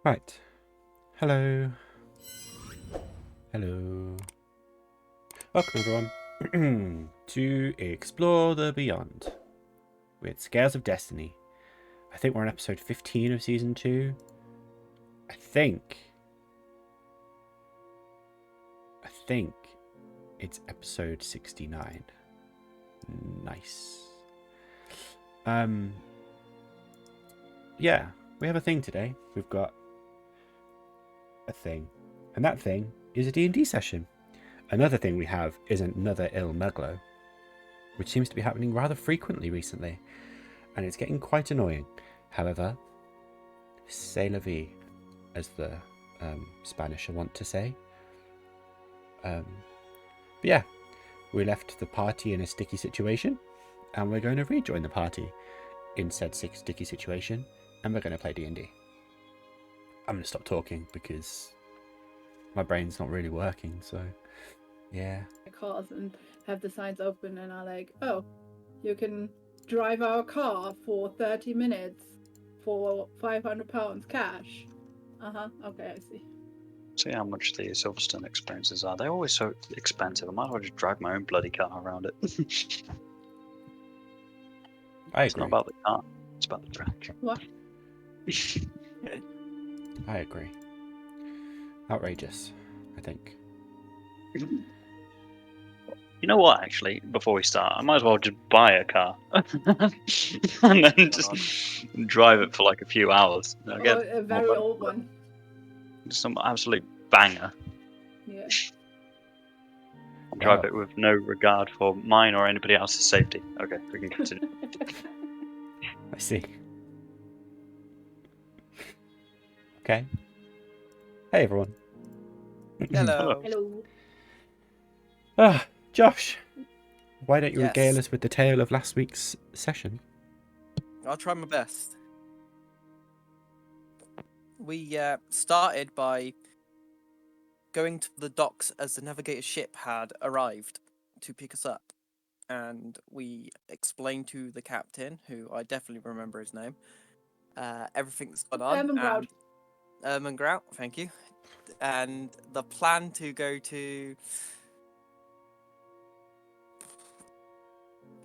Right. Hello. Hello. Welcome, everyone, to Explore the Beyond with Scales of Destiny. I think we're on episode 15 of season 2. I think it's episode 69. Nice. Yeah, we have a thing today. We've got a thing. And that thing is a D&D session. Another thing we have is another ill Meglo, which seems to be happening rather frequently recently, and it's getting quite annoying. However, c'est la vie, as the Spanish want to say. But yeah, we left the party in a sticky situation, and we're going to rejoin the party in said sticky situation, and we're going to play D&D. I'm going to stop talking because my brain's not really working, so yeah. Cars and have the signs open and are like, oh, you can drive our car for 30 minutes for £500 cash. Okay, I see. See how much the Silverstone experiences are. They're always so expensive. I might as well just drive my own bloody car around it. I It's agree. not about the car, it's about the track. What? I agree. Outrageous, I think. You know what, actually, before we start, I might as well just buy a car. And then just drive it for like a few hours. Or a very old one. Some absolute banger. Yeah. Drive it with no regard for mine or anybody else's safety. Okay, we can continue. I see. Okay. Hey, everyone. Hello. Hello. Josh, why don't you Yes. regale us with the tale of last week's session? I'll try my best. We started by going to the docks as the navigator's ship had arrived to pick us up. And we explained to the captain, who I definitely remember his name, everything that's gone on. Ermengrout. Ermengrout, thank you. And the plan to go to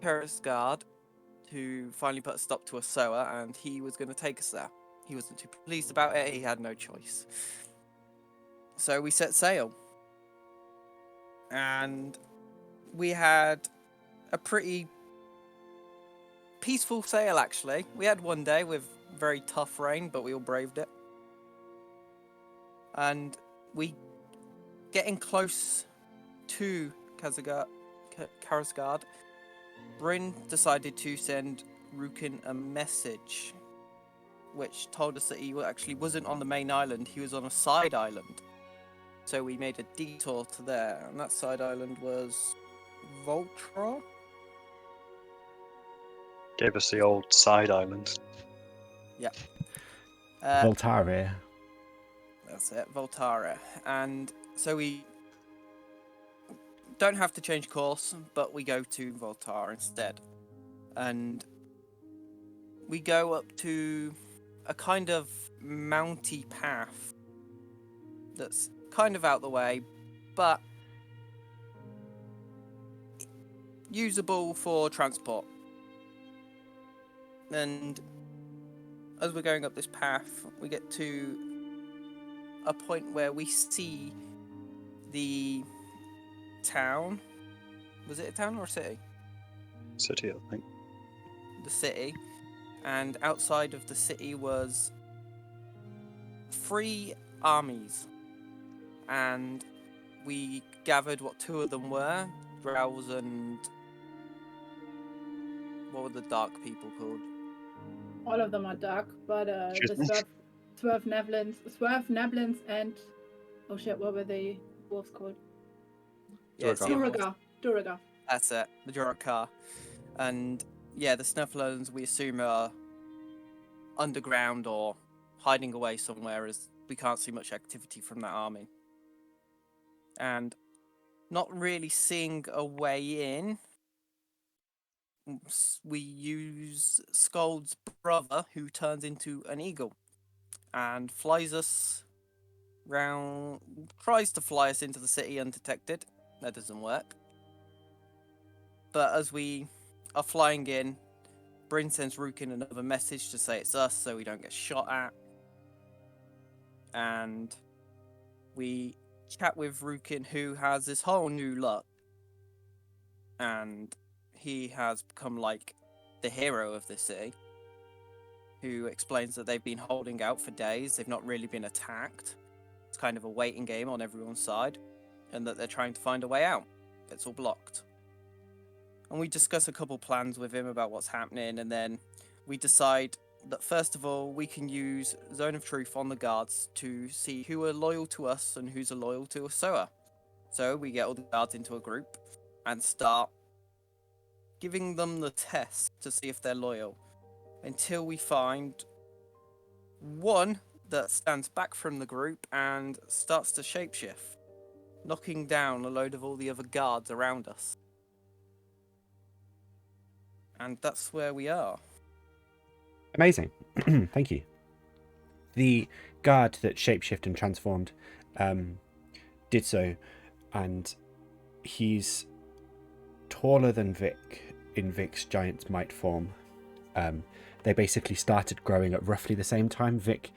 Sköld to finally put a stop to a sower, and he was going to take us there. He wasn't too pleased about it, he had no choice. So we set sail. And we had a pretty peaceful sail, actually. We had one day with very tough rain, but we all braved it. And we getting close to Karasgard, Bryn decided to send Rukin a message which told us that he actually wasn't on the main island, he was on a side island. So we made a detour to there, and that side island was Voltra? Gave us the old side island. Yeah. Voltare. That's it, Voltara. And so we don't have to change course, but we go to Voltara instead. And we go up to a kind of mounty path that's kind of out the way, but usable for transport. And as we're going up this path, we get to a point where we see the town. Was it a town or a city? City, I think. The city. And outside of the city was 3 armies. And we gathered what 2 of them were. Drows and... what were the dark people called? All of them are dark, but Excuse me? the Swerve Neblins and... oh shit, what were the wolves called? Yeah, it's the other ones. Duragar. That's it, the Durakar. And yeah, the Snufflers we assume are underground or hiding away somewhere, as we can't see much activity from that army. And not really seeing a way in, we use Sköld's brother, who turns into an eagle. and flies us round. Tries to fly us into the city undetected. That doesn't work. But as we are flying in, Bryn sends Rukin another message to say it's us so we don't get shot at. And we chat with Rukin, who has this whole new look. And he has become like the hero of this city. Who explains that they've been holding out for days, they've not really been attacked. It's kind of a waiting game on everyone's side. And that they're trying to find a way out. It's all blocked. And we discuss a couple plans with him about what's happening, and then we decide that first of all, we can use Zone of Truth on the guards to see who are loyal to us and who's loyal to Soa. So we get all the guards into a group and start giving them the test to see if they're loyal, until we find one that stands back from the group and starts to shapeshift, knocking down a load of all the other guards around us. And that's where we are. Amazing. Thank you. The guard that shapeshift and transformed did so, and he's taller than Vic in Vic's giant's might form. They basically started growing at roughly the same time. Vic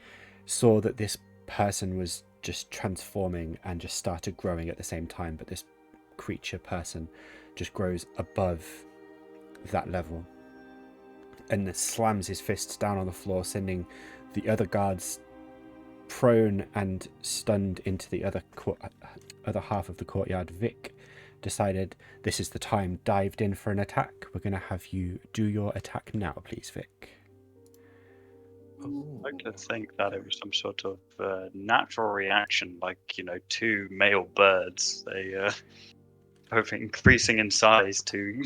saw that this person was just transforming and just started growing at the same time, but this creature person just grows above that level and slams his fists down on the floor, sending the other guards prone and stunned into the other half of the courtyard. Vic decided this is the time, dived in for an attack. We're going to have you do your attack now, please, Vic. I like to think that it was some sort of natural reaction, like, you know, two male birds. They both increasing in size to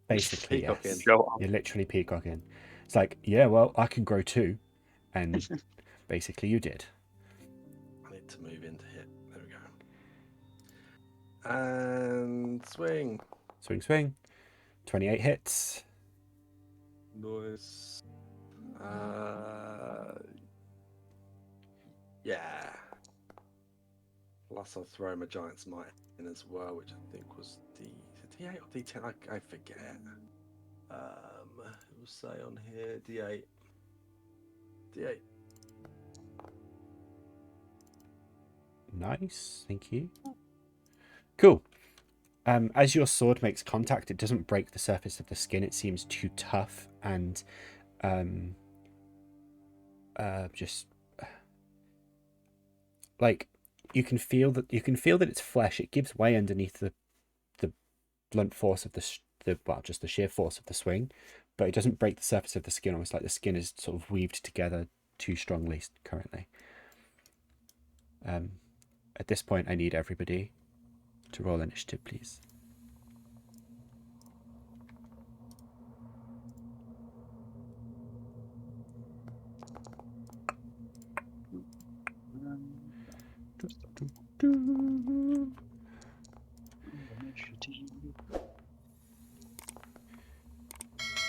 Basically, yes. Peacocking. go on. You're literally peacocking. It's like, yeah, well, I can grow too. And basically you did. I need to move in to hit. There we go. And swing. Swing, swing. 28 hits. Nice. Yeah. Plus I'll throw my Giant's Might in as well, which I think was D8 or D10? I forget. It will say on here D8. D8. Nice, thank you. Cool. As your sword makes contact, it doesn't break the surface of the skin. It seems too tough and just like you can feel that it's flesh. It gives way underneath the blunt force of just the sheer force of the swing, but it doesn't break the surface of the skin. Almost like the skin is sort of weaved together too strongly currently. At this point, I need everybody to roll initiative, please.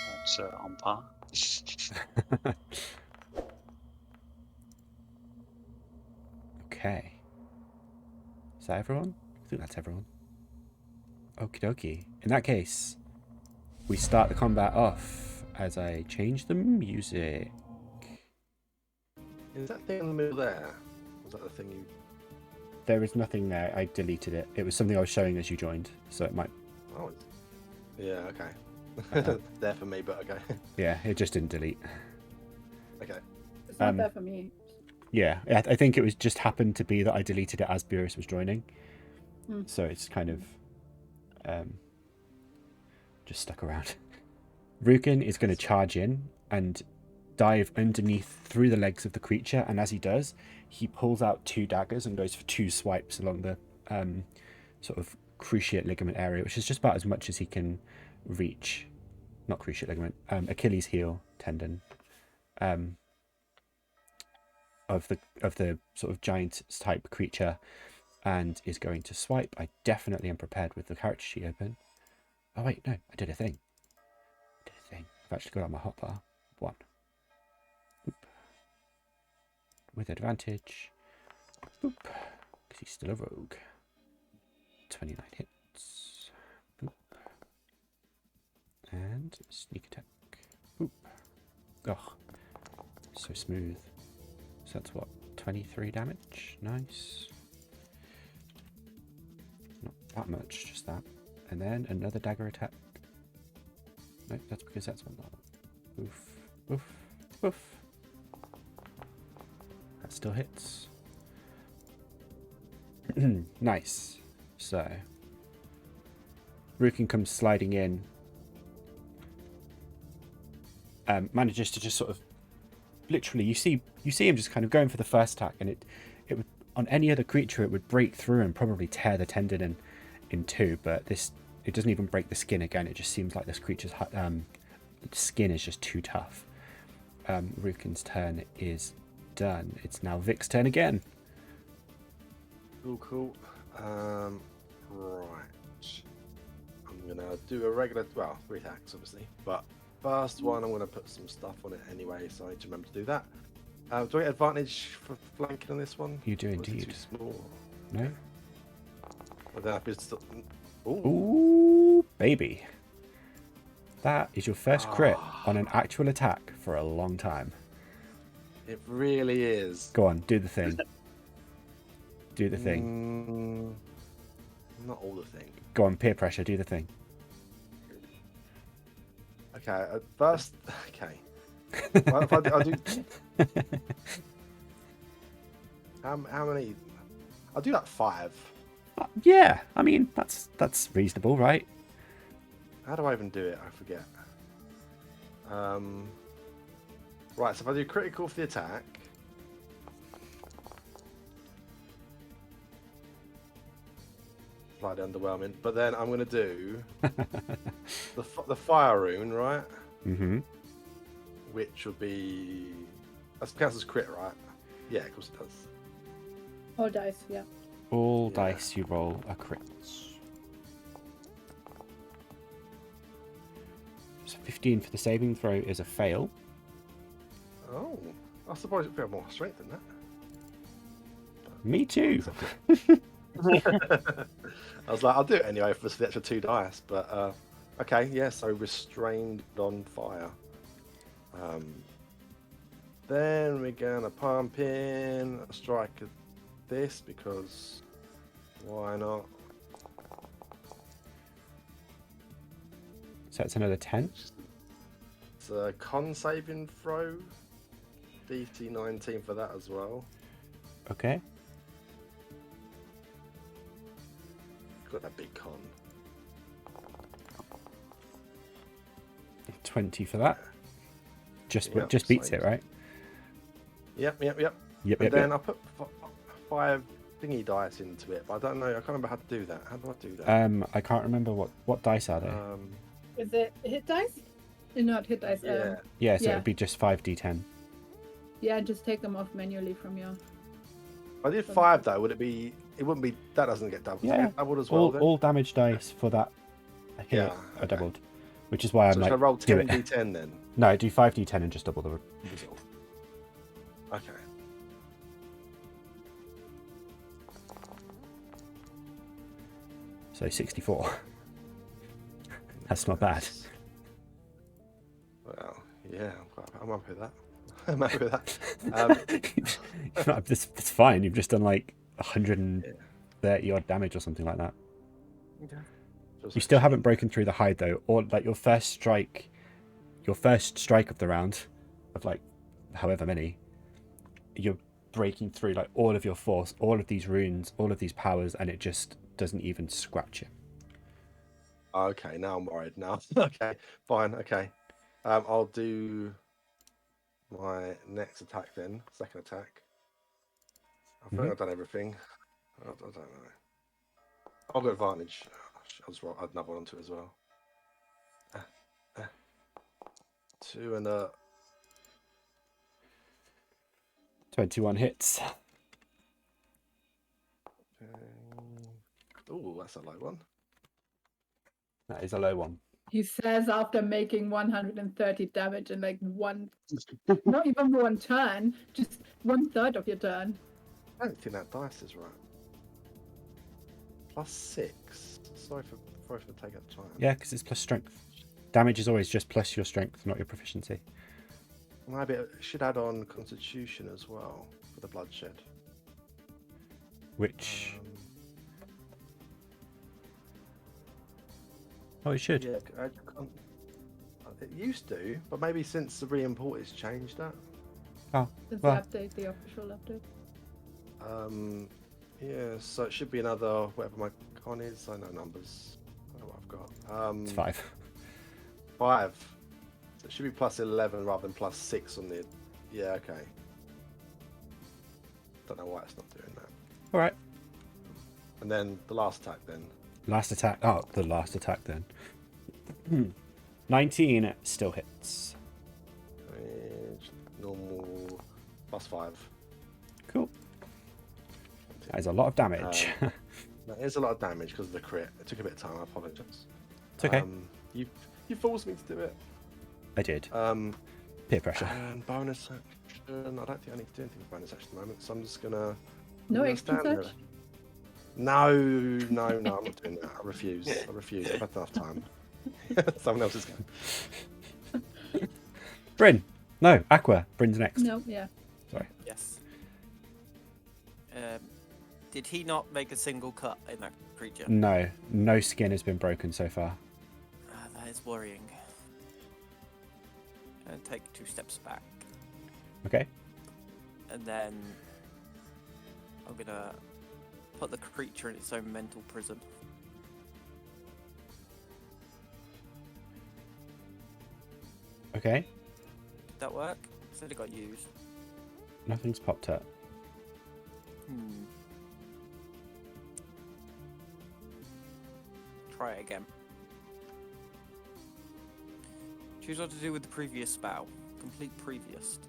That's on par. Okay. Is that everyone? I think that's everyone. Okie dokie. In that case, we start the combat off as I change the music. Is that thing in the middle there? Was that the thing you... There is nothing there. I deleted it. It was something I was showing as you joined, so it might... Oh, yeah, okay. There for me, but okay. Yeah, it just didn't delete. Okay. It's not there for me. Yeah, I think it was just happened to be that I deleted it as Beerus was joining. Mm. So it's kind of just stuck around. Rukin is going to charge in and dive underneath through the legs of the creature, and as he does, he pulls out two daggers and goes for two swipes along the sort of cruciate ligament area, which is just about as much as he can reach. Not cruciate ligament, Achilles heel tendon of the sort of giant type creature, and is going to swipe. I definitely am prepared with the character sheet open. Oh wait, no, I did a thing. I've actually got on my hotbar. 1. Oop. with advantage. Boop. Because he's still a rogue. 29 hits. Boop. And sneak attack. Boop. Oh, so smooth. So that's what? 23 damage? Nice. Not that much, just that. And then another dagger attack. No, that's because that's one. Oof. Oof. Oof. That still hits. Nice. So Rukin comes sliding in. Manages to just sort of literally you see him just kind of going for the first attack, and it would, on any other creature it would break through and probably tear the tendon in two, but this, it doesn't even break the skin again. It just seems like this creature's skin is just too tough. Rukin's turn is done. It's now Vic's turn again. Cool. Right. I'm gonna do a regular, well, 3 attacks obviously, but first one I'm gonna put some stuff on it anyway, so I need to remember to do that. Do I get advantage for flanking on this one? You do Or is it indeed. too small? No? Well, then I feel still... Ooh. Ooh, baby. That is your first crit on an actual attack for a long time. It really is. Go on, do the thing. Do the thing. Not all the thing. Go on, peer pressure, do the thing. Okay, at first... Okay. Well, if I'll do... How many? I'll do like 5. Yeah, I mean, that's reasonable, right? How do I even do it? I forget. Right, so if I do critical for the attack, slightly underwhelming, but then I'm going to do the fire rune, right? Mm-hmm. Which would be, that counts as crit, right? Yeah, of course it does. All dice, yeah. All Yeah. dice you roll are crits. So 15 for the saving throw is a fail. Oh, I suppose it'd have more strength than that. Me too. I was like, I'll do it anyway for the extra 2 dice, but okay, yeah, so restrained on fire. Then we're gonna pump in a strike of this because why not? So that's another 10. It's a con saving throw, DC 19 for that as well. Okay. Got that big con. 20 for that. Just Yep, just beats same. it, right? Yep. Yep, And yep, then yep. I put 5 thingy dice into it, but I don't know. I can't remember how to do that. How do I do that? I can't remember what dice are they. Is it hit dice? Not hit dice. Yeah. Yeah, so yeah. it'd be just 5d10. Yeah, just take them off manually from your. If I did 5 though, would it be? It wouldn't be. That doesn't get doubled. Does it Yeah. get doubled as well. then? All damage dice for that hit Yeah, are okay. doubled, which is why I'm So like, should I roll do it. 10d10 then? No, do 5d10 and just double the result. Okay. So 64. That's not bad. Well, yeah, I'm happy with that. I'm happy with that. It's fine. You've just done like 130 odd damage or something like that. You still haven't broken through the hide though, or like your first strike of the round, of like however many, you're breaking through like all of your force, all of these runes, all of these powers, and it just doesn't even scratch you. Okay, now I'm worried now. Okay, fine. Okay, I'll do my next attack then. Second attack. I think I've done everything. I don't know. I'll go advantage. I'll just roll another one onto it as well. 2 and 21 hits. oh, that's a low one. That is a low one. He says after making 130 damage in like one, not even one turn, just 1/3 of your turn. I don't think that dice is right. +6. Sorry for taking the time. Yeah, because it's plus strength. Damage is always just plus your strength, not your proficiency. Maybe it should add on Constitution as well for the bloodshed. Which... Um, oh, it should. yeah, it used to, but maybe since the re-import it's changed that. Oh, Since well. the update, the official update. Yeah, so it should be another, whatever my con is. I know numbers. I know what I've got. It's 5. 5. So it should be +11 rather than +6 on the... Yeah, okay. Don't know why it's not doing that. Alright. And then the last attack then. Last attack. Oh, the last attack then. 19 still hits. Normal +5. Cool. That is a lot of damage. That is a lot of damage because of the crit. It took a bit of time. I apologise. It's okay. You forced me to do it. I did. Peer pressure. And bonus action. I don't think I need to do anything with bonus action at the moment, so I'm just gonna. No I'm gonna extra stand touch? there. No, I'm not doing that. I refuse. I've had enough time. Someone else is going. Bryn. No, Aqua. Bryn's next. No, yeah. Sorry. Yes. Did he not make a single cut in that creature? No. No skin has been broken so far. That is worrying. And take 2 steps back. Okay. And then I'm gonna put the creature in its own mental prison. Okay. Did that work? Said it got used. Nothing's popped up. Try it again. Choose what to do with the previous spell. Complete previous.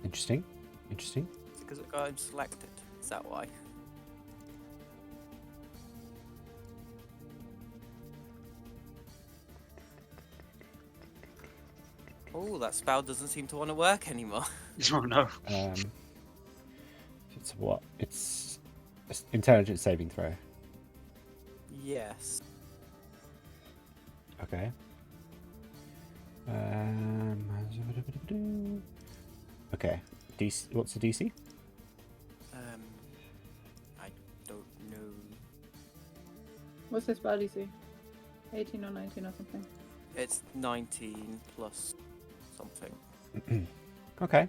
Interesting. Interesting. Is it because it got him selected? Is that why? Oh, that spell doesn't seem to want to work anymore. Oh no. It's what? It's intelligence saving throw. Yes. Okay. Okay. DC. What's the DC? I don't know. What's his spell DC? 18 or 19 or something. It's 19 plus something. Okay.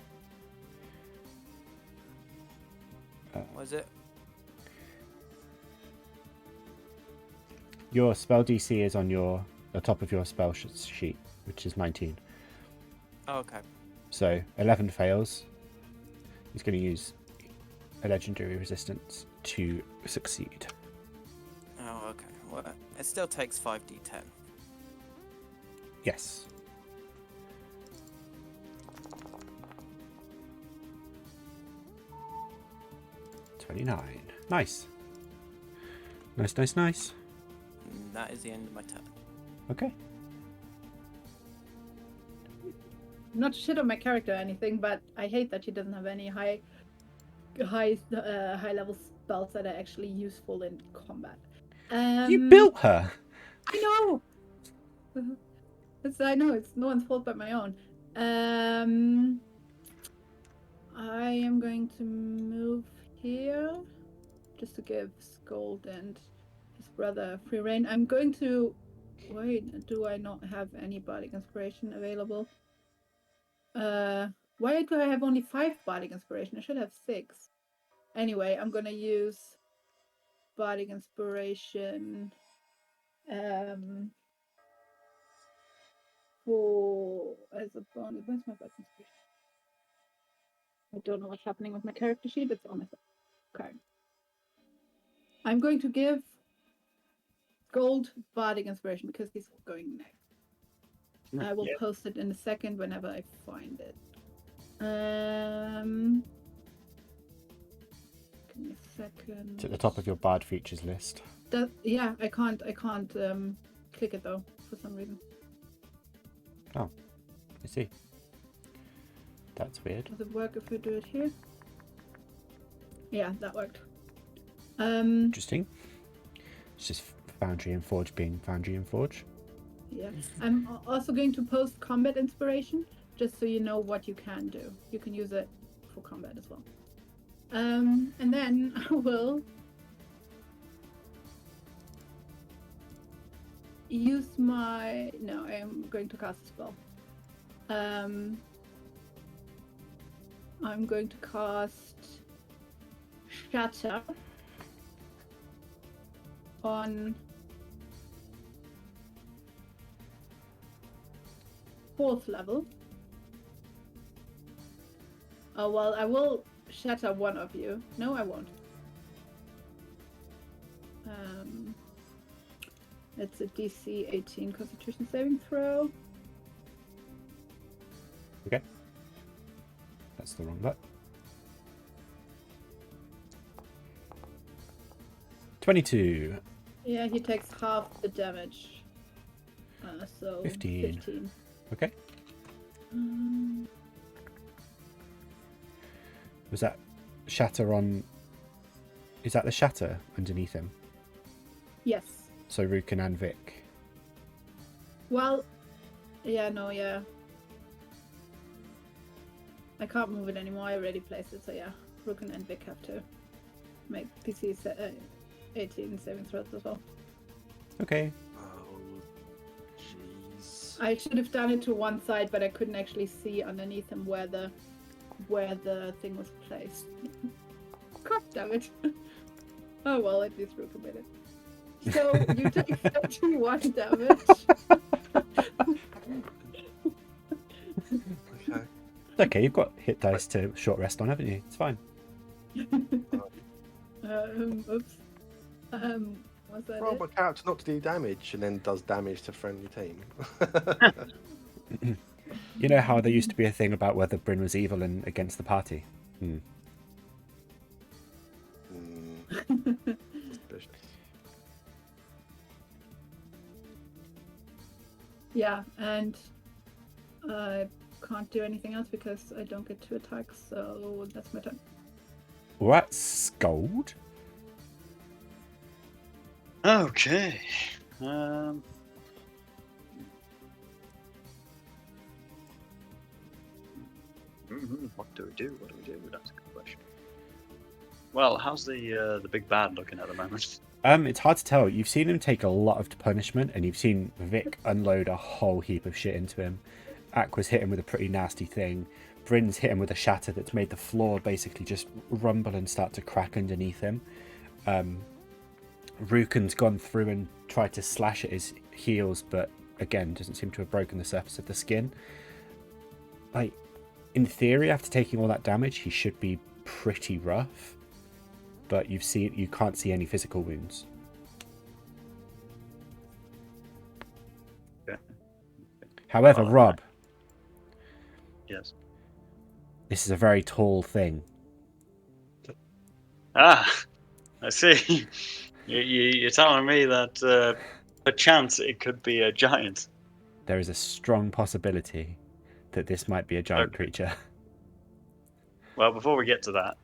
What is it? Your spell DC is on the top of your spell sheet, which is 19. Oh, okay. So 11 fails. He's going to use a legendary resistance to succeed. Oh, okay. Well, it still takes 5d10. Yes. $29. Nice. Nice. And that is the end of my turn. Okay. Not to shit on my character or anything, but I hate that she doesn't have any high level spells that are actually useful in combat. You built her. I know. I know it's no one's fault but my own. I am going to move here just to give Sköld and his brother free reign. I'm going to wait. Do I not have any bardic inspiration available? Why do I have only 5 bardic inspiration? I should have 6. Anyway, I'm gonna use bardic inspiration for as a bonus. Where's my bardic inspiration? I don't know what's happening with my character sheet. It's on myself. Okay. I'm going to give Gold bardic inspiration because he's going next. I will post it in a second whenever I find it. Give me a second. It's at the top of your bard features list. Yeah, I can't click it though for some reason. Oh, I see. That's weird. Does it work if we do it here? Yeah, that worked. Um, Interesting. It's just Foundry and Forge being Foundry and Forge. yeah. I'm also going to post combat inspiration, just so you know what you can do. You can use it for combat as well. And then I will use my... No, I am going to cast a spell. I'm going to cast Shatter on 4th level. Oh, well, I will shatter one of you. No, I won't. It's a DC 18 Constitution saving throw. Okay. That's the wrong button. 22. Yeah, he takes half the damage. So 15. Okay. Was that shatter on... Is that the shatter underneath him? Yes. So Rukin and Vic. Well, yeah, no, yeah. I can't move it anymore. I already placed it, so yeah. Rukin and Vic have to make DC 18 saving throws as well. Okay. Oh, jeez. I should have done it to one side, but I couldn't actually see underneath him where the thing was placed. God damn it. Oh well, at least Rukin made it. So you take 31 damage. Okay. Okay, you've got hit dice to short rest on, haven't you? It's fine. Oops. Was that Roll it? my character not to do damage and then does damage to friendly team. You know how there used to be a thing about whether Bryn was evil and against the party? Suspicious. Yeah, and I can't do anything else because I don't get to attack, so that's my turn. What? Sköld? Okay. What do we do? What do we do? That's a good question. Well, how's the big bad looking at the moment? It's hard to tell. You've seen him take a lot of punishment, and you've seen Vic unload a whole heap of shit into him. Aqua's hit him with a pretty nasty thing. Bryn's hit him with a shatter that's made the floor basically just rumble and start to crack underneath him. Rukin's gone through and tried to slash at his heels, but again, doesn't seem to have broken the surface of the skin. Like, in theory, after taking all that damage, he should be pretty rough. But you can't see any physical wounds. Okay. However, Well, Robb, Yes. this is a very tall thing. Ah, I see. You're telling me that perchance it could be a giant. There is a strong possibility that this might be a giant Okay. creature. Well, before we get to that,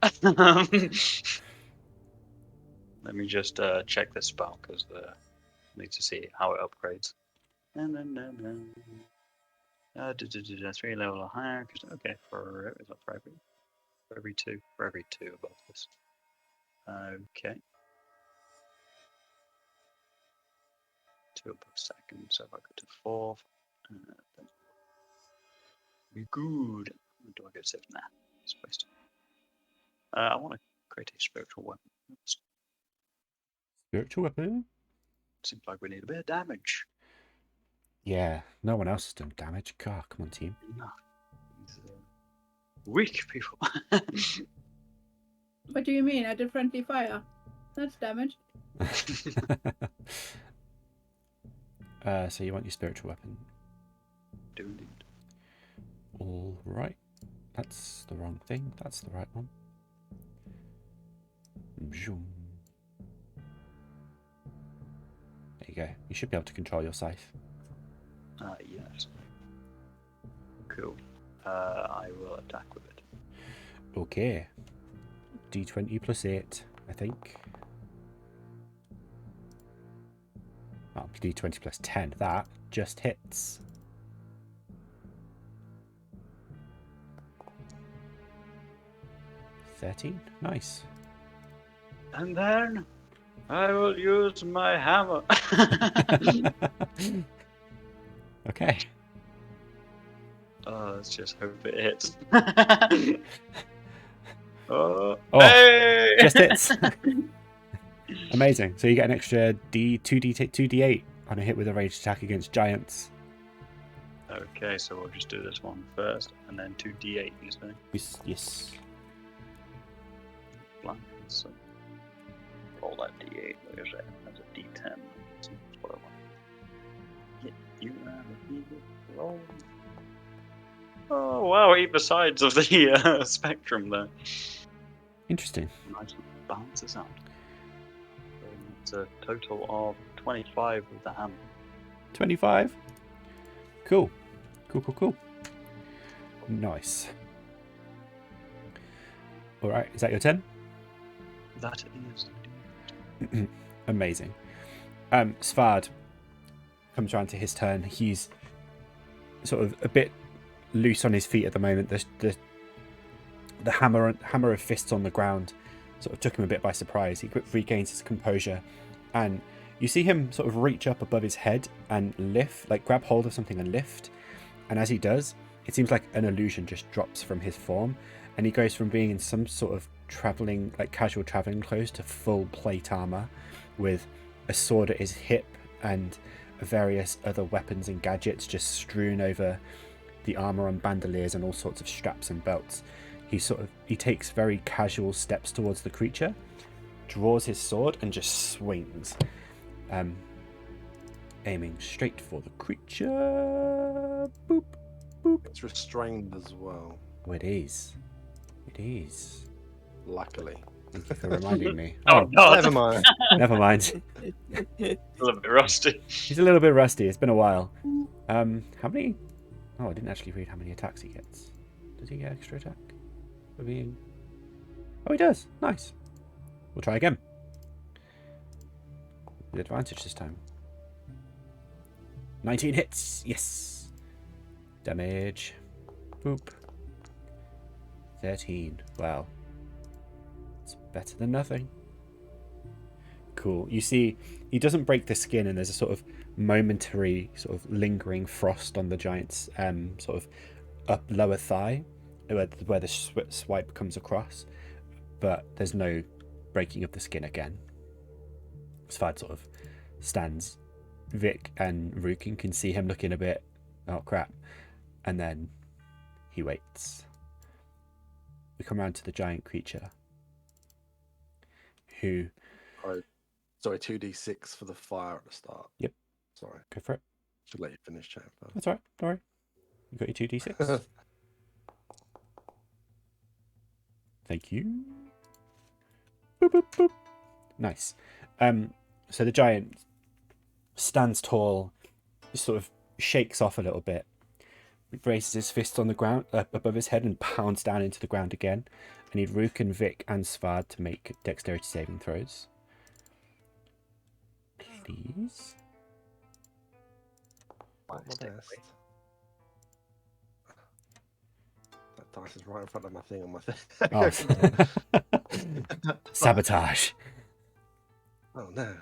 let me just check this spell because I need to see how it upgrades. 3 level or higher. Okay, for every two above this. Okay. 2 above second, so if I go to 4th, then be good. Do I get 6? Nah, it's wasted. I want to create a spiritual weapon. Spiritual weapon? Seems like we need a bit of damage. Yeah, no one else has done damage. God, come on, team. No. These weak people. What do you mean? I did friendly fire. That's damage. So you want your spiritual weapon? Do indeed. All right. That's the wrong thing. That's the right one. Zoom. There you go. You should be able to control your scythe. Yes. Cool. I will attack with it. Okay. D20 plus 8, I think. Oh, D20 plus 10. That just hits. $13. Nice. And then I will use my hammer. Okay. Let's just hope it hits. Oh, Hey! just hits. Amazing. So you get an extra 2d8 on a hit with a ranged attack against giants. Okay, so we'll just do this one first, and then 2d8, you say? Yes. Blank. So roll that d8. Where is it? That's a d10. That's what I want. Yeah, you have a d8 roll. Oh wow, either sides of the spectrum there. Interesting. Nice balances out. So it's a total of 25 with the hammer. 25. Cool. Nice. All right, is that your 10? That is. Amazing. Svard comes around to his turn. He's sort of a bit loose on his feet at the moment. The hammer of fists on the ground sort of took him a bit by surprise. He regains his composure, and you see him sort of reach up above his head and lift, like grab hold of something and lift. And as he does, it seems like an illusion just drops from his form, and he goes from being in some sort of traveling, like casual traveling clothes, to full plate armor with a sword at his hip and various other weapons and gadgets just strewn over the armor and bandoliers and all sorts of straps and belts. He takes very casual steps towards the creature, draws his sword and just swings, aiming straight for the creature. Boop, boop. It's restrained as well. Oh, it is. Luckily. Thank you for reminding me. Oh, God. Never mind. Never mind. A little bit rusty. He's a little bit rusty. It's been a while. How many? Oh, I didn't actually read how many attacks he gets. Does he get extra attack for being? Oh, he does. Nice. We'll try again. With advantage this time. 19 hits. Yes. Damage. Boop. 13. Wow. It's better than nothing. Cool. You see, he doesn't break the skin, and there's a sort of momentary, sort of lingering frost on the giant's sort of up lower thigh, where the swipe comes across, but there's no breaking of the skin again. Svard sort of stands. Vic and Rukin can see him looking a bit, oh crap, and then he waits. We come around to the giant creature, who... Sorry, 2d6 for the fire at the start. Yep. Sorry. Go for it. Should let you finish chat first. That's all right. Don't worry. You got your 2d6. Thank you. Boop, boop, boop. Nice. So the giant stands tall, sort of shakes off a little bit, raises his fist on the ground above his head and pounds down into the ground again. I need Rook and Vic and Svard to make dexterity saving throws. Please. Not my best. That dice is right in front of my thing on my thing. Oh. Sabotage. Oh no.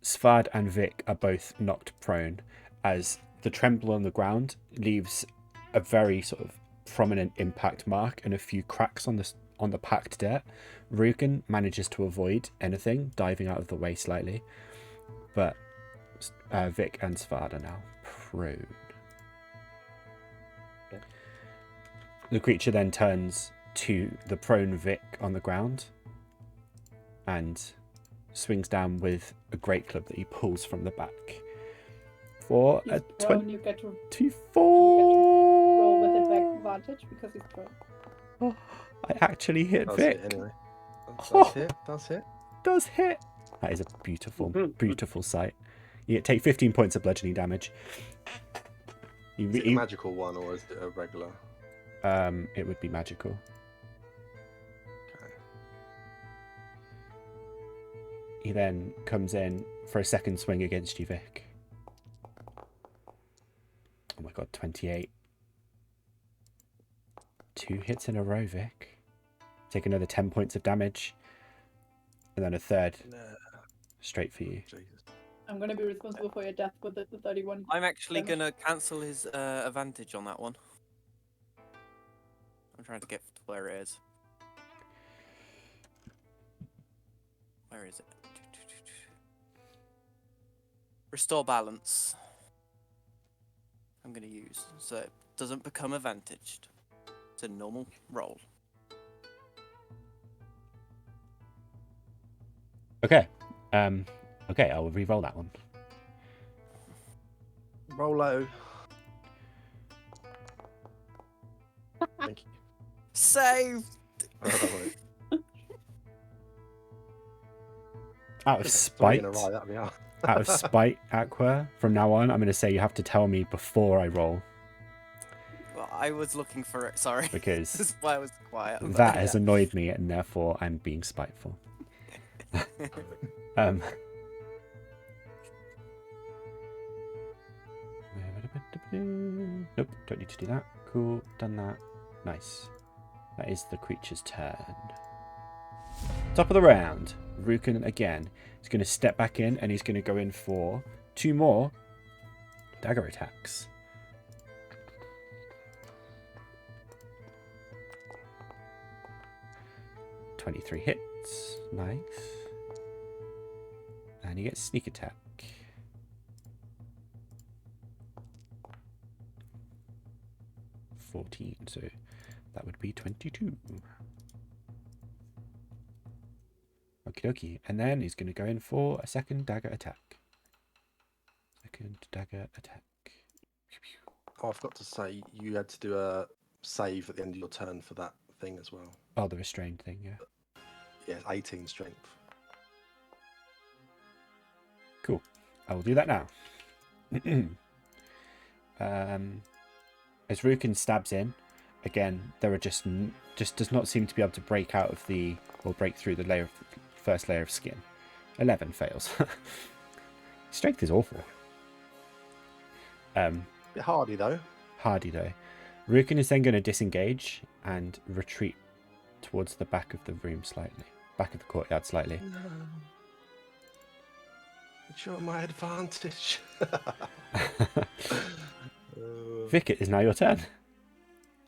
Svard and Vic are both knocked prone as the tremble on the ground leaves a very sort of prominent impact mark and a few cracks on the packed dirt. Rugen manages to avoid anything, diving out of the way slightly, but Vic and Svard are now prone. Okay. The creature then turns to the prone Vic on the ground and swings down with a great club that he pulls from the back for He's a prone, you get to 24. roll with advantage because he's prone. Oh, I actually hit Does Vic. hit anyway. Oh. Does hit. Does hit. That is a beautiful, beautiful sight. You take 15 points of bludgeoning damage. Is it a magical one or is it a regular? It would be magical. Okay. He then comes in for a second swing against you, Vic. Oh my god, 28. 2 hits in a row, Vic. Take another 10 points of damage. And then a third straight for you. Jesus. I'm going to be responsible for your death with the 31. I'm actually going to cancel his advantage on that one. I'm trying to get to where it is. Where is it? Restore balance. I'm going to use, so it doesn't become advantaged. It's a normal roll. Okay. Okay, I'll re-roll that one. Roll low. Thank you. Saved! Out of Three spite, in a row, that'd be hard. out of spite, Aqua, from now on, I'm going to say you have to tell me before I roll. Well, I was looking for it, sorry. Because That's why I was quiet. but that has yeah. annoyed me, and therefore I'm being spiteful. Um, nope, don't need to do that. Cool, done that. Nice. That is the creature's turn. Top of the round. Rukin again. He's going to step back in and he's going to go in for 2 more dagger attacks. .23 hits. Nice. And he gets sneak attack. 14, so that would be 22. Okie dokie. And then he's going to go in for a second dagger attack. Second dagger attack. Oh, I forgot to say you had to do a save at the end of your turn for that thing as well. Oh, the restrained thing, yeah. Yeah, it's 18 strength. Cool. I will do that now. As Rukin stabs in, again, there are just does not seem to be able to break out of the, or break through the first layer of skin. 11 fails. Strength is awful. Bit hardy though. Hardy though. Rukin is then going to disengage and retreat towards the back of the room slightly. Back of the courtyard slightly. No. It's your my advantage. Vic, it is now your turn.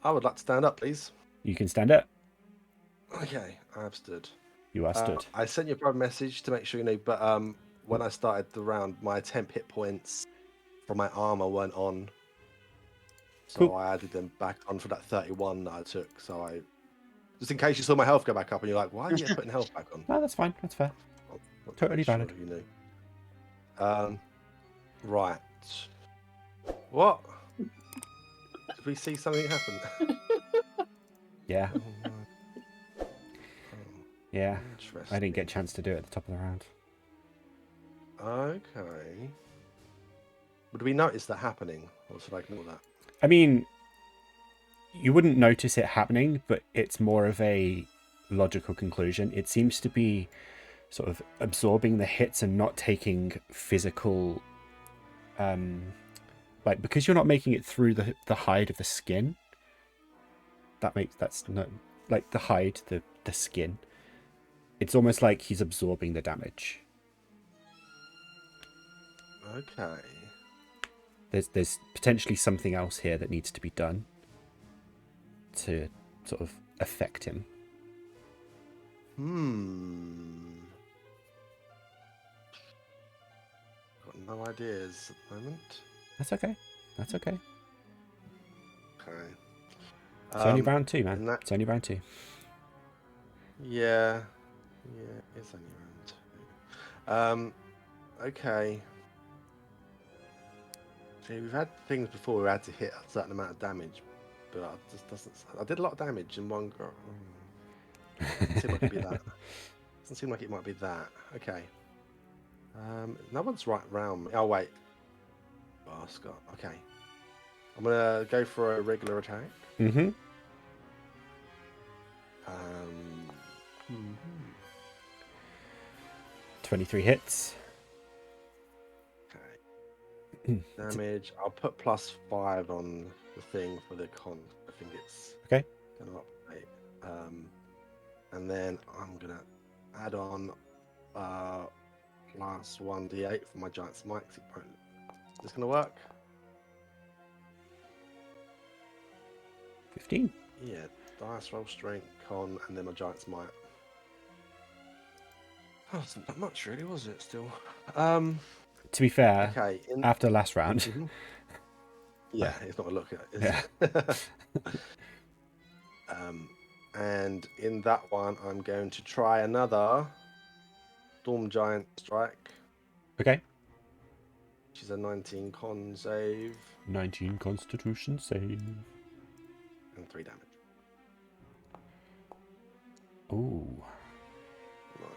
I would like to stand up, please. You can stand up. Okay, I have stood. You are stood. I sent you a private message to make sure you know, but when I started the round, my temp hit points from my armor weren't on. So Cool. I added them back on for that 31 that I took. So I, just in case you saw my health go back up and you're like, why are you putting health back on? No, that's fine. That's fair. Not Totally sure valid. You knew. Right. What? Did we see something happen? Yeah. Oh, my. Yeah. Interesting. I didn't get a chance to do it at the top of the round. Okay. Would we notice that happening, or should I ignore that? I mean, you wouldn't notice it happening, but it's more of a logical conclusion. It seems to be sort of absorbing the hits and not taking physical, like, because you're not making it through the hide of the skin. That's not like the hide, the skin. It's almost like he's absorbing the damage. Okay. There's potentially something else here that needs to be done to sort of affect him. Got no ideas at the moment. That's okay. That's okay. Okay. It's only round 2, man. and that- It's only round 2. Yeah. Yeah, it's only round 2. Okay. See, we've had things before where we had to hit a certain amount of damage, but it just doesn't. I did a lot of damage in one go. Doesn't seem like it'd be that. Doesn't seem like it might be that. Okay. No one's right round me. Oh wait. Oh, Scott. Okay. I'm gonna go for a regular attack. Mm-hmm. 23 hits. Okay. Damage. I'll put +5 on the thing for the con. I think it's Okay. gonna update. And then I'm gonna add on plus 1d8 for my giant smite. Is this gonna work? 15. Yeah. Dice roll, strength, con, and then my giant smite. Oh, it's not that much, really, was it? Still. To be fair, Okay. after the last round. Mhm. Yeah, it's not a look at it. Yeah. And in that one, I'm going to try another Storm Giant Strike, Okay. which is a 19 con save 19 Constitution save. and 3 damage. Ooh. Right.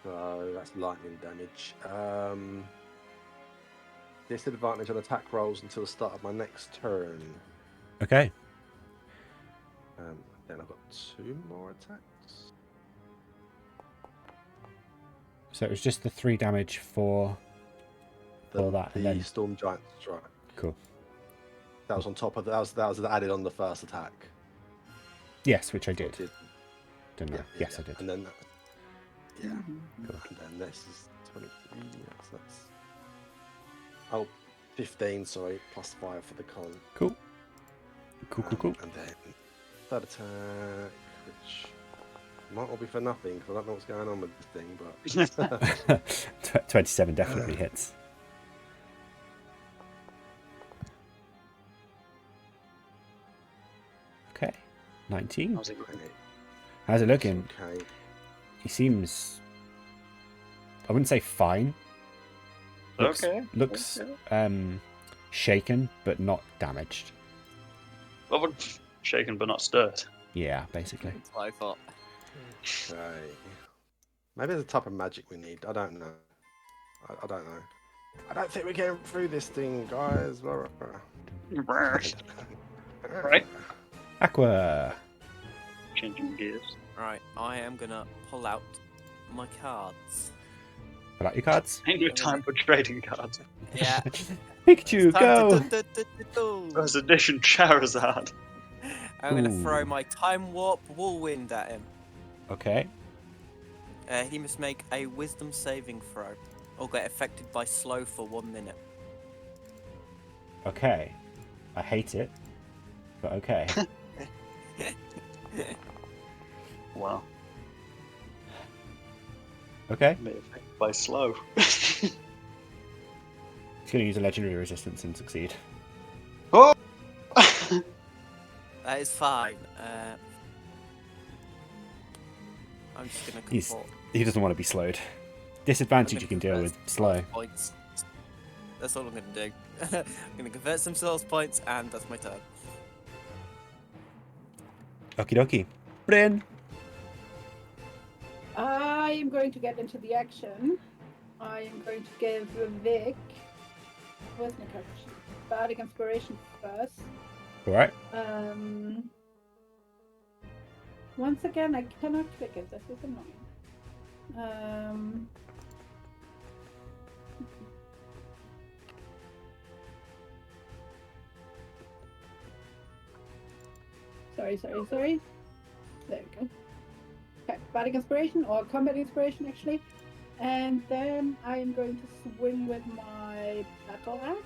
So that's lightning damage. Disadvantage on attack rolls until the start of my next turn. Okay. Then I've got 2 more attacks. So it was just the 3 damage for that, and The then Storm Giant Strike. cool. That was on top of that was added on the first attack. Yes, which I did. Didn't I? Yeah, Yes, yeah. I did. And then yeah. Cool. And then this is 23. Yes, that's 15. Sorry, +5 for the con. Cool. Cool. And then third attack, which might all be for nothing because I don't know what's going on with this thing, but 27 definitely hits. Okay. 19. How's it looking? How's it looking? okay. He seems, I wouldn't say fine. Looks shaken but not damaged. Well, shaken but not stirred. Yeah, basically. That's what I thought. Okay. Maybe there's a type of magic we need. I don't know. I don't know. I don't think we're getting through this thing, guys. Right. Aqua. Changing gears. Right, I am gonna pull out my cards. Pull out your cards. Ain't no time for trading cards. Yeah. Pikachu, It's time go! to do. First edition Charizard. I'm gonna Ooh. throw my time warp whirlwind at him. Okay. He must make a wisdom saving throw or get affected by slow for 1 minute. Okay. I hate it, but okay. Wow. Okay. Made affected by slow. He's going to use a legendary resistance and succeed. Oh! That is fine. I'm just gonna comport He doesn't want to be slowed. Disadvantage you can deal with slow. points. That's all I'm gonna do. I'm gonna convert some souls points, and that's my turn. Okie dokie. Bryn. I am going to get into the action. I am going to give Vic. Where's my character sheet? Bardic Inspiration first. Alright. Once again, I cannot click it. This is annoying. Sorry. There we go. Okay, Bardic Inspiration or Combat Inspiration actually. And then I am going to swing with my Battle Axe.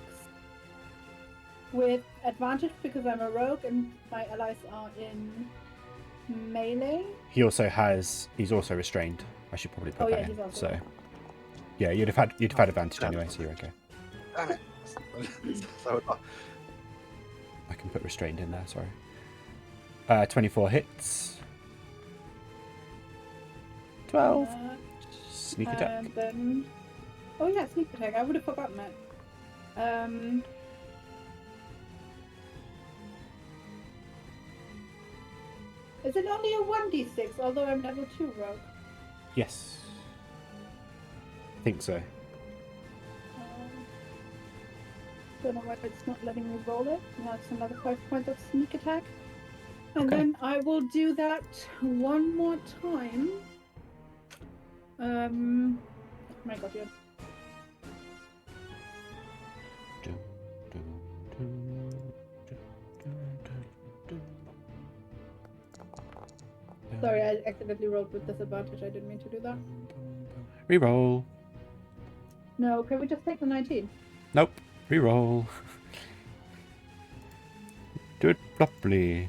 With advantage because I'm a rogue and my allies are in melee. He's also restrained. I should probably put Oh, that yeah, in. he's also So, restrained. yeah, you'd have had advantage anyway, so you're okay. Damn it. So, I can put restrained in there, sorry. 24 hits. 12. Sneak attack. And then... Oh yeah, sneak attack. I would have forgotten that. Is it only a 1d6, although I'm level 2 rogue? Yes. I think so. Don't know why it's not letting me roll it. That's another 5 points of sneak attack. And Okay. then I will do that one more time. Oh my god, yeah. Sorry, I accidentally rolled with disadvantage. I didn't mean to do that. Reroll. No, can we just take the 19? Nope. Reroll. Do it properly.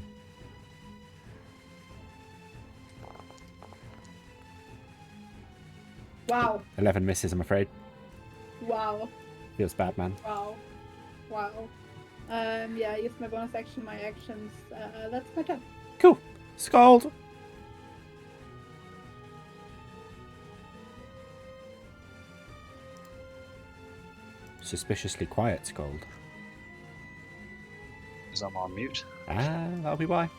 Wow. 11 misses, I'm afraid. Wow. Feels bad, man. Wow. Wow. Yeah, I used my bonus action, my actions. That's my turn. Cool. Sköld. Suspiciously quiet, Sköld. Because I'm on mute. Ah, that'll be why.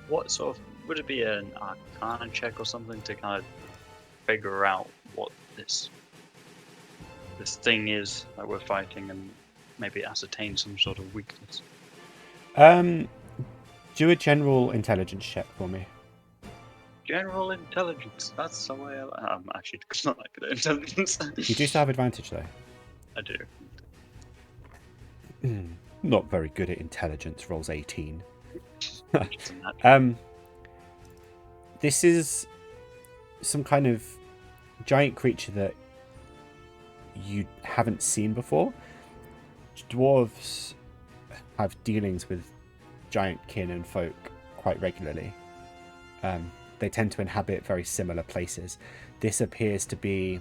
What sort of would it be an arcana check or something to kind of figure out what this thing is that we're fighting and maybe ascertain some sort of weakness? Do a general intelligence check for me. General intelligence. That's the way I'm actually not that good at intelligence. You do still have advantage, though. I do. Not very good at intelligence. Rolls 18. It's a natural. This is some kind of giant creature that you haven't seen before. Dwarves have dealings with giant kin and folk quite regularly. They tend to inhabit very similar places. This appears to be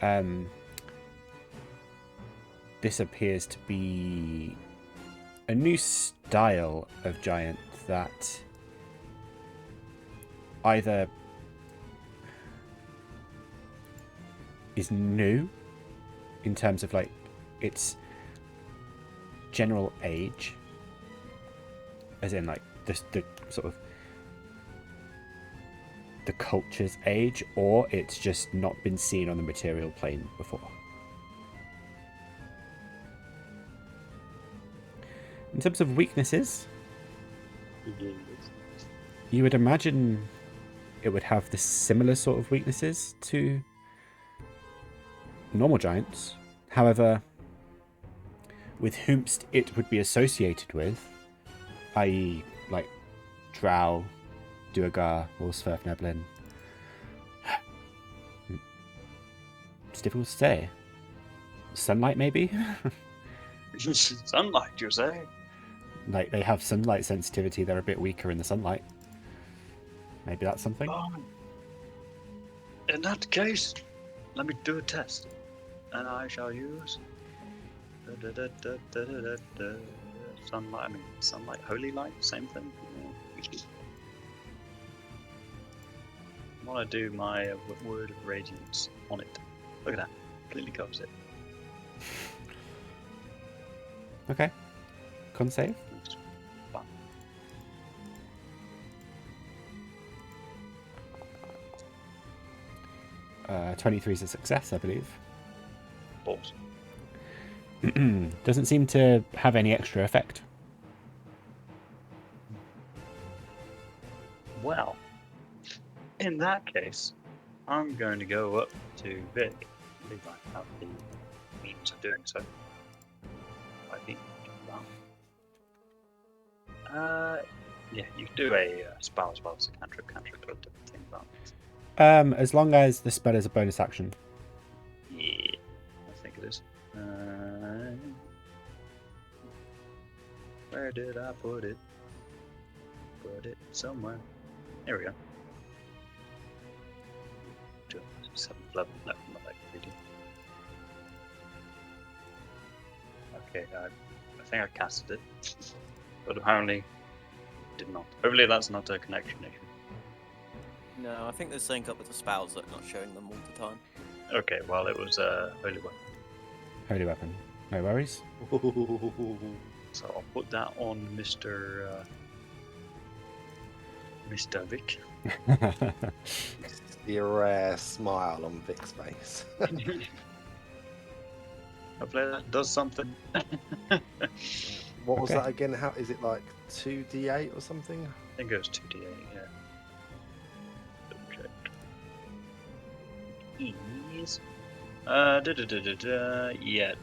a new style of giant that either is new in terms of like its general age, as in like the sort of the culture's age, or it's just not been seen on the material plane before. In terms of weaknesses, you would imagine it would have the similar sort of weaknesses to normal giants. However, with whomst it would be associated with, i.e. like Drow, Duergar, or Sverfneblin, it's difficult to say. Sunlight, maybe? Sunlight, you say? Like, they have sunlight sensitivity, they're a bit weaker in the sunlight. Maybe that's something? In that case, let me do a test. And I shall use... sunlight, sunlight, holy light, same thing. Yeah. I want to do my word of radiance on it. Look at that, completely covers it. Okay. Con save? Fun. Uh, 23 is a success, I believe. Balls. Doesn't seem to have any extra effect. Well, in that case, I'm going to go up to Vic. I believe I have the means of doing so. I think. Yeah, you can do a spell as well as a cantrip. Cantrip does different things, aren't As long as the spell is a bonus action. Yeah, I think it is. Where did I put it? Put it somewhere. Here we go. 7th level left in my reading. Okay, I think I casted it, but apparently did not. Hopefully that's not a connection issue. No, I think there's something up with the spells that are not showing them all the time. Okay, well it was holy weapon. Holy weapon. No worries. So I'll put that on Mr. Vic. The rare smile on Vic's face. Hopefully that does something. What was Okay. that again? How is it like 2d8 or something? I think it was 2d8, yeah. Double check. Ease. Yeah,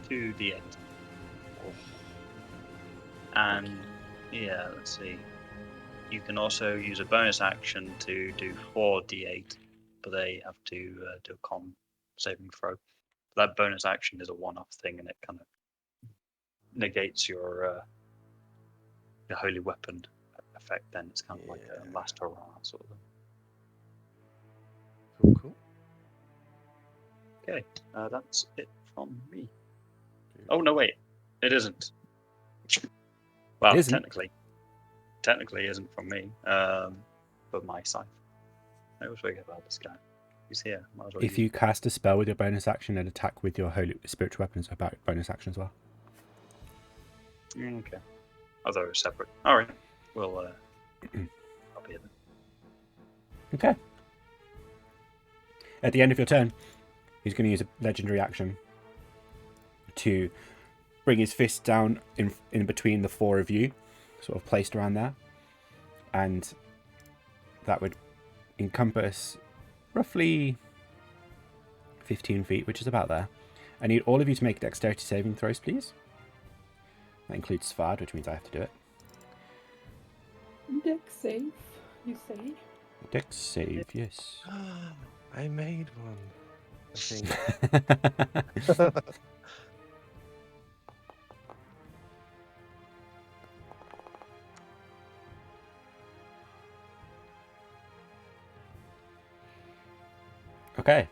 2d8. And yeah, let's see. You can also use a bonus action to do 4d8, but they have to do a con saving throw. That bonus action is a one-off thing, and it kind of negates your holy weapon effect. Then it's kind of like a Yeah. last hurrah sort of thing. Cool, cool. Okay, that's it from me. Oh no, wait, it isn't. Well, It isn't? technically isn't from me. But my scythe. I always forget about this guy. He's here. Might as well If use you cast a spell with your bonus action and attack with your holy spiritual weapons, about bonus action as well. it. Okay. I thought it was separate. All right. Well, I'll be here then. Okay. At the end of your turn, he's going to use a legendary action to bring his fist down in between the four of you, sort of placed around there, and that would encompass roughly 15 feet, which is about there. I need all of you to make dexterity saving throws, please. That includes Svard, which means I have to do it. Deck safe, you say? Dex save, yes. I made one. I think. Okay.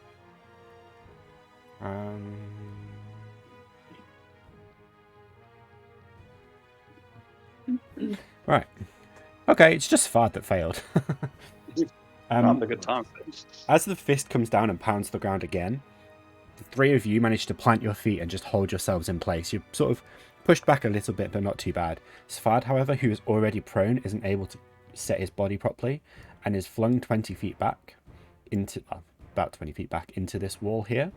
Right. Okay, it's just Svard that failed. I'm the good time for this. As the fist comes down and pounds the ground again, the three of you manage to plant your feet and just hold yourselves in place. You're sort of pushed back a little bit, but not too bad. Svard, however, who is already prone, isn't able to set his body properly and is flung 20 feet back into, about 20 feet back into this wall here.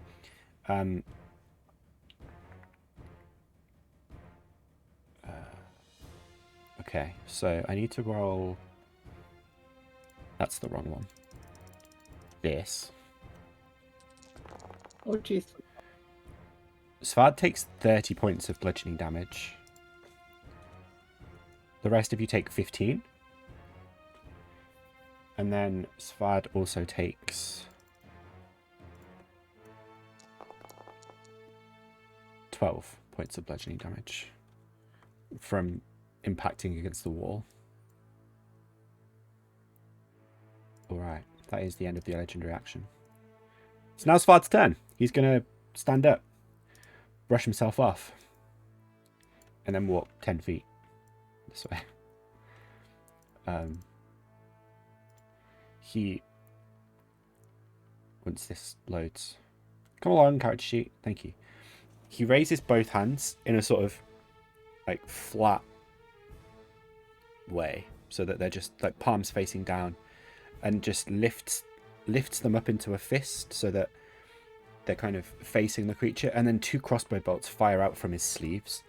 Okay, so I need to roll... That's the wrong one. This. Oh, jeez. Svard takes 30 points of bludgeoning damage. The rest of you take 15. And then Svard also takes 12 points of bludgeoning damage from impacting against the wall. Alright, that is the end of the legendary action. It's now Svard's turn. He's going to stand up, brush himself off, and then walk 10 feet this way. Once this loads, come along, character sheet. Thank you. He raises both hands in a sort of like flat way, so that they're just like palms facing down, and just lifts them up into a fist, so that they're kind of facing the creature, and then two crossbow bolts fire out from his sleeves.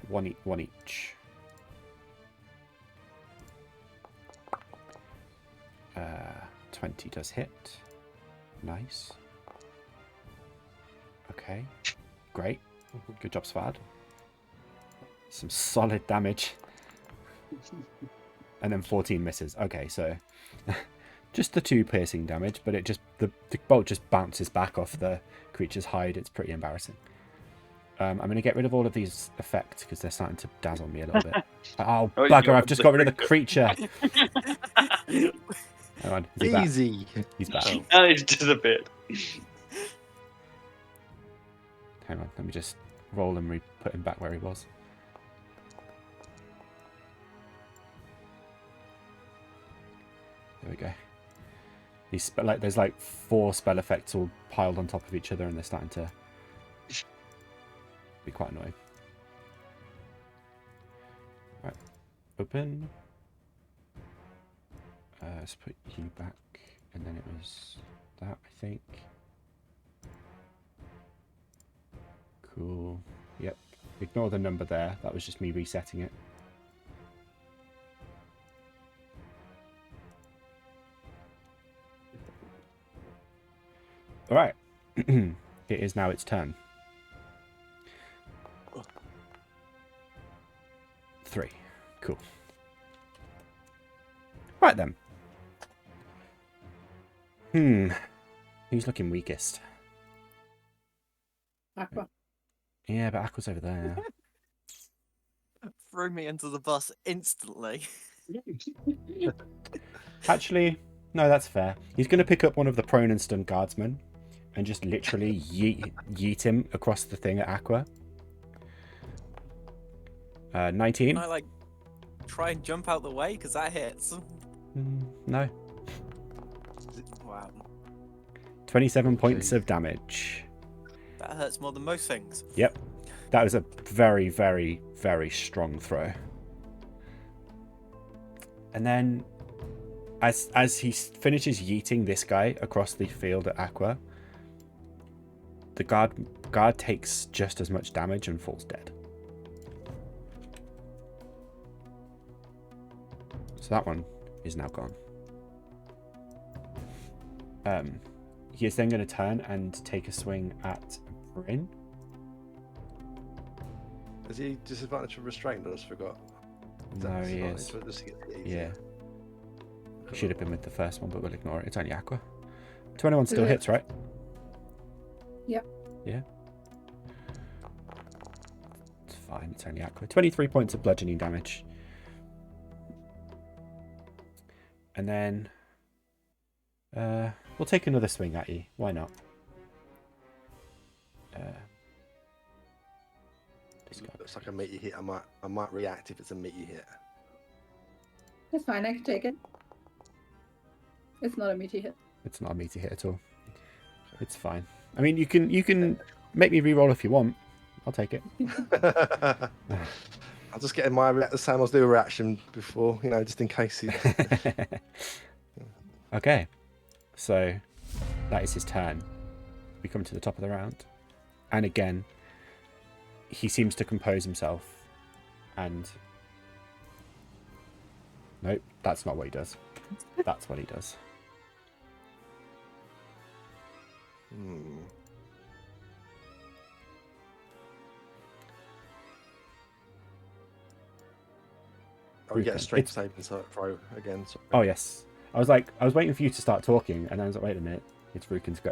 One each. 20 does hit. Nice. Okay. Great. Good job, Svard. Some solid damage. And then 14 misses. Okay, so just the 2 piercing damage, but it just the bolt just bounces back off the creature's hide. It's pretty embarrassing. I'm going to get rid of all of these effects because they're starting to dazzle me a little bit. Oh, bugger, I've just got rid of the creature. Hang on, is he back? Easy. He's back. And it's just a bit. Hang on, let me just roll and put him back where he was. There we go. These there's like 4 spell effects all piled on top of each other, and they're starting to be quite annoying. Right, open. Let's put you back, and then it was that, I think. Cool. Yep. Ignore the number there. That was just me resetting it. All right. It is now its turn. 3. Cool. Right then. Who's looking weakest? Aqua. Yeah, but Aqua's over there. Threw me into the bus instantly. Actually, no, that's fair. He's going to pick up one of the prone and stunned guardsmen and just literally yeet him across the thing at Aqua. 19. Can I like try and jump out the way because that hits? No. Wow, 27 points of damage. that hurts more than most things. Yep. That was a very, very, very strong throw. And then as he finishes yeeting this guy across the field at Aqua, the guard takes just as much damage and falls dead. So that one is now gone. He is then going to turn and take a swing at Bryn. Is he disadvantaged for restraint? I just forgot. No, he is. Yeah. He should have been with the first one, but we'll ignore it. It's only Aqua. 21 still hits, right? Yep. Yeah. It's fine. It's only Aqua. 23 points of bludgeoning damage. And then we'll take another swing at you. Why not? Looks like a meaty hit. I might react if it's a meaty hit. It's fine, I can take it. It's not a meaty hit. It's not a meaty hit at all. It's fine. I mean, you can make me re-roll if you want. I'll take it. I'll just get in my Samuel's do a reaction before, just in case he. Okay, so that is his turn. We come to the top of the round, and again, he seems to compose himself, and nope, that's not what he does. That's what he does. Oh, you get a strength saving throw again. Sorry. Oh yes, I was waiting for you to start talking, and then I was like, wait a minute, it's Rukin's go.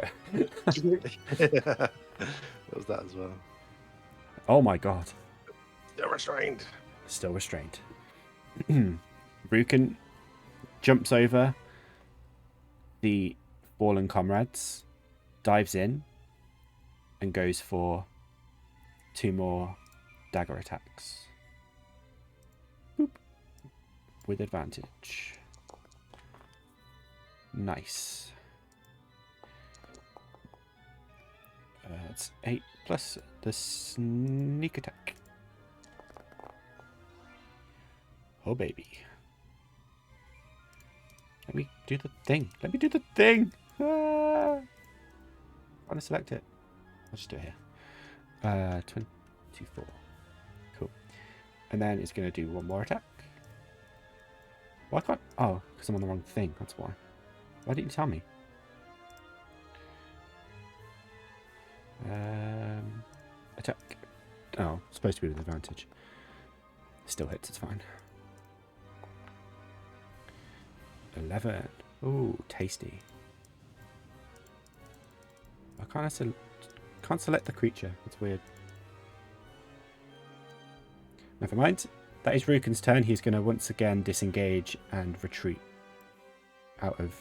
What was that as well? Oh my god. Still restrained. Still restrained. Rukin jumps over the fallen comrades, dives in, and goes for 2 more dagger attacks. Boop. With advantage. Nice. It's 8 plus the sneak attack. Oh baby. Let me do the thing. Let me do the thing. Ah. I want to select it. I'll just do it here. 24. Cool. And then it's going to do 1 more attack. Why can't... Oh, because I'm on the wrong thing. That's why. Why didn't you tell me? Attack. Oh, supposed to be with advantage. Still hits, it's fine. 11. Ooh, tasty. I can't select the creature. It's weird. Never mind. That is Rukin's turn. He's going to once again disengage and retreat out of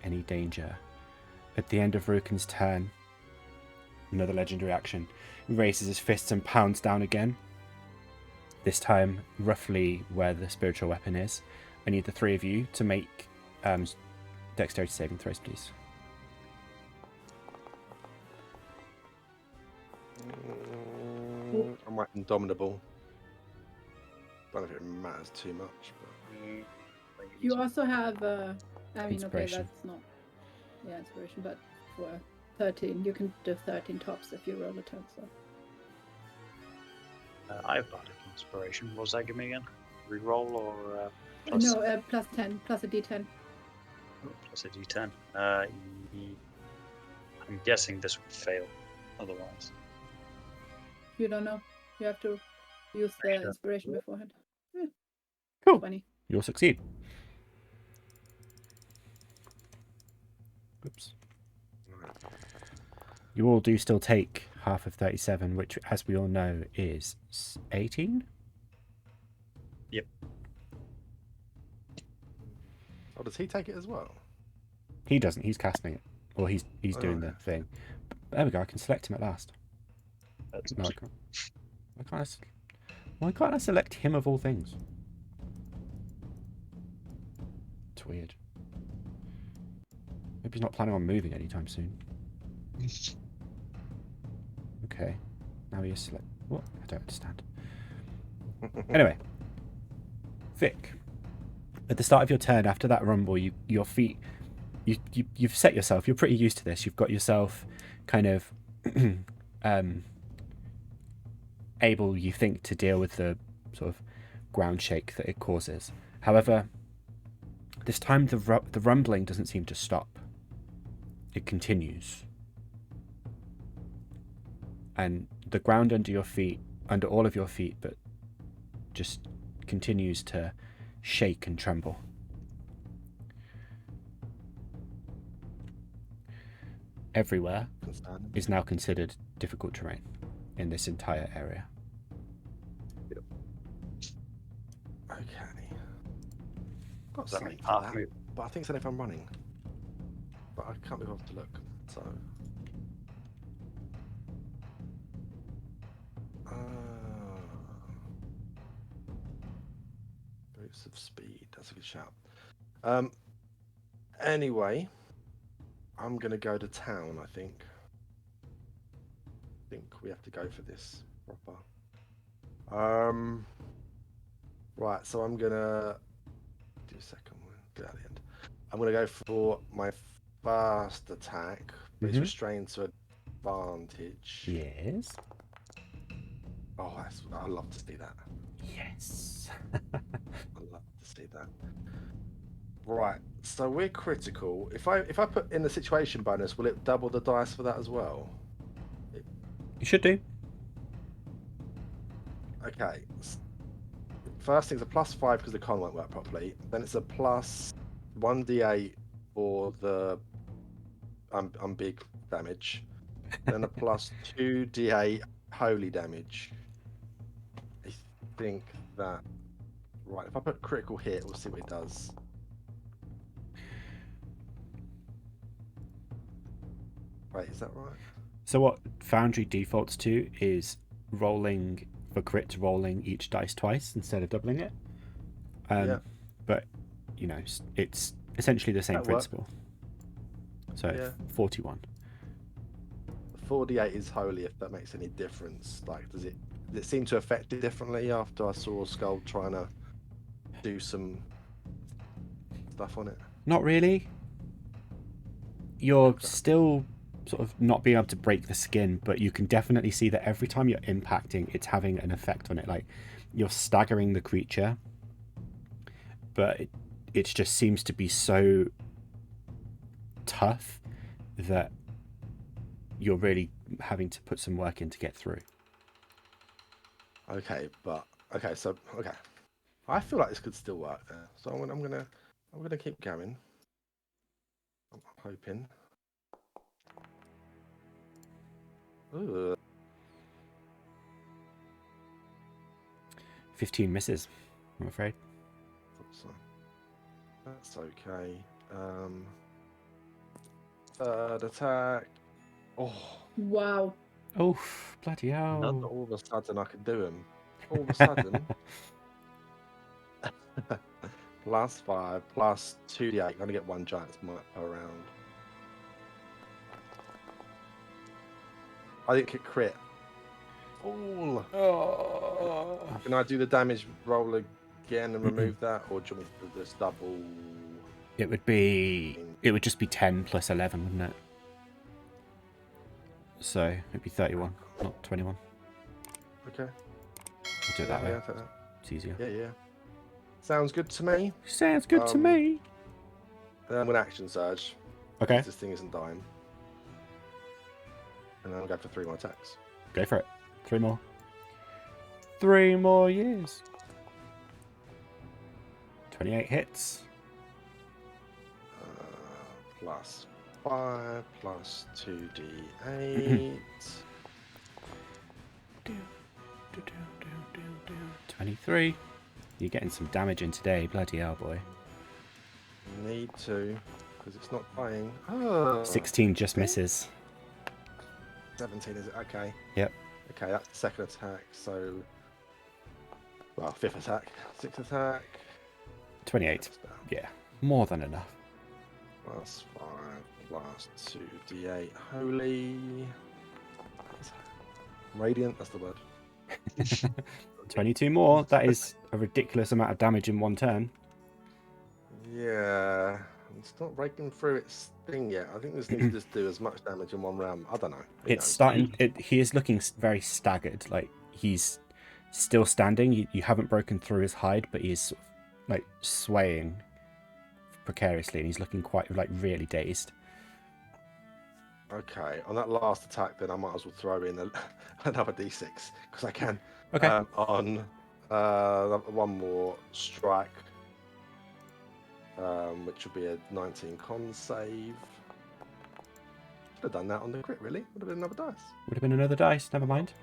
any danger. At the end of Rukin's turn, another legendary action. He raises his fists and pounds down again. This time, roughly where the spiritual weapon is. I need the 3 of you to make dexterity saving throws, please. I'm like indomitable. I don't know if it matters too much, but You also have, I mean, Inspiration. okay, that's not, yeah, inspiration, but for 13. You can do 13 tops if you roll a 10. So. I have bardic inspiration. What does that give me again? Reroll or plus? No, plus 10, plus a d10. Plus a d10. I'm guessing this would fail. Otherwise, You don't know. You have to use the Sure. inspiration beforehand. Cool. 20. You'll succeed. Oops. You all do still take half of 37, which, as we all know, is 18. Oh, does he take it as well? He doesn't. He's casting it, or he's doing the Okay. thing. There we go. I can select him at last. that's No, I can't. Why can't I select him of all things? It's weird. Maybe he's not planning on moving anytime soon. Okay. Now he is select. What? I don't understand. Anyway, Vic. At the start of your turn, after that rumble, your feet, you've set yourself. You're pretty used to this. You've got yourself kind of able, you think, to deal with the sort of ground shake that it causes. However, this time the rumbling doesn't seem to stop. It continues, and the ground under your feet, under all of your feet, but just continues to shake and tremble. Everywhere is now considered difficult terrain in this entire area. Okay. Got Does that something mean for half that, move? but I think it's only if I'm running. But I can't be bothered to look, so. Boots of speed. That's a good shout. Anyway, I'm gonna go to town. I think we have to go for this proper. Right. So I'm gonna do a second one. Get out of the end. I'm gonna go for my fast attack, but it's Mhm. restrained to advantage. Yes. Oh, I love to see that. Yes. I love to see that. Right, so we're critical. If I put in the situation bonus, will it double the dice for that as well? You should do. Okay. First thing's a +5 because the con won't work properly. Then it's a plus 1d8 for the I'm big damage. Then a plus 2d8 holy damage. I think that. Right, if I put critical hit, we'll see what it does. Wait, is that right? So what Foundry defaults to is rolling for crits, rolling each dice twice instead of doubling it. Yeah. But you know, it's essentially the same That'll work. principle. So Yeah. 41. 4d8 is holy, if that makes any difference. Like, does it seem to affect it differently after I saw Sköld trying to do some stuff on it? Not really. You're Okay. still sort of not being able to break the skin, but you can definitely see that every time you're impacting, it's having an effect on it. Like, you're staggering the creature, but it just seems to be so tough that you're really having to put some work in to get through. Okay, so I feel like this could still work there. So I'm gonna keep going. I'm hoping. Ooh. 15 misses, I'm afraid. So that's okay. Third attack. Oh, Wow. Oh, bloody not hell. all of a sudden I can do him. All of a sudden. +5 plus 2d8. I'm gonna get one giant's might per round. I didn't get crit. Fool. Oh. Can I do the damage roll again and remove that, or do you want me to just double? It would just be 10 plus 11, wouldn't it? So it'd be 31, not 21. Okay. We'll do it that way. Yeah, take that. It's easier. Yeah. Sounds good to me. Sounds good to me. Then I'm going to action surge. Okay, This thing isn't dying. And then I'll go for 3 more attacks. go for it. 3 more. 3 more years. 28 hits. Plus 5 plus 2d8. 23. You're getting some damage in today, bloody hell, boy. Need to, because it's not dying. Oh, 16 just misses. 17 is it? Okay. Yep. Okay, that's the second attack. So, well, 5th attack, 6th attack. 28. That's down. Yeah, more than enough. Plus 5 plus 2d8. Holy. Radiant, that's the word. 22 more. That is a ridiculous amount of damage in 1 turn. Yeah. It's not breaking through its thing yet. I think this needs to just do as much damage in 1 round. I don't know. Who It's knows? starting. He is looking very staggered. Like he's still standing. You haven't broken through his hide, but he's sort of, like swaying precariously, and he's looking quite like really dazed. Okay, on that last attack, then I might as well throw in another d6 because I can. Okay. On one more strike, which would be a 19 con save. Should have done that on the crit, really. Would have been another dice. Would have been another dice. Never mind.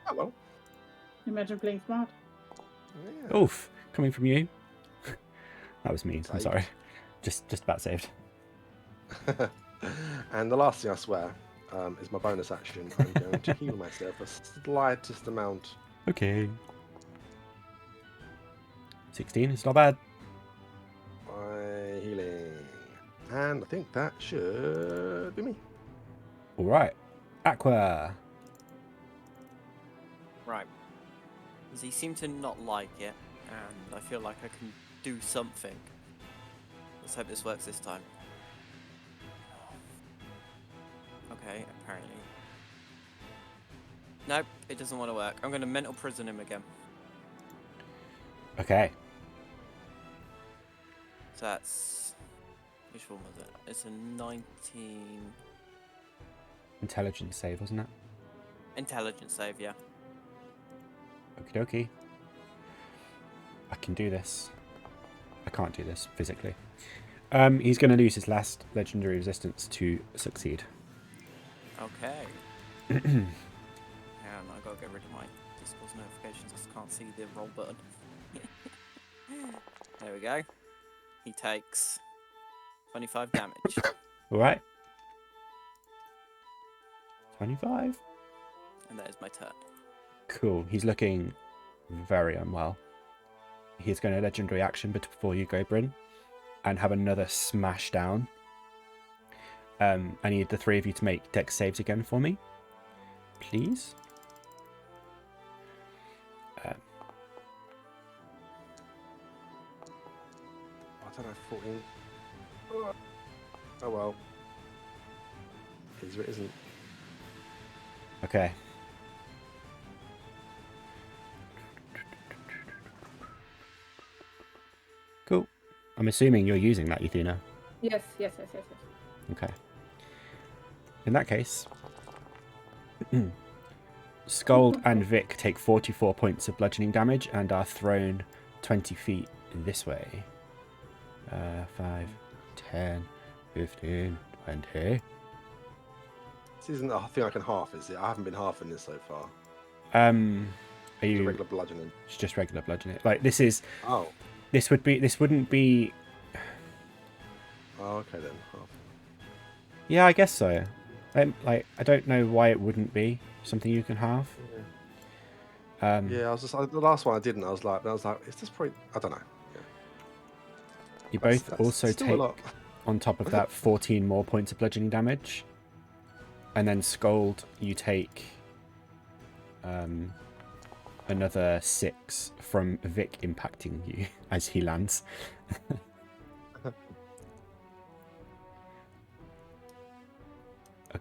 Oh well. Imagine playing smart. Yeah. Oof, coming from you. That was mean. I'm Saved. sorry. Just about saved. And the last thing I swear is my bonus action. I'm going to heal myself a slightest amount. Okay. 16. It's not bad. By healing. And I think that should be me. All right. Aqua. Right. Does he seem to not like it? And I feel like I can do something. Let's hope this works this time. Okay, apparently. Nope, it doesn't want to work. I'm going to mental prison him again. Okay. So that's... Which one was it? It's a 19... Intelligence save, wasn't it? Intelligence save, yeah. Okie dokie. I can do this. I can't do this physically. He's going to lose his last legendary resistance to succeed. Okay. Hang on, I gotta get rid of my Discord's notifications. I just can't see the roll button. There we go. He takes 25 damage. All right. 25. And that is my turn. Cool. He's looking very unwell. He's going to legendary action before you go, Bryn, and have another smash down. I need the 3 of you to make dex saves again for me, please. I don't know, 14. Oh well. Is or it isn't. Okay. Cool. I'm assuming you're using that, Yathina. Yes. Okay. In that case, Sköld and Vic take 44 points of bludgeoning damage and are thrown 20 feet this way. 5, 10, 15, 20. This isn't a thing I can half, is it? I haven't been halving this so far. Are It's a you? regular bludgeoning. It's just regular bludgeoning. Like this is. Oh. This wouldn't be. Oh, okay then. Half. Yeah, I guess so. I don't know why it wouldn't be something you can have. Yeah. Yeah, I was just the last one I didn't. I was like, is this probably? I don't know. Yeah. You That's both also still a take lot. on top of that 14 more points of bludgeoning damage, and then Sköld, you take another 6 from Vic impacting you as he lands.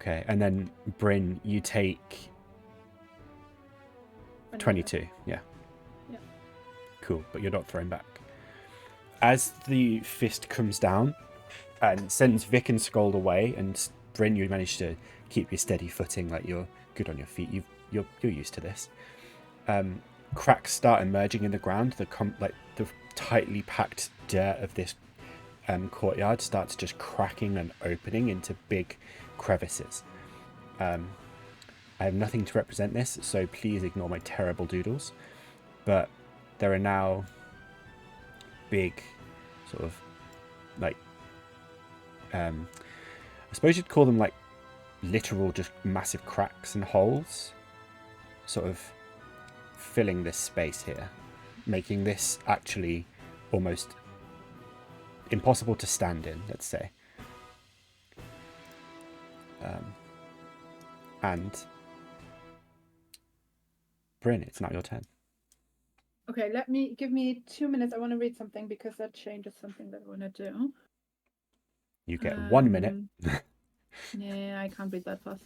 Okay, and then Bryn, you take 22. Yeah. Yeah. Cool, but you're not thrown back. As the fist comes down and sends Vic and Sköld away, and Bryn, you manage to keep your steady footing, like you're good on your feet. You're used to this. Cracks start emerging in the ground. The tightly packed dirt of this courtyard starts just cracking and opening into big crevices. I have nothing to represent this, so please ignore my terrible doodles. But there are now big, sort of, like, I suppose you'd call them like literal, just massive cracks and holes, sort of filling this space here, making this actually almost impossible to stand in, let's say. And Bryn, it's now your turn. Okay, give me 2 minutes. I want to read something because that changes something that I want to do. You get 1 minute. Yeah, I can't read that fast.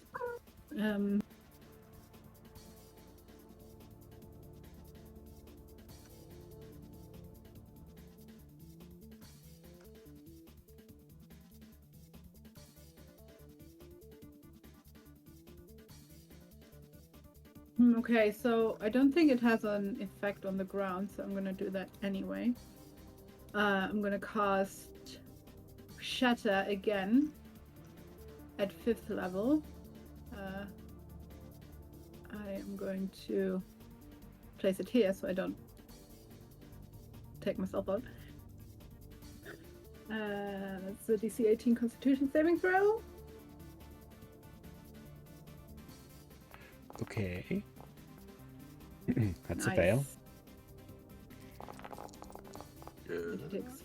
Okay, so I don't think it has an effect on the ground, so I'm gonna do that anyway. I'm gonna cast Shatter again at 5th level. I am going to place it here so I don't take myself out. That's the DC 18 Constitution saving throw. Okay. That's Nice. a fail. Good. He takes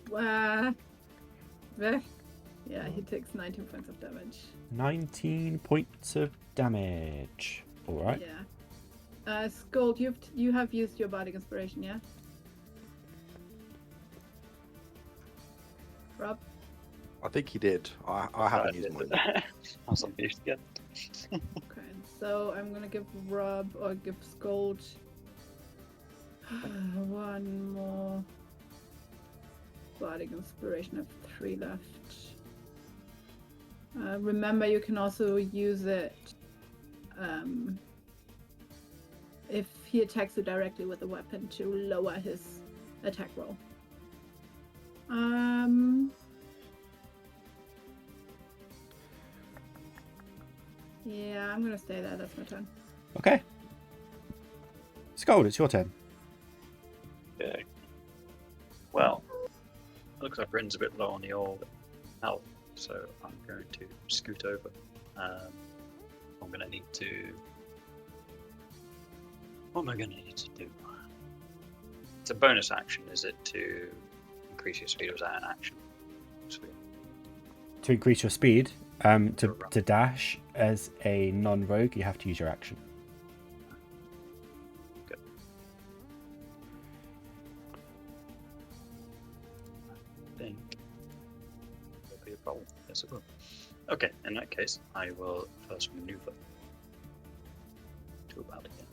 yeah, he takes 19 points of damage. 19 points of damage. All right. Yeah. Sköld, you have used your bardic inspiration, yeah? Rob? I think he did. I haven't used mine. I was on mute again. Okay, so I'm gonna give Rob or give Sköld one more bardic inspiration. Of 3 left. Remember, you can also use it if he attacks you directly with a weapon to lower his attack roll. Yeah, I'm gonna stay there. That's my turn. Okay. Sköld, it's your turn. Okay. Well, looks like Bryn's a bit low on the old health, so I'm going to scoot over. I'm going to need to... What am I going to need to do? It's a bonus action, is it, to increase your speed, or is that an action? Sweet. To increase your speed, to dash as a non-rogue, you have to use your action. Good. I think there'll be a problem. Yes, it will. Okay, in that case, I will first maneuver to about here.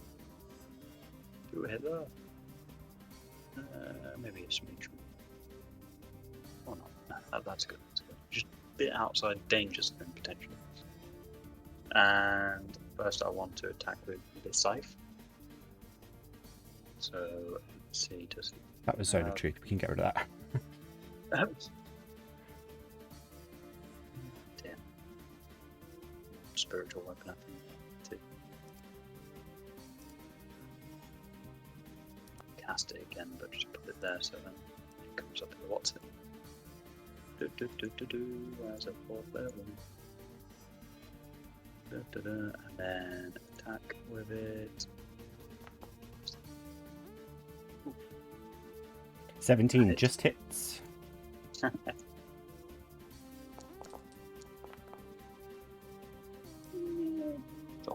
To hither. Maybe a smidge. Or not. No, that's good. That's good. Just a bit outside danger zone potentially. And first, I want to attack with the scythe. So let's see. That was Zone of Truth. We can get rid of that. Damn. Spiritual weapon, I think. Cast it again, but just put it there so then it comes up with what's it. As a 4th level. And then attack with it. 17 just hits. Don't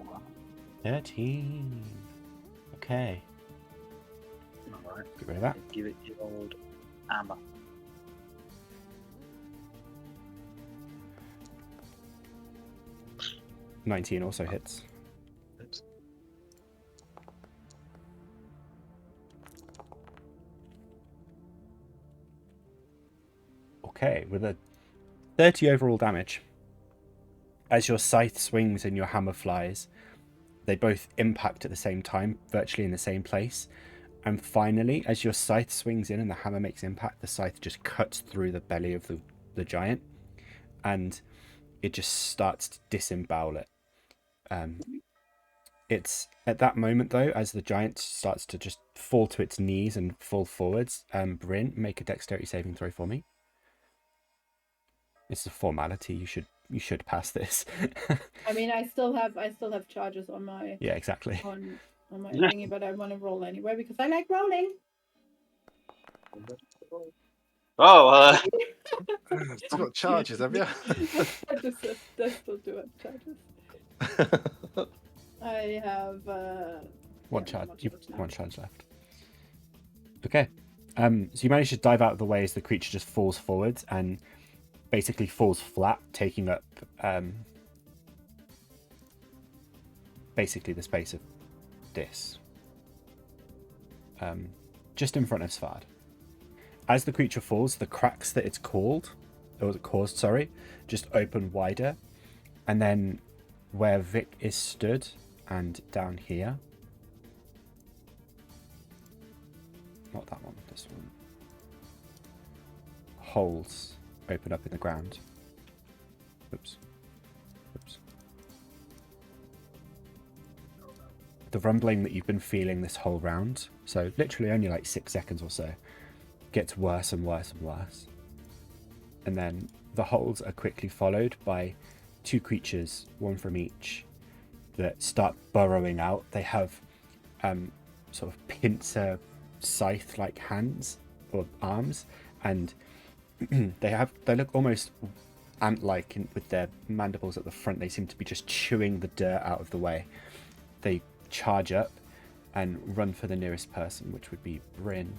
know. 13. Okay. Alright. Get rid of that. Give it the old hammer. 19 also hits. Hits. Okay, with a 30 overall damage. As your scythe swings and your hammer flies, they both impact at the same time, virtually in the same place. And finally, as your scythe swings in and the hammer makes impact, the scythe just cuts through the belly of the giant, and it just starts to disembowel it. It's at that moment, though, as the giant starts to just fall to its knees and fall forwards. Bryn, make a dexterity saving throw for me. It's a formality. You should pass this. I mean, I still have charges on my Yeah, exactly. on my thingy, but I want to roll anyway because I like rolling. Oh, Still got charges, have you? I still do have charges. I have One yeah, charge. not You've much now. one charge left. Okay. So you manage to dive out of the way as the creature just falls forwards and basically falls flat, taking up basically the space of this. Just in front of Svard. As the creature falls, the cracks that it's caused, just open wider. And then where Vic is stood and down here. Not that one, this one. Holes open up in the ground. Oops. The rumbling that you've been feeling this whole round, so literally only like 6 seconds or so, gets worse and worse and worse. And then the holes are quickly followed by 2 creatures, one from each, that start burrowing out. They have sort of pincer scythe-like hands or arms, and they look almost ant-like with their mandibles at the front. They seem to be just chewing the dirt out of the way. They charge up and run for the nearest person, which would be Bryn,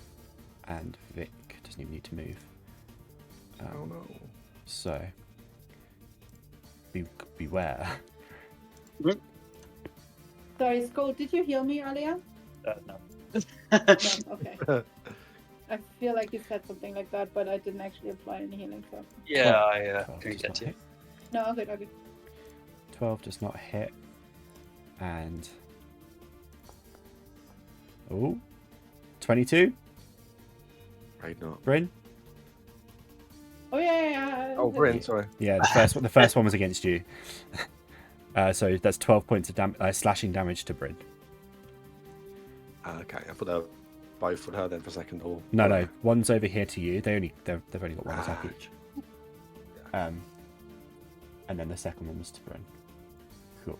and Vic doesn't even need to move. Oh no. So beware. Sorry, Sköld, did you heal me earlier? no. No, okay. I feel like you said something like that, but I didn't actually apply any healing, so. Yeah, I 12 couldn't does get not to hit. No, okay. 12 does not hit. And 22. Right not. Bryn? Oh yeah. Oh, Bryn, sorry. Yeah, the first one was against you. So that's 12 points of slashing damage to Bryn. Okay, I thought they were both with her then for a second. Or No, one's over here to you. They've only got one attack each. And then the second one was to Bryn. Cool.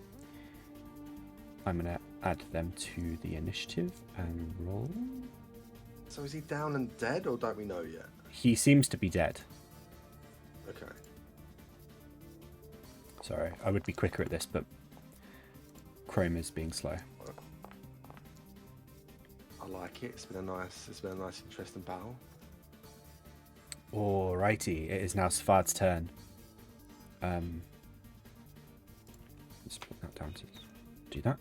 I'm gonna add them to the initiative and roll. So is he down and dead, or don't we know yet? He seems to be dead. Okay. Sorry, I would be quicker at this, but Chrome is being slow. I like it. It's been a nice, interesting battle. Alrighty, it is now Svard's turn. Let's put that down to do that.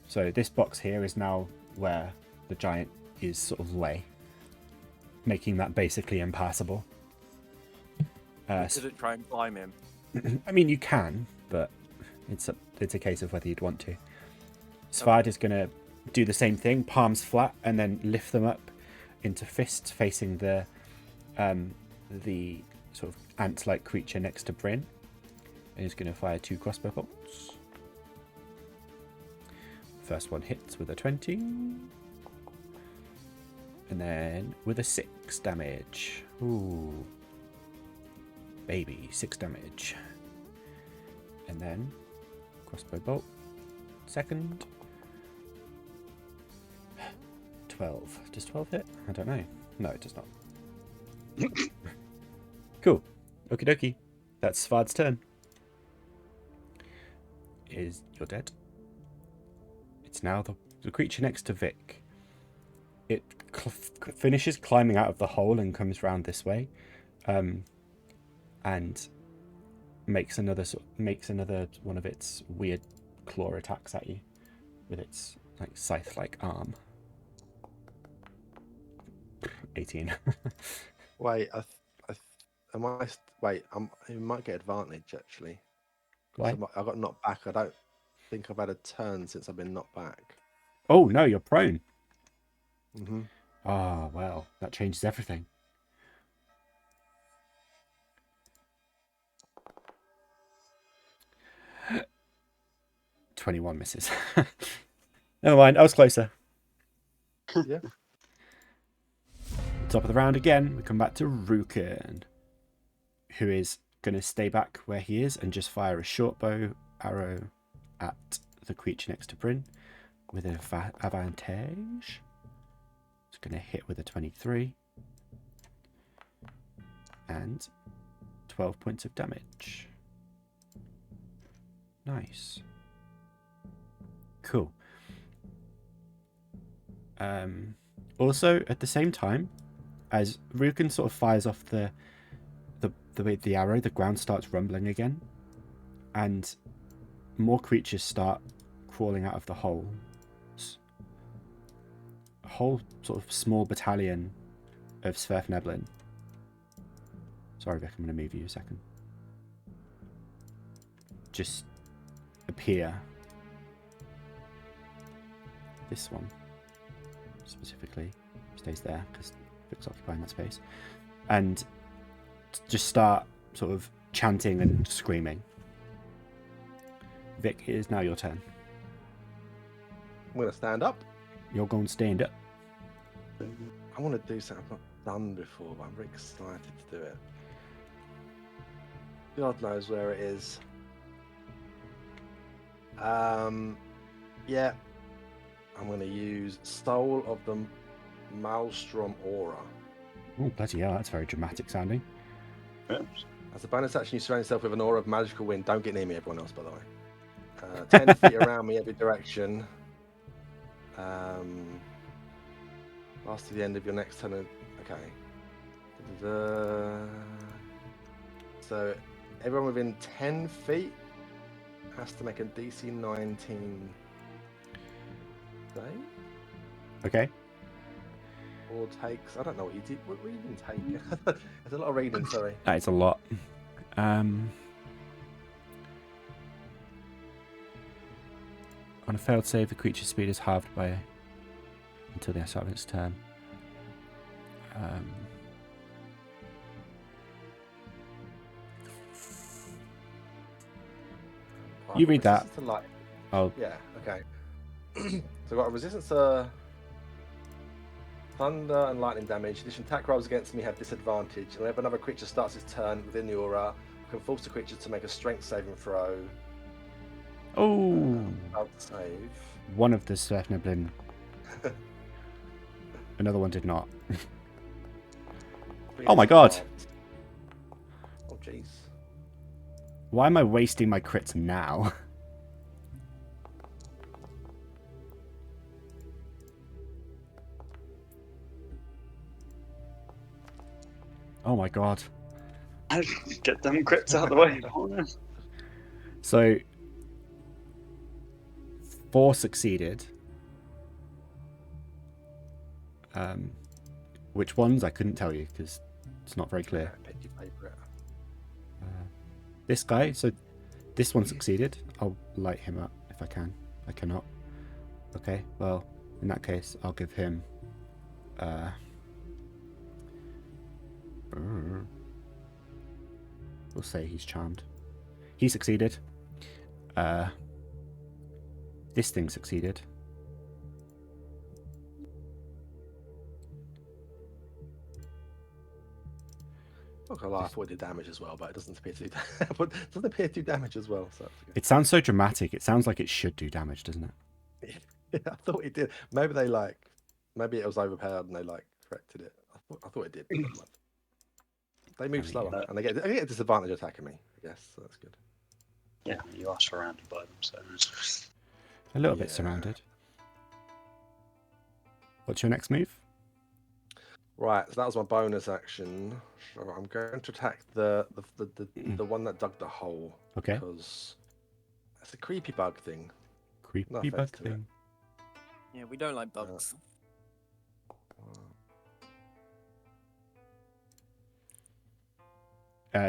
So this box here is now where the giant is sort of lay, making that basically impassable. Didn't try and climb him. I mean, you can, but it's a case of whether you'd want to. Svard is going to do the same thing, palms flat, and then lift them up into fists facing the sort of ant-like creature next to Bryn. And he's going to fire 2 crossbow bolts. First one hits with a 20. And then with a 6 damage. Ooh. Baby, 6 damage. And then crossbow bolt. Second. 12. Does 12 hit? I don't know. No, it does not. Cool. Okie dokie. That's Svard's turn. You're dead. It's now the creature next to Vic. It finishes climbing out of the hole and comes round this way. And makes another one of its weird claw attacks at you with its like scythe-like arm. 18. Wait, you might get advantage actually. Why? I got knocked back. I don't think I've had a turn since I've been knocked back. Oh no, you're prone. Mm-hmm. Ah, well, that changes everything. "21 misses." Never mind, I was closer. Yeah. Top of the round again, we come back to Ruken, who is going to stay back where he is and just fire a short bow arrow at the creature next to Bryn with an advantage. It's going to hit with a 23 and 12 points of damage. Nice. Cool. Also, at the same time, as Ruken sort of fires off the arrow, the ground starts rumbling again, and more creatures start crawling out of the holes. A whole sort of small battalion of Sverfneblin. Sorry, Vic, I'm going to move you a second. Just appear. This one specifically stays there because Vic's occupying that space, and just start sort of chanting and screaming. Vic, it is now your turn. I'm gonna stand up. You're going to stand up. I want to do something I've not done before, but I'm very excited to do it. God knows where it is. Yeah. I'm going to use Soul of the Maelstrom Aura. Oh, bloody hell, that's very dramatic sounding. Oops. As a bonus action, you surround yourself with an aura of magical wind. Don't get near me, everyone else, by the way. 10 feet around me, every direction. Last to the end of your next turn. Okay. So, everyone within 10 feet has to make a DC 19 save. Okay. Or takes. I don't know what you did. What you didn't take? There's a lot of reading, sorry. That is a lot. On a failed save, the creature's speed is halved by until the start of its turn. You read that. Resistance to light. Oh, Yeah, okay. So I've got a resistance to thunder and lightning damage. Addition attack rolls against me have disadvantage. And whenever another creature starts its turn within the aura, I can force the creature to make a strength saving throw. oh! I'll save. One of the Sverfneblin. Another one did not. Oh my god! Oh jeez. Why am I wasting my crits now? Oh my god. Get them crits out of the way. So, 4 succeeded. Which ones? I couldn't tell you because it's not very clear. This guy, so this one succeeded. I'll light him up if I can. I cannot. Okay, well, in that case, I'll give him... we'll say he's charmed. He succeeded. This thing succeeded. Not gonna lie, I thought it did damage as well, but it doesn't appear to do damage as well. So It sounds so dramatic. It sounds like it should do damage, doesn't it? yeah, I thought it did. Maybe it was overpowered and they corrected it. I thought it did. They move slower and they get a disadvantage attacking me. I guess so that's good. Yeah, you are surrounded by them, so A little bit surrounded. What's your next move? Right, so that was my bonus action. So I'm going to attack the one that dug the hole. Okay. Because it's a creepy bug thing. Creepy offense bug to it. thing. Yeah, we don't like bugs.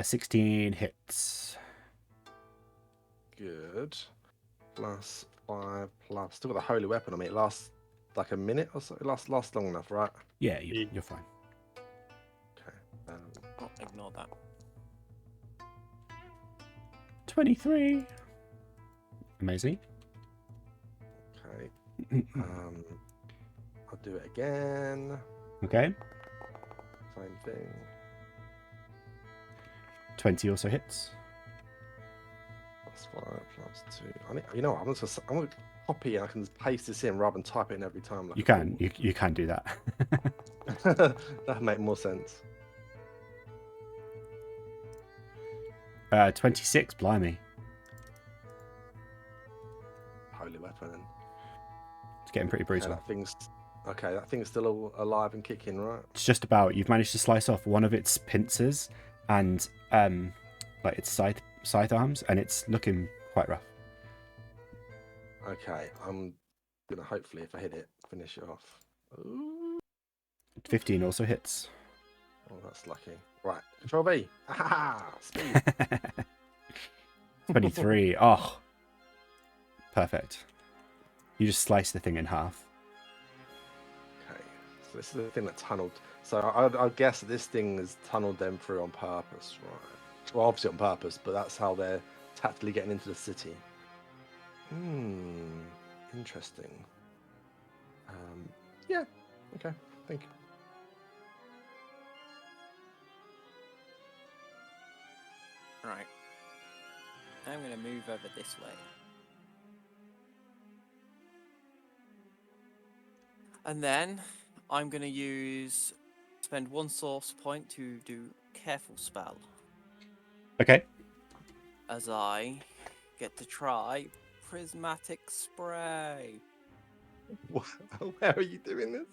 16 hits. Good. Plus 5 plus. Still got the holy weapon on me. It lasts like a minute or so. It lasts long enough, right? Yeah, you're fine. Okay. Oh, ignore that. 23. Amazing. Okay. I'll do it again. Okay. Same thing. 20 also hits. Plus 5 plus 2. You know what? I'm gonna copy and I can paste this in rather than type it in every time. Like You can. You can do that. That'd make more sense. 26. Blimey. Holy weapon. It's getting pretty brutal. That thing's still alive and kicking, right? It's just about. You've managed to slice off one of its pincers and like its scythe arms, and it's looking quite rough. Okay, I'm gonna hopefully, if I hit it, finish it off. Ooh. 15 also hits. Oh, that's lucky. Right, Control V. Speed. 23. Oh, perfect. You just slice the thing in half. Okay, so this is the thing that tunneled. So I guess this thing has tunneled them through on purpose, right? Well, obviously on purpose, but that's how they're tactically getting into the city. Interesting. Yeah. Okay. Thank you. Right. I'm going to move over this way. And then I'm going to spend 1 source point to do Careful Spell. Okay. As I get to try Prismatic Spray. Where are you doing this?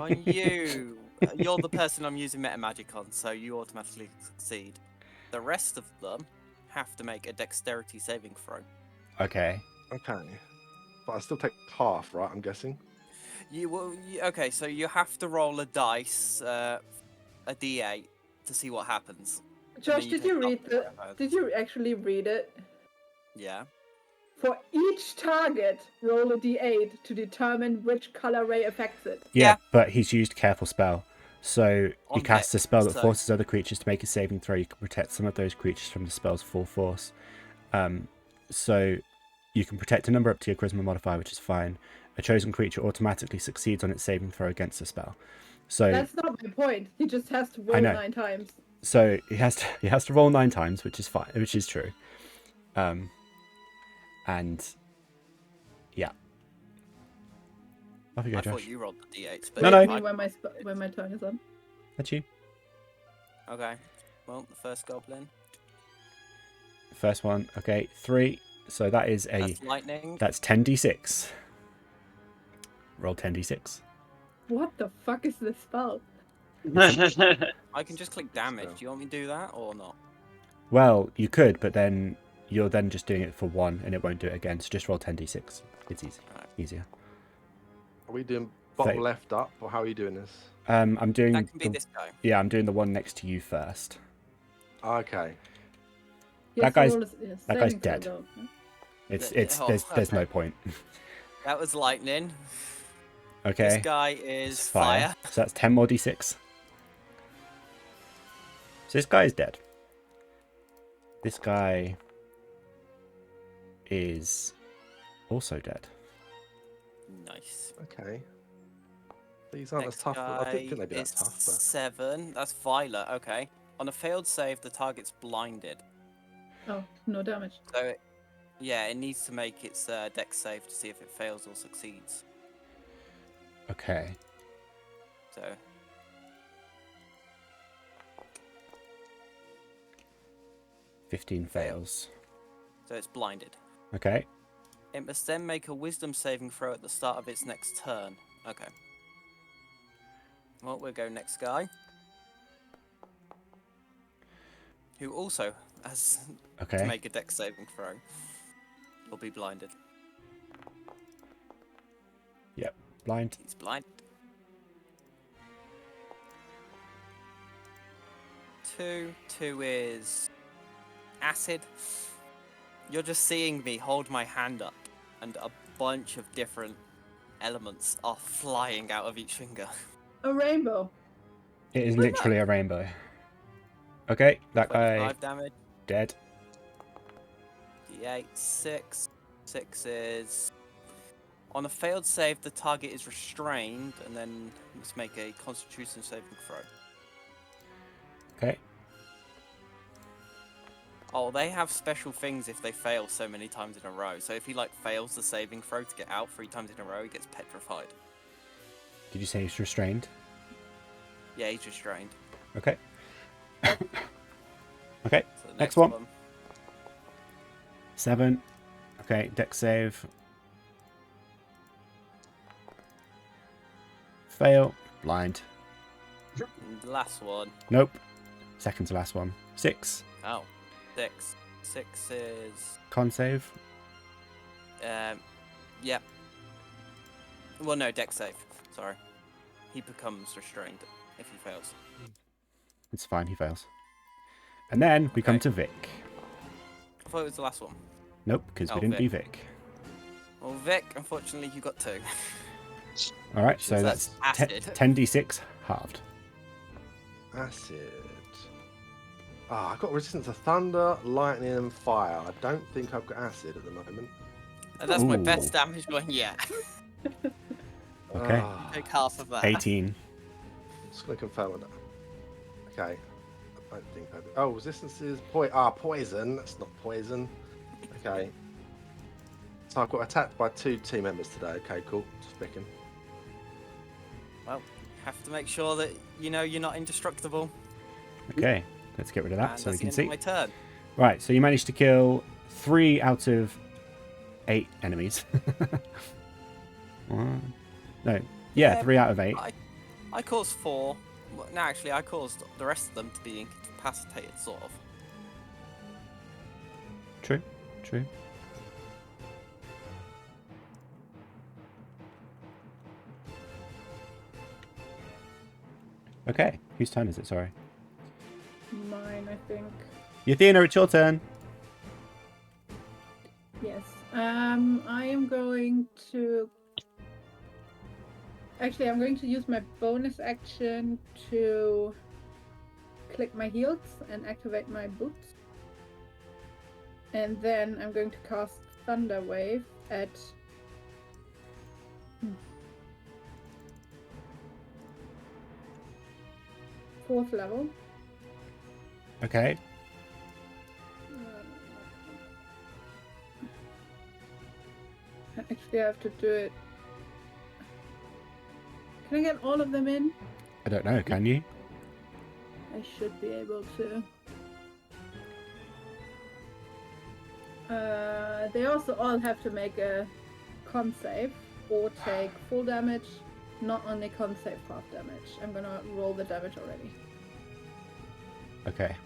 On you. You're the person I'm using Meta Magic on, so you automatically succeed. The rest of them have to make a Dexterity saving throw. Okay. Okay. But I still take half, right? I'm guessing. Okay, so you have to roll a dice, a D8, to see what happens. Josh, did you actually read it? Yeah. For each target, roll a d8 to determine which color ray affects it. Yeah, but he's used Careful Spell. So he On casts a deck, spell that so- forces other creatures to make a saving throw. You can protect some of those creatures from the spell's full force. So you can protect a number up to your charisma modifier, which is fine. A chosen creature automatically succeeds on its saving throw against the spell. So That's not my point. He just has to roll I know. 9 times. So he has to roll 9 times, which is fine, which is true. And yeah. Off you go, I Josh. thought you rolled the D8s, but No. Me when my turn is on. That's you. Okay. Well, the first goblin. First one. Okay, 3. So that is That's lightning. That's 10d6. Roll 10d6. What the fuck is this spell? I can just click damage. Do you want me to do that or not? Well, you could, but then you're then just doing it for 1, and it won't do it again. So just roll 10d6. It's easy. Right. Easier. Are we doing bottom So- left up, or how are you doing this? I'm doing. That can be this guy. Yeah, I'm doing the one next to you first. Okay. Yes, guy's- roll a guy's saving throw, dead. though. There's no point. That was lightning. Okay. This guy is It's fire. So that's 10 more d6. So this guy is dead. This guy is also dead. Nice. Okay. These aren't Next as tough. I didn't think they'd be guy that is tough, but 7. That's Violet. Okay. On a failed save, the target's blinded. Oh, no damage. So, yeah, it needs to make its dex save to see if it fails or succeeds. Okay. So, 15 fails. so it's blinded. Okay. It must then make a wisdom saving throw at the start of its next turn. Okay. Well, we'll go next guy. Who also has to Okay. make a dex saving throw. Or be blinded. Yep. Blind. He's blind. 2. 2 is acid. You're just seeing me hold my hand up, and a bunch of different elements are flying out of each finger. A rainbow. It is Well, literally a rainbow. Okay, that guy 25 damage. dead. D8, 6. 6 is... On a failed save, the target is restrained, and then must make a Constitution saving throw. Okay. Oh, they have special things if they fail so many times in a row. So if he like fails the saving throw to get out 3 times in a row, he gets petrified. Did you say he's restrained? Yeah, he's restrained. Okay. Okay. So the Next one. 7. Okay, dex save. Fail. Blind. And the last one. Nope. Second to last one. 6. Oh, 6. 6 is... Con save. Yep. Well, no, dex save. Sorry. He becomes restrained if he fails. It's fine, he fails. And then we come Okay. to Vic. I thought it was the last one. Nope, because we Oh, didn't do Vic. Vic. Well, Vic, unfortunately, you got 2. Alright, so So that's that's acid. 10d6 halved. Acid. Ah, I've got resistance to thunder, lightning, and fire. I don't think I've got acid at the moment. And that's my Ooh. best damage one yet. Okay. Ah, Take half of that. 18. just gonna confirm with that. Okay. I don't think I do. Oh, resistance is poison. That's not poison. Okay. So I've got attacked by 2 team members today. Okay, cool. Just picking. Well, have to make sure that you know you're not indestructible. Okay, let's get rid of that And so we that's can the see. end of my turn. Right, so you managed to kill 3 out of 8 enemies. One- No, yeah, Yeah, 3 out of 8. I caused 4. Well, no, actually, I caused the rest of them to be incapacitated, sort of. True, true. Okay, whose turn is it? Sorry. Mine, I think. Yathina, it's your turn. Yes. I am going to. Actually, I'm going to use my bonus action to click my heels and activate my boots. And then I'm going to cast Thunder Wave at. Fourth level. Okay. Actually, I have to do it. Can I get all of them in? I don't know, can you? I should be able to. They also all have to make a con save or take full damage, not only con save half damage. I'm gonna roll the damage already. Okay.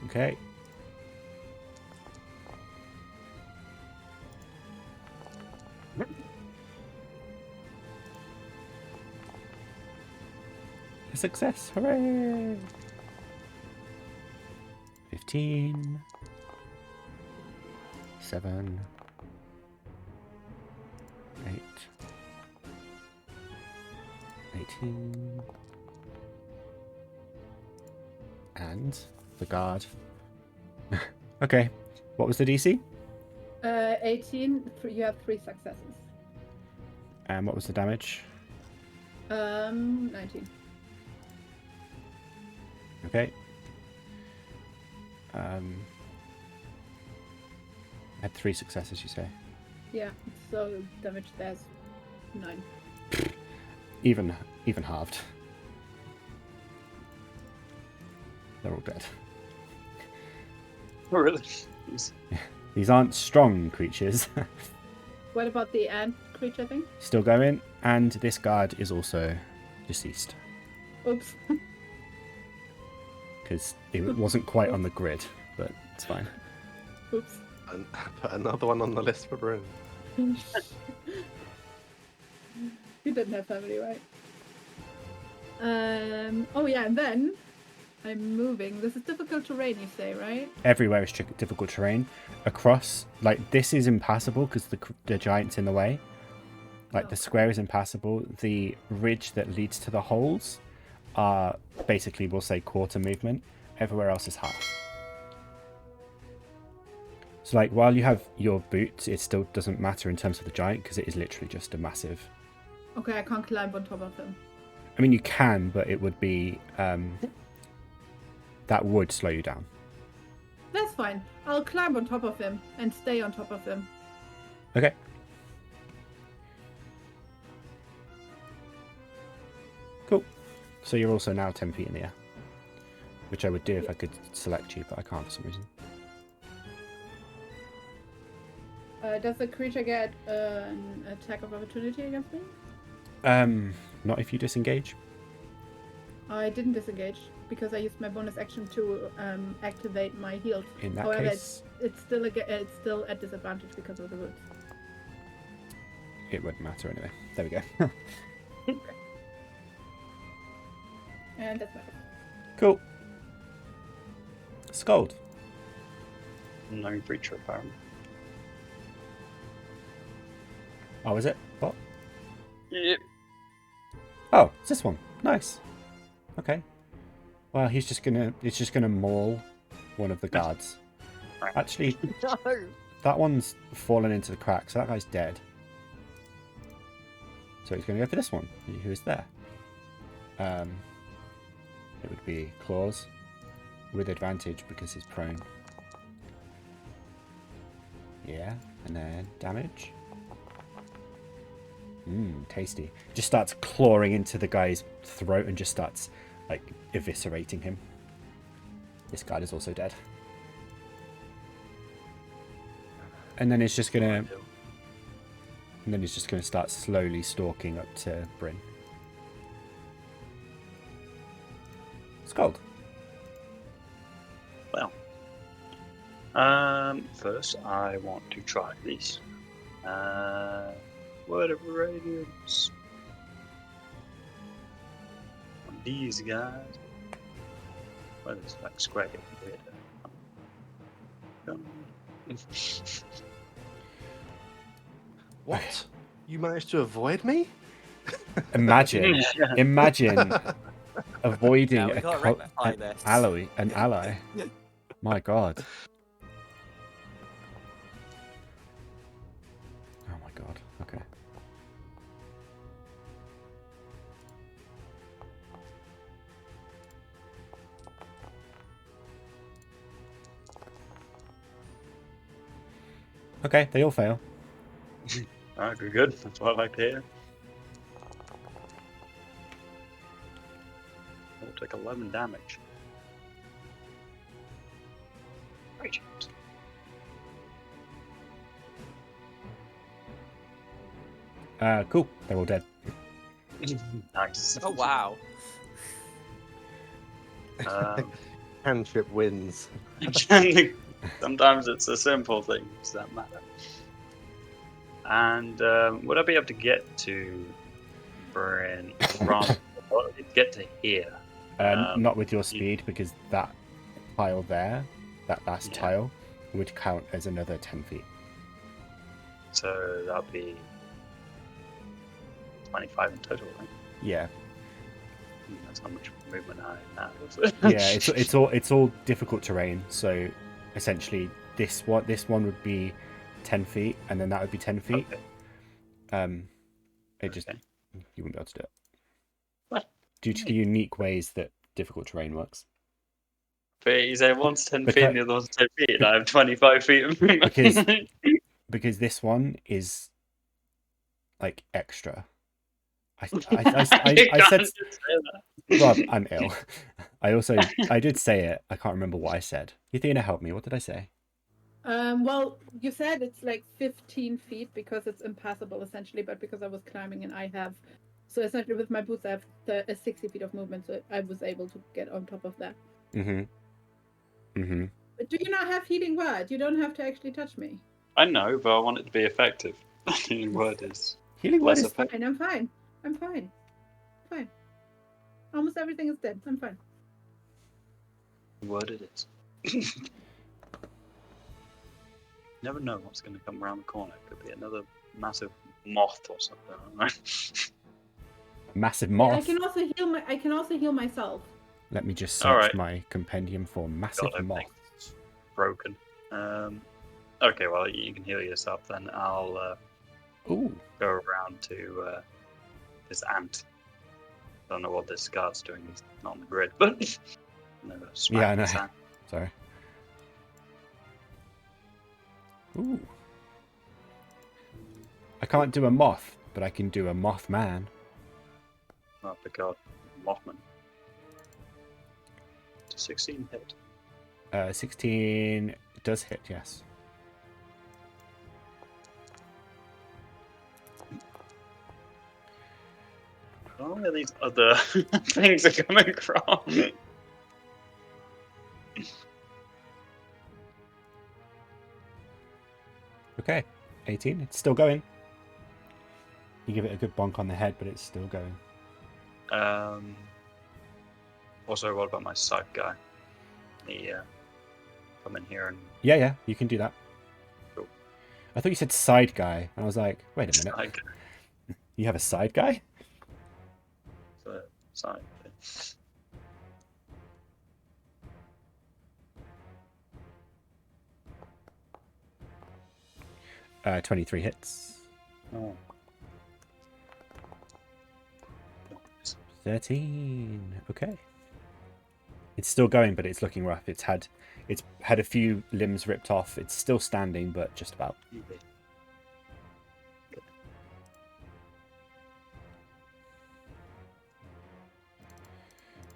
Okay. A success! Hooray! 15. 7. 8. 18. And the guard. Okay. What was the DC? 18. You have 3 successes. And what was the damage? 19. Okay. Had 3 successes, you say? Yeah. So damage there's 9. Even halved. They're all dead. Oh, really? Jeez. These aren't strong creatures. What about the ant creature thing? Still going, and this guard is also deceased Oops. because it wasn't quite on the grid, but it's fine. Oops. And put another one on the list for Bryn. You didn't have family, right? Oh yeah, and then I'm moving. This is difficult terrain, you say, right? Everywhere is difficult terrain. Across, like, this is impassable because the giant's in the way. Like, the square is impassable. The ridge that leads to the holes are basically, we'll say, quarter movement. Everywhere else is half. So, like, while you have your boots, it still doesn't matter in terms of the giant because it is literally just a massive... Okay, I can't climb on top of him. I mean, you can, but it would be... that would slow you down. That's fine. I'll climb on top of him and stay on top of him. Okay. Cool. So you're also now 10 feet in the air. Which I would do if I could select you, but I can't for some reason. Does the creature get an attack of opportunity against me? Not if you disengage. I didn't disengage because I used my bonus action to activate my heal. In that However, case, it's still at disadvantage because of the roots. it wouldn't matter anyway. There we go. And that's my turn. Cool. Sköld. No creature, apparently. Oh, is it? What? Yep. Oh, it's this one. Nice. Okay. Well, it's just gonna maul one of the guards. Actually, No. that one's fallen into the crack, so that guy's dead. So he's gonna go for this one, who is there. It would be claws with advantage because he's prone. Yeah, and then damage. Tasty. Just starts clawing into the guy's throat and just starts, like, eviscerating him. This guy is also dead. And then it's just gonna... And then he's just gonna start slowly stalking up to Bryn. Sköld. Well, first I want to try this. Word of radiance. On these guys. Well, it's like square getting weird. What? You managed to avoid me? Imagine avoiding Yeah, we can't rectify this. an ally. My god. Oh my god. Okay. Okay, they all fail. Alright, good. That's what I like to hear. I'll take 11 damage. Great. Cool. They're all dead. Nice. Oh wow. Cantrip wins. Sometimes it's the simple things that matter. And would I be able to get to Bryn from get to here? Not with your speed, because that tile there, that last Yeah. tile, would count as another 10 feet. So that'll be 25 in total, right? Yeah. That's how much movement I have. Yeah, it's all difficult terrain. So essentially, this one would be 10 feet, and then that would be 10 feet. Okay. You wouldn't be able to do it. What? Due to the unique ways that difficult terrain works. But you say one's 10 feet Because- and the other one's 10 feet, and I have 25 feet of movement. Because this one is like extra. I You said, can't just say that. Rob, I'm ill. I did say it. I can't remember what I said. Yathina, help me. What did I say? Well, you said it's like 15 feet because it's impassable essentially, but because I was climbing and I have, so essentially with my boots I have 60 feet of movement, so I was able to get on top of that. But do you not have healing word? You don't have to actually touch me. I know, but I want it to be effective. Healing word is Healing word less is effective. Fine, I'm fine. Fine. Almost everything is dead. I'm fine. Word it is. Never know what's going to come around the corner. It could be another massive moth or something. I don't know. massive And moth. I can also heal myself. Let me just All search right. my compendium for massive God, moth. everything's broken. Okay, well, you can heal yourself then. I'll Ooh. go around to this ant. Don't know what this guard's doing. He's not on the grid, but never smack Yeah, I know. this ant. Sorry. Ooh. I can't do a moth, but I can do a mothman. Oh, the god, Mothman. 16 hit. 16 does hit, yes. Where these other things are coming from? Okay. 18. It's still going. You give it a good bonk on the head, but it's still going. Also, what about my side guy? He come in here and Yeah, you can do that. Cool. I thought you said side guy, and I was like, wait a minute. side guy. You have a side guy? Side. 23 hits. Oh. 13. Okay. It's still going, but it's looking rough. It's had a few limbs ripped off. It's still standing, but just about.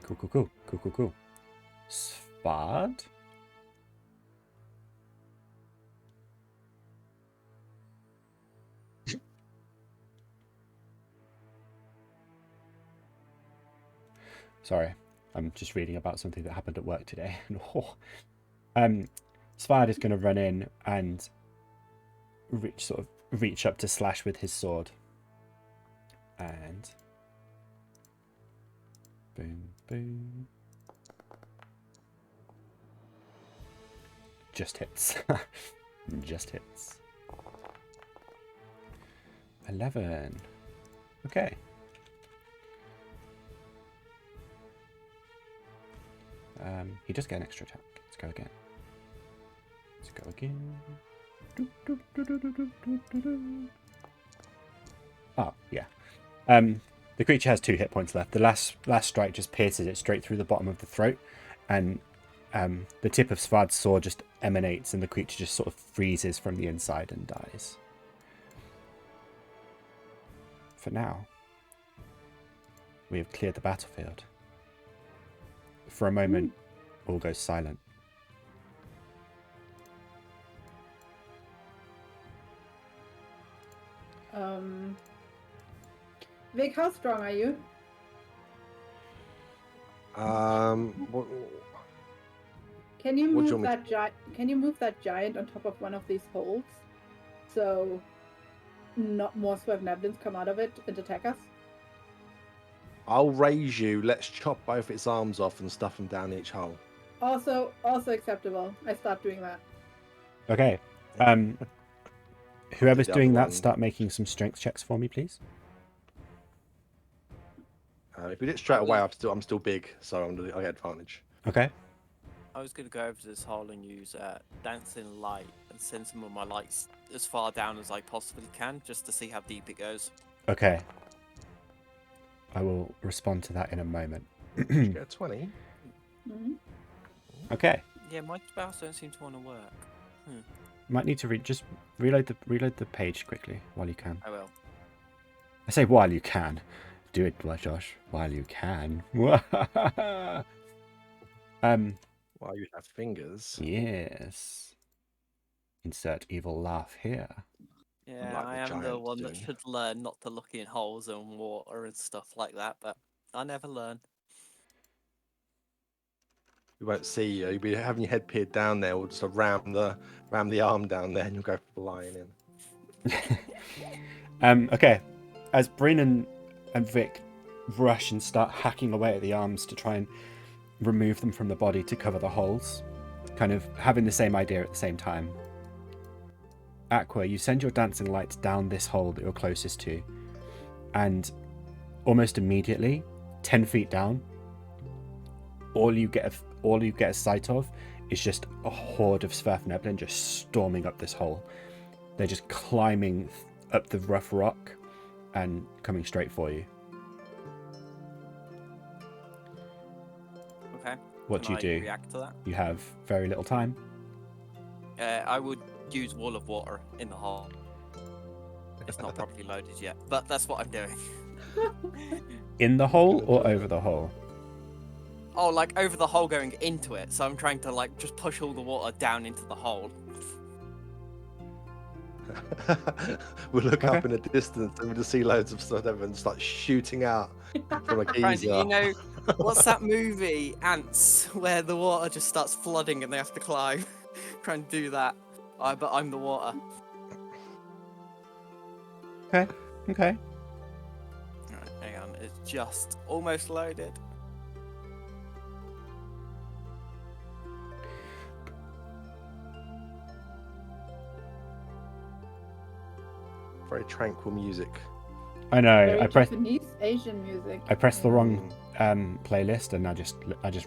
Cool. Svard? Sorry, I'm just reading about something that happened at work today. Svard is going to run in and reach up to slash with his sword. And boom. Just hits. Just hits. 11. Okay. He does get an extra attack. Let's go again. Oh, yeah. The creature has 2 hit points left. The last strike just pierces it straight through the bottom of the throat, and the tip of Svard's sword just emanates, and the creature just sort of freezes from the inside and dies. For now, we have cleared the battlefield. For a moment, all goes silent. Vic, how strong are you? What, Can you What do you move want me that Can you move that giant on top of one of these holes, so not more swerve neblins come out of it and attack us? I'll raise you. Let's chop both its arms off and stuff them down each hole. Also acceptable. I start doing that. Okay. Whoever's the doing other that, one. start making some strength checks for me, please. If we did it straight away, I'm still big, so I get advantage. Okay. I was going to go over to this hole and use dancing light and send some of my lights as far down as I possibly can, just to see how deep it goes. Okay. I will respond to that in a moment. Did you get a 20? Mm-hmm. Okay. Yeah, my spells don't seem to want to work. Might need to just reload the page quickly while you can. I will. I say while you can. Do it, Josh. While you can. Well, you have fingers. Yes. Insert evil laugh here. Yeah, Like I the am the giants one that do. should learn not to look in holes and water and stuff like that, but I never learn. We won't see you. You'll be having your head peered down there. We'll just ram the arm down there, and you'll go flying in. Okay. As Bryn and Vic rush and start hacking away at the arms to try and remove them from the body to cover the holes, kind of having the same idea at the same time. Aqua, you send your dancing lights down this hole that you're closest to, and almost immediately, 10 feet down, all you get a sight of is just a horde of Sverfneblin just storming up this hole. They're just climbing up the rough rock and coming straight for you. Okay. What Can do you I do? react to that? You have very little time. I would use Wall of Water in the hole. It's not properly loaded yet, but that's what I'm doing. In the hole or over the hole? Oh, like over the hole going into it, so I'm trying to like just push all the water down into the hole. We'll look Okay. up in the distance and we'll just see loads of stuff and start shooting out from a Trying to, geyser. you know, what's that movie, Ants, where the water just starts flooding and they have to climb? Trying to do that. But I'm the water. Okay. Alright, hang on, it's just almost loaded. Very tranquil music. I know. Very I pressed Japanese Asian music. the wrong playlist, and I just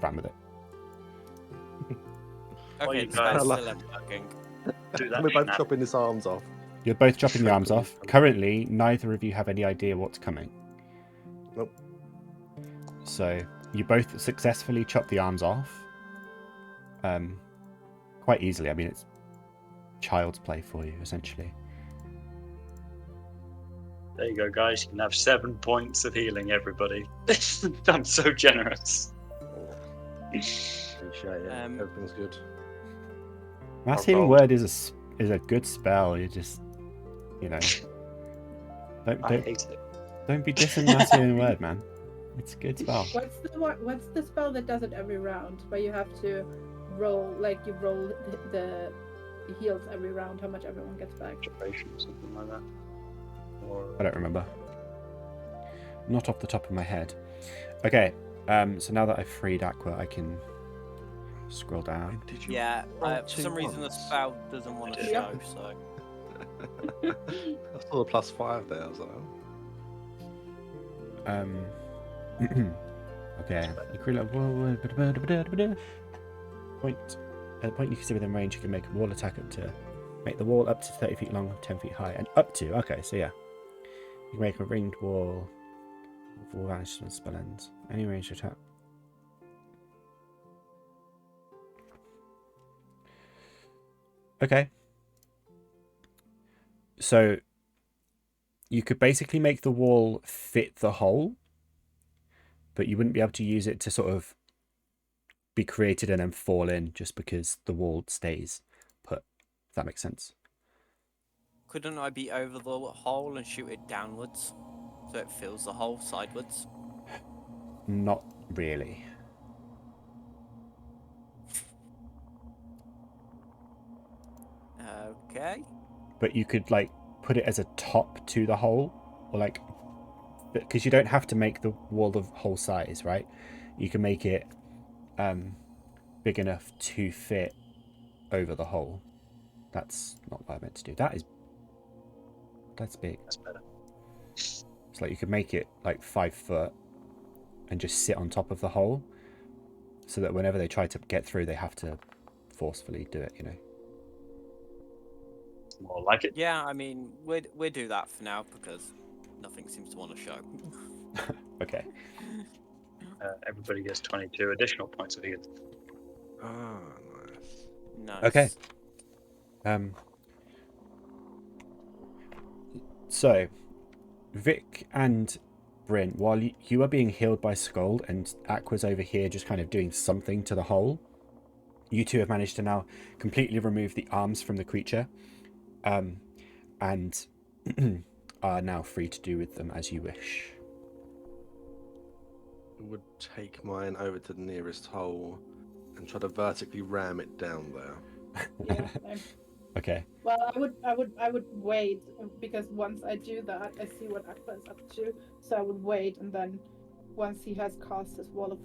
ran with it. Well, Okay, you the spell's guys- still ain't working. Do that We're thing both now. chopping his arms off. You're both chopping your arms Tranquil off. music. Currently, neither of you have any idea what's coming. Nope. So you both successfully chop the arms off. Quite easily. I mean, it's child's play for you, essentially. There you go, guys. You can have 7 points of healing, everybody. I'm so generous. Appreciate it. Everything's good. Mass I healing rolled. word is a good spell. You just, you know, I don't hate it. don't be dissing mass healing word, man. It's a good spell. What's the spell that does it every round, where you have to roll, like you roll the heals every round, how much everyone gets back? Duration or something like that. Or I don't remember. Not off the top of my head. Okay. So now that I've freed Aqua, I can scroll down. Did you Yeah, roll for two some reason the ones? spout doesn't want to Yeah. show, so... I saw the +5 there. I was like, oh. Okay. Point. At the point you can see within range, you can make a wall attack make the wall up to 30 feet long, 10 feet high, and up to. Okay, so yeah, you can make a ringed wall. Will vanish when the spell ends. Any ranged attack. Okay. So you could basically make the wall fit the hole, but you wouldn't be able to use it to sort of be created and then fall in just because the wall stays put. If that makes sense. Couldn't I be over the hole and shoot it downwards? So it fills the hole sidewards? Not really. Okay. But you could like put it as a top to the hole, or like, because you don't have to make the wall the whole size, right? You can make it big enough to fit over the hole. That's not what I meant to do. That's big. that's better. It's like you could make it like 5 foot and just sit on top of the hole, so that whenever they try to get through, they have to forcefully do it, you know. More like it. Yeah, I mean, we'd do that for now because nothing seems to want to show. Okay. Everybody gets 22 additional points of healing. Ah, nice. Nice. Okay. So, Vic and Bryn, while you are being healed by Sköld and Aqua's over here just kind of doing something to the hole, you two have managed to now completely remove the arms from the creature, and are now free to do with them as you wish. I would take mine over to the nearest hole and try to vertically ram it down there. Yeah. Same. Okay. Well, I would wait because once I do that, I see what Aqua is up to. So I would wait, and then once he has cast his wall of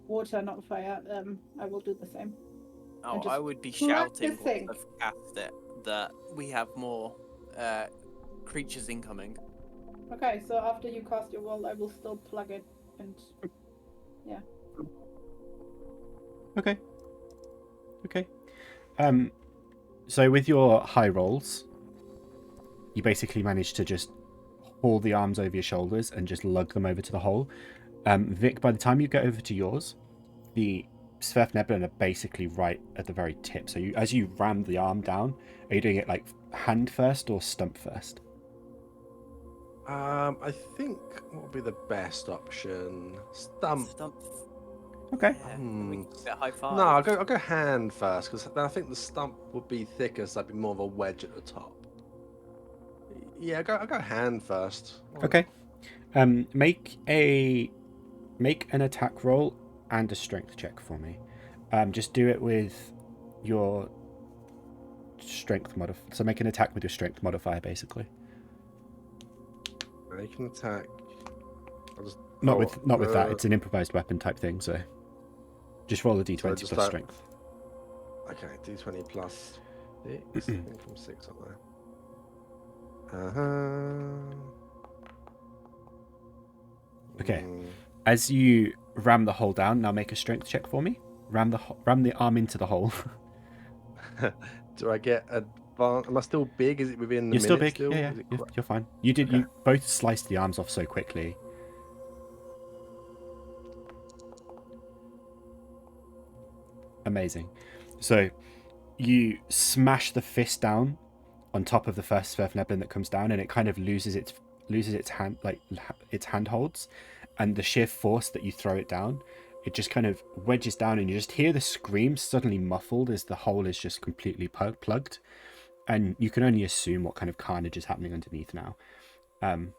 water, not fire, I will do the same. Oh, just I would be shouting practicing. once I've cast it that we have more creatures incoming. Okay, so after you cast your wall, I will still plug it, and yeah. Okay. So with your high rolls, you basically manage to just haul the arms over your shoulders and just lug them over to the hole. Vic, by the time you get over to yours, the Sverfnebulin are basically right at the very tip. So as you ram the arm down, are you doing it like hand first or stump first? I think what would be the best option? Stump. Okay. Yeah, we can get high five. No, I'll go hand first because then I think the stump would be thicker, so that'd be more of a wedge at the top. Yeah, I'll go hand first. Okay. Make an attack roll and a strength check for me. Just do it with your strength modifier. So make an attack with your strength modifier, basically. Make an attack. Not with that. It's an improvised weapon type thing. So just roll a d20 just plus like, strength. Okay, d20 plus 6. I think from 6 up there. Okay. As you ram the hole down, now make a strength check for me. Ram the arm into the hole. Do I get advantage? Am I still big? Is it within the You're still minute big. Yeah. Is it You're fine. You did. Okay. You both sliced the arms off so quickly. Amazing. So you smash the fist down on top of the first Sverfneblin that comes down, and it kind of loses its hand, like its handholds, and the sheer force that you throw it down, it just kind of wedges down, and you just hear the scream suddenly muffled as the hole is just completely plugged, and you can only assume what kind of carnage is happening underneath now. And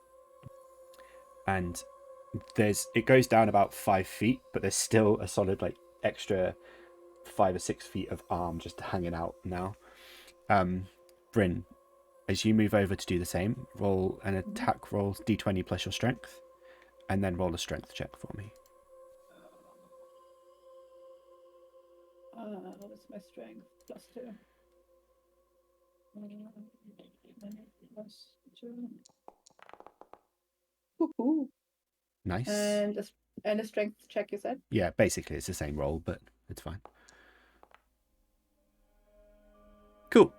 it goes down about 5 feet, but there's still a solid like extra 5 or 6 feet of arm just hanging out now. Bryn, as you move over to do the same, roll an attack roll d20 plus your strength, and then roll a strength check for me. What's my strength? +2. +2. Woohoo. Nice. And a strength check, you said? Yeah, basically it's the same roll, but it's fine. Cool.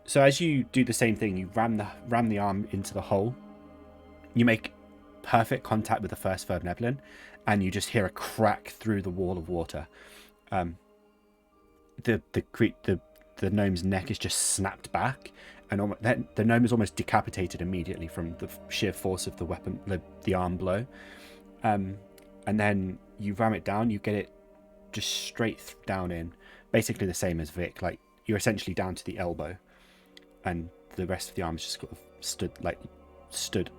So as you do the same thing, you ram the arm into the hole. You make perfect contact with the first Sverfneblin, and you just hear a crack through the wall of water. The gnome's neck is just snapped back, and the gnome is almost decapitated immediately from the sheer force of the weapon, the arm blow. And then you ram it down. You get it just straight down in, basically the same as Vic. Like you're essentially down to the elbow, and the rest of the arm is just sort of stood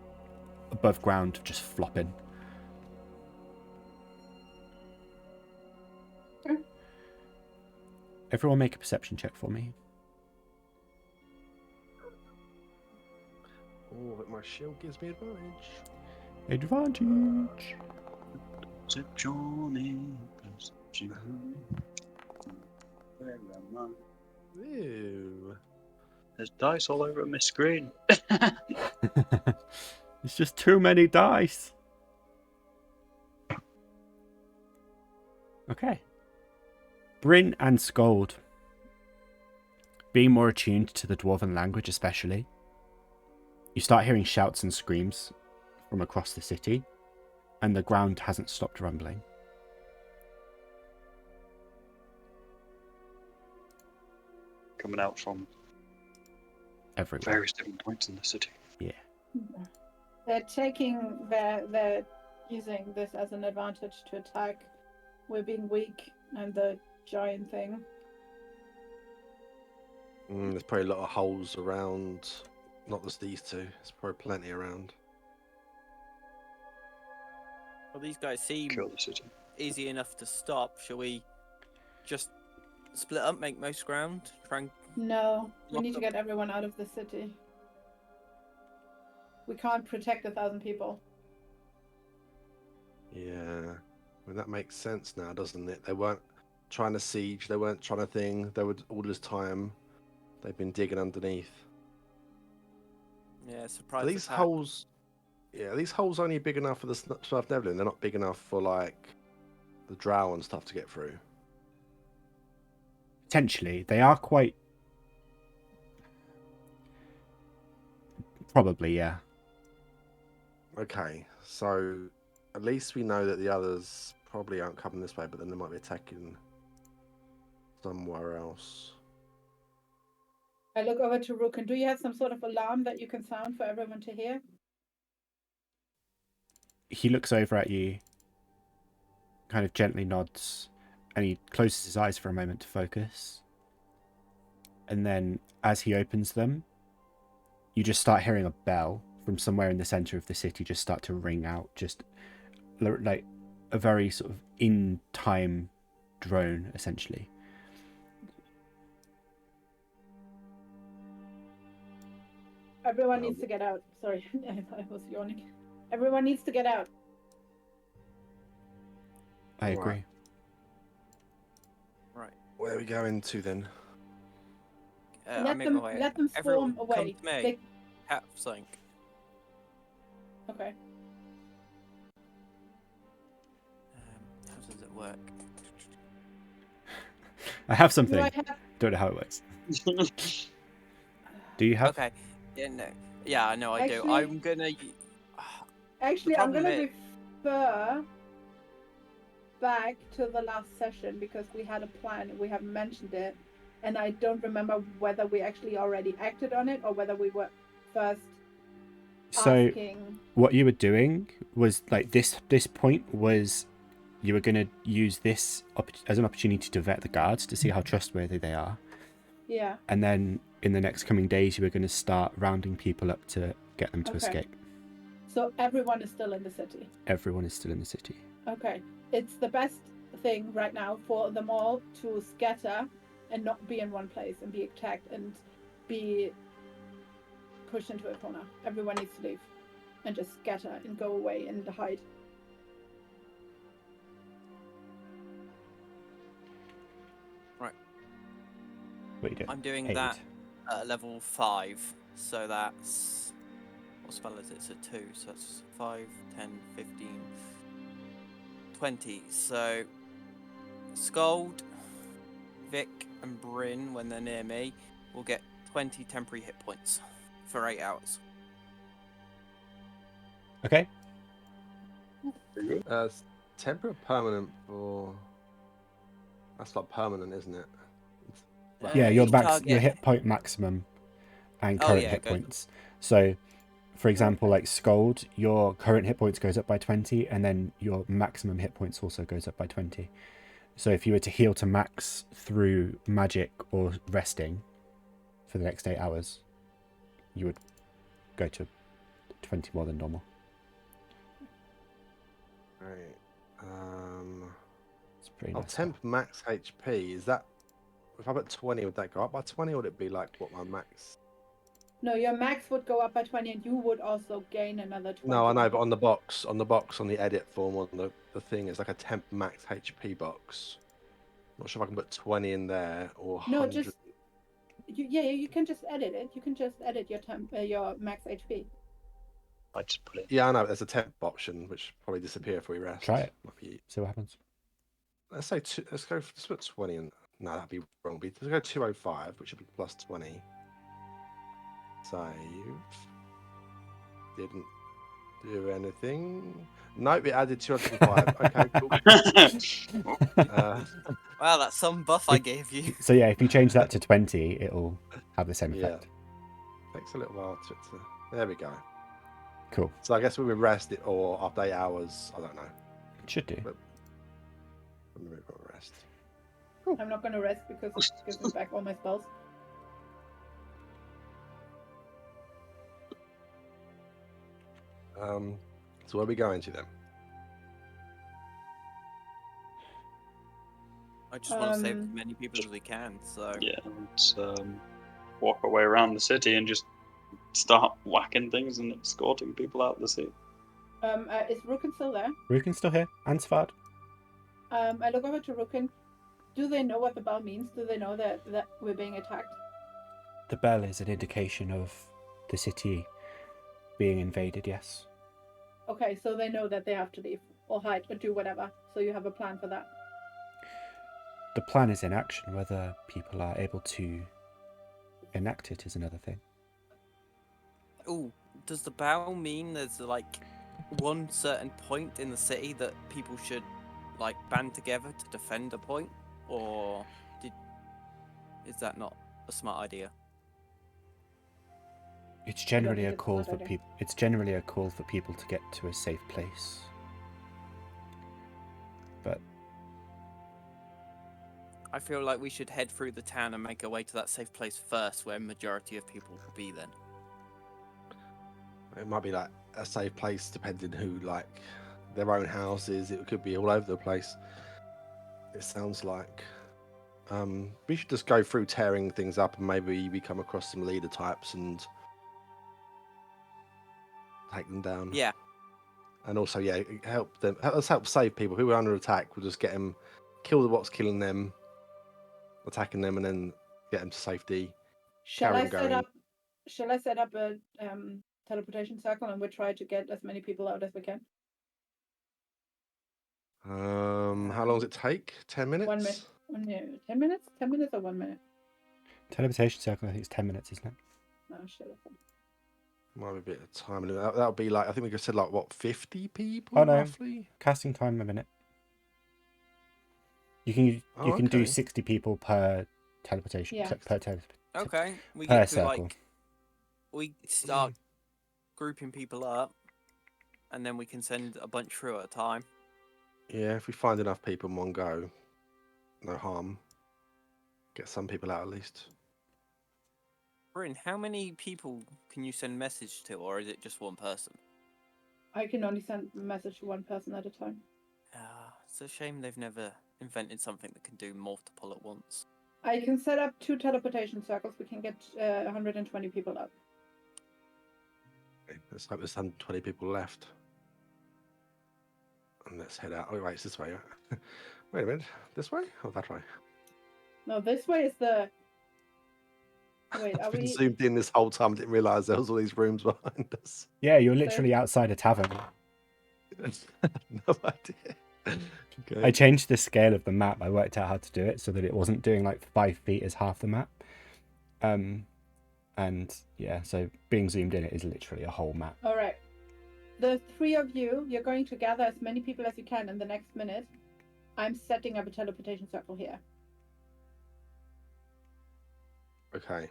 above ground, just flopping. Okay. Everyone make a perception check for me. Oh, but my shield gives me advantage. Advantage. Where am I? Ew. There's dice all over my screen. It's just too many dice. Okay. Bryn and Sköld, being more attuned to the Dwarven language especially, you start hearing shouts and screams from across the city, and the ground hasn't stopped rumbling. Coming out from Everywhere. various different points in the city. Yeah. They're using this as an advantage to attack We're being weak, and the giant thing. There's probably a lot of holes around. Not just these two. There's probably plenty around. Well, these guys seem Kill the city. easy enough to stop. Shall we just split up, make most ground, try and No, we Lock need to them. get everyone out of the city. We can't protect 1,000 people. Yeah. I mean, that makes sense now, doesn't it? They weren't trying to siege. They weren't trying to thing. They would all this time. They've been digging underneath. yeah Are surprise these attack. holes? Yeah, are these holes only big enough for the South Devlin? They're not big enough for like the drow and stuff to get through. Potentially, they are quite. Probably, yeah. Okay, so at least we know that the others probably aren't coming this way, but then they might be attacking somewhere else. I look over to Rukin. Do you have some sort of alarm that you can sound for everyone to hear? He looks over at you, kind of gently nods, and he closes his eyes for a moment to focus. And then, as he opens them, you just start hearing a bell from somewhere in the center of the city just start to ring out, just like a very sort of in-time drone, essentially. Everyone needs to get out. Sorry, I was yawning. Everyone needs to get out. I Right. agree. Right. Where are we going to then? I Let make them my way. let them Everyone, storm away. Come to me. They- Have something. Okay. How does it work? I have Do something. I have? Don't know how it works. Do you have? Okay. Yeah, no. Yeah, I know I do. Actually- I'm gonna. Actually, I'm problem gonna refer back to the last session because we had a plan and we haven't mentioned it, and I don't remember whether we actually already acted on it or whether we were first So asking. what you were doing was like this point was you were going to use this as an opportunity to vet the guards to see how trustworthy they are, Yeah. and then in the next coming days you were going to start rounding people up to get them to Okay. escape. So everyone is still in the city. Everyone is still in the city. Okay. It's the best thing right now for them all to scatter and not be in one place and be attacked and be pushed into a corner. Everyone needs to leave and just scatter and go away and hide. What are you doing? I'm doing Aid. that at level 5. So that's. What spell is it? It's a 2. So that's 5, 10, 15, 20. So. Sköld, Vic, and Bryn, when they're near me, will get 20 temporary hit points for 8 hours. Okay. Temporary or permanent for. That's not permanent, isn't it? Yeah, your each max, target- your hit point maximum, and Oh, current yeah, hit go- points. So, for example, like Sköld, your current hit points goes up by 20, and then your maximum hit points also goes up by 20. So if you were to heal to max through magic or resting for the next 8 hours, you would go to 20 more than normal. Right. It's pretty I'll nice. temp max HP. Is that if I put 20, would that go up by 20, or would it be like what my max? No, your max would go up by 20 and you would also gain another 20. No, I know, but on the box, on the edit form, on the thing, it's like a temp max HP box. Not sure if I can put 20 in there or No, 100. just you can just edit it. You can just edit your max HP. I just put it. Yeah, I know. There's a temp option which probably disappear if we rest. Try it. Might be- See what happens. Let's say let's put 20 in. No, that'd be wrong. Let's go 205, which would be plus 20. Save. Didn't do anything. Nope, it added 205. Okay, cool. Wow, that's some buff I gave you. So yeah, if you change that to 20, it'll have the same Yeah. effect. Takes a little while to. There we go. Cool. So I guess we would rest it or after 8 hours. I don't know. It should do. Let me go rest. I'm not going to rest because it gives me back all my spells. So where are we going to then? I just want to save as many people as we can. So Yeah, let's walk our way around the city and just start whacking things and escorting people out of the city. Is Rukin still there? Rukin's still here. And Svad. I look over to Rukin. Do they know what the bell means? Do they know that we're being attacked? The bell is an indication of the city being invaded, yes. Okay, so they know that they have to leave or hide or do whatever. So you have a plan for that. The plan is in action. Whether people are able to enact it is another thing. oh, does the bell mean there's like one certain point in the city that people should like band together to defend a point, or is that not a smart idea? It's generally think a it's a call smart for idea. people. It's generally a call for people to get to a safe place. But I feel like we should head through the town and make our way to that safe place first, where majority of people will be then. It might be like a safe place depending who, like their own houses. It could be all over the place. It sounds like we should just go through tearing things up, and maybe we come across some leader types and take them down. Yeah, And also, yeah, help them. Let's help save people who are under attack. We'll just get them, kill what's killing them, attacking them, and then get them to safety. Shall Carry I on set going. up? Shall I set up a teleportation circle and we try to get as many people out as we can? How long does it take? 10 minutes? 1 minute. 1 minute. 10 minutes? 10 minutes or 1 minute? teleportation circle, I think it's 10 minutes, isn't it? No, shit. Might be a bit of time. That would be like, I think we could said like, what, 50 people Oh, no. roughly? Casting time a minute. You can Okay. do 60 people per teleportation. Yeah. okay. We Per get to circle. like we start grouping people up, and then we can send a bunch through at a time. Yeah, if we find enough people in one go, no harm. Get some people out at least. Bryn, how many people can you send message to, or is it just one person? I can only send a message to one person at a time. It's a shame they've never invented something that can do multiple at once. I can set up 2 teleportation circles. We can get 120 people up. Okay, let's hope there's 120 people left. And let's head out. Oh, wait, it's this way. Wait a minute. This way or that way? No, this way is the. Wait, are I've been we? zoomed in this whole time. Didn't realise there was all these rooms behind us. Yeah, you're literally outside a tavern. No idea. Okay. I changed the scale of the map. I worked out how to do it so that it wasn't doing like 5 feet as half the map. And yeah, so being zoomed in, it is literally a whole map. All right. The 3 of you, you're going to gather as many people as you can in the next minute. I'm setting up a teleportation circle here. Okay.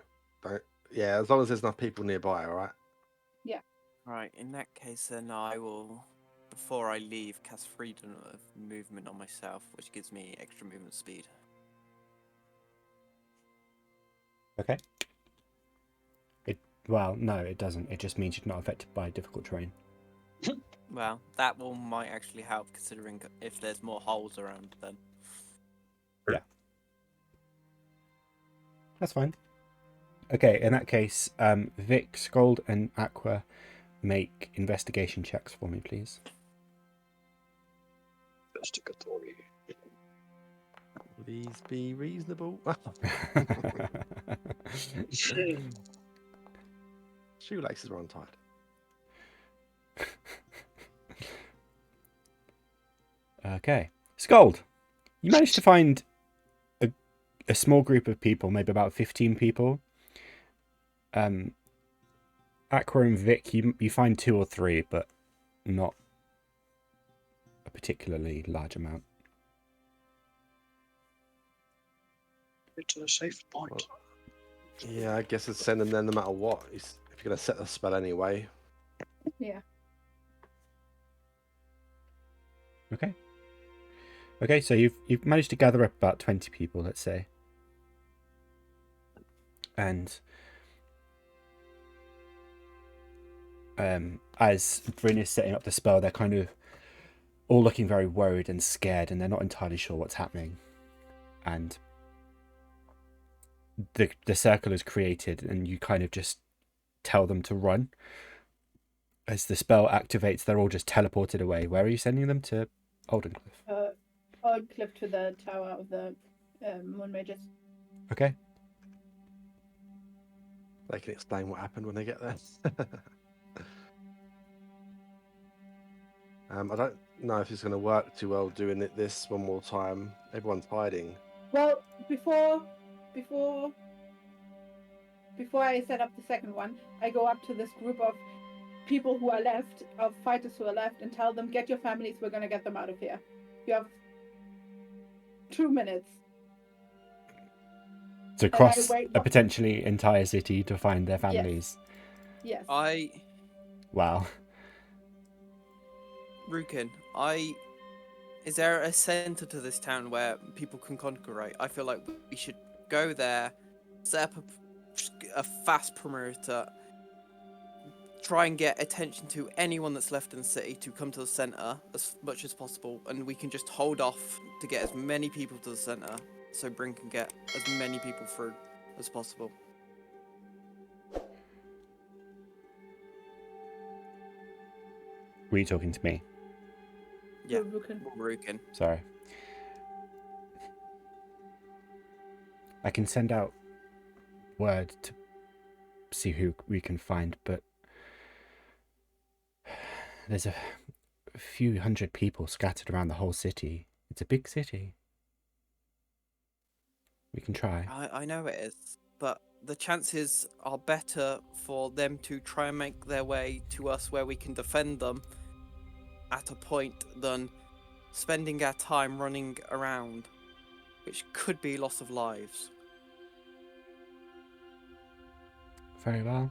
Yeah, as long as there's enough people nearby, all right? Right, in that case, then I will, before I leave, cast freedom of movement on myself, which gives me extra movement speed. Okay. Well, no, it doesn't. It just means you're not affected by difficult terrain. Well, that will might actually help, considering if there's more holes around then. That's fine. Okay, in that case, Vic, Sköld, and Aqua make investigation checks for me, please. Investigatory. Please be reasonable. Shoelaces are untied. Okay. Sköld, you managed to find a small group of people, maybe about 15 people. Aqua and Vic, you find 2 or 3, but not a particularly large amount. It's a safe point. Well, yeah, I guess it's sending them no matter what. If you're going to set the spell anyway. Yeah. Okay, so you've managed to gather up about 20 people, let's say. And as Bryn is setting up the spell, they're kind of all looking very worried and scared, and they're not entirely sure what's happening. And the circle is created, and you kind of just tell them to run. As the spell activates, they're all just teleported away. Where are you sending them? To Oldencliff? Oldencliff to the Tower of the Moon Mages. Okay. They can explain what happened when they get there. I don't know if it's going to work too well doing this one more time. Everyone's hiding. Well, before I set up the second one, I go up to this group of people who are left, of fighters who are left, and tell them, get your families, we're going to get them out of here. You have 2 minutes. To cross a potentially entire city to find their families. Yes. Wow. Rukin, is there a centre to this town where people can congregate? I feel like we should go there, set up a fast perimeter, try and get attention to anyone that's left in the city to come to the centre as much as possible, and we can just hold off to get as many people to the centre so Bryn can get as many people through as possible. Were you talking to me? Yeah, Rukin. Rukin. Sorry. I can send out word to see who we can find, but there's a few hundred people scattered around the whole city. It's a big city. We can try. I know it is, but the chances are better for them to try and make their way to us where we can defend them at a point than spending our time running around, which could be loss of lives. Very well.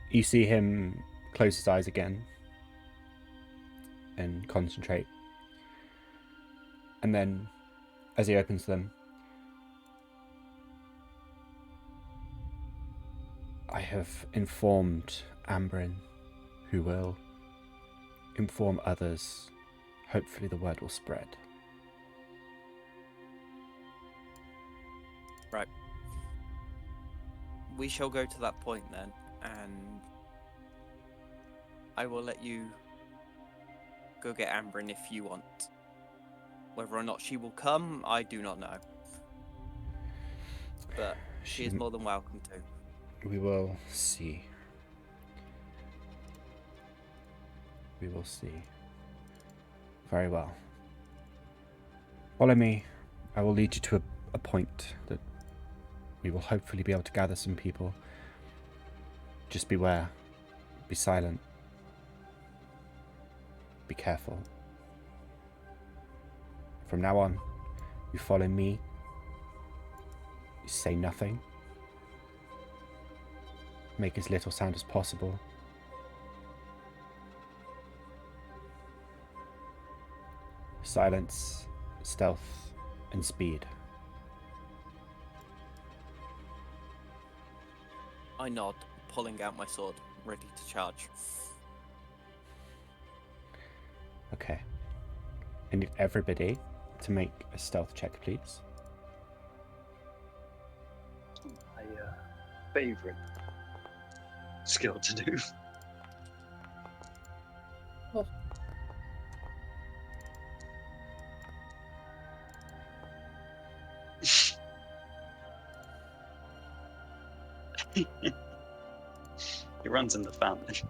You see him close his eyes again and concentrate. And then, as he opens them, I have informed Ambrin, who will inform others. Hopefully the word will spread. Right. We shall go to that point then, and I will let you go get Ambrin if you want. Whether or not she will come, I do not know. But she is more than welcome to. We will see. We will see. Very well. Follow me. I will lead you to a point that we will hopefully be able to gather some people. Just beware. Be silent. Be careful. From now on, you follow me. You say nothing. Make as little sound as possible. Silence, stealth, and speed. I nod, pulling out my sword, ready to charge. Okay. I need everybody to make a stealth check, please. My favourite skill to do. Oh. He runs in the family.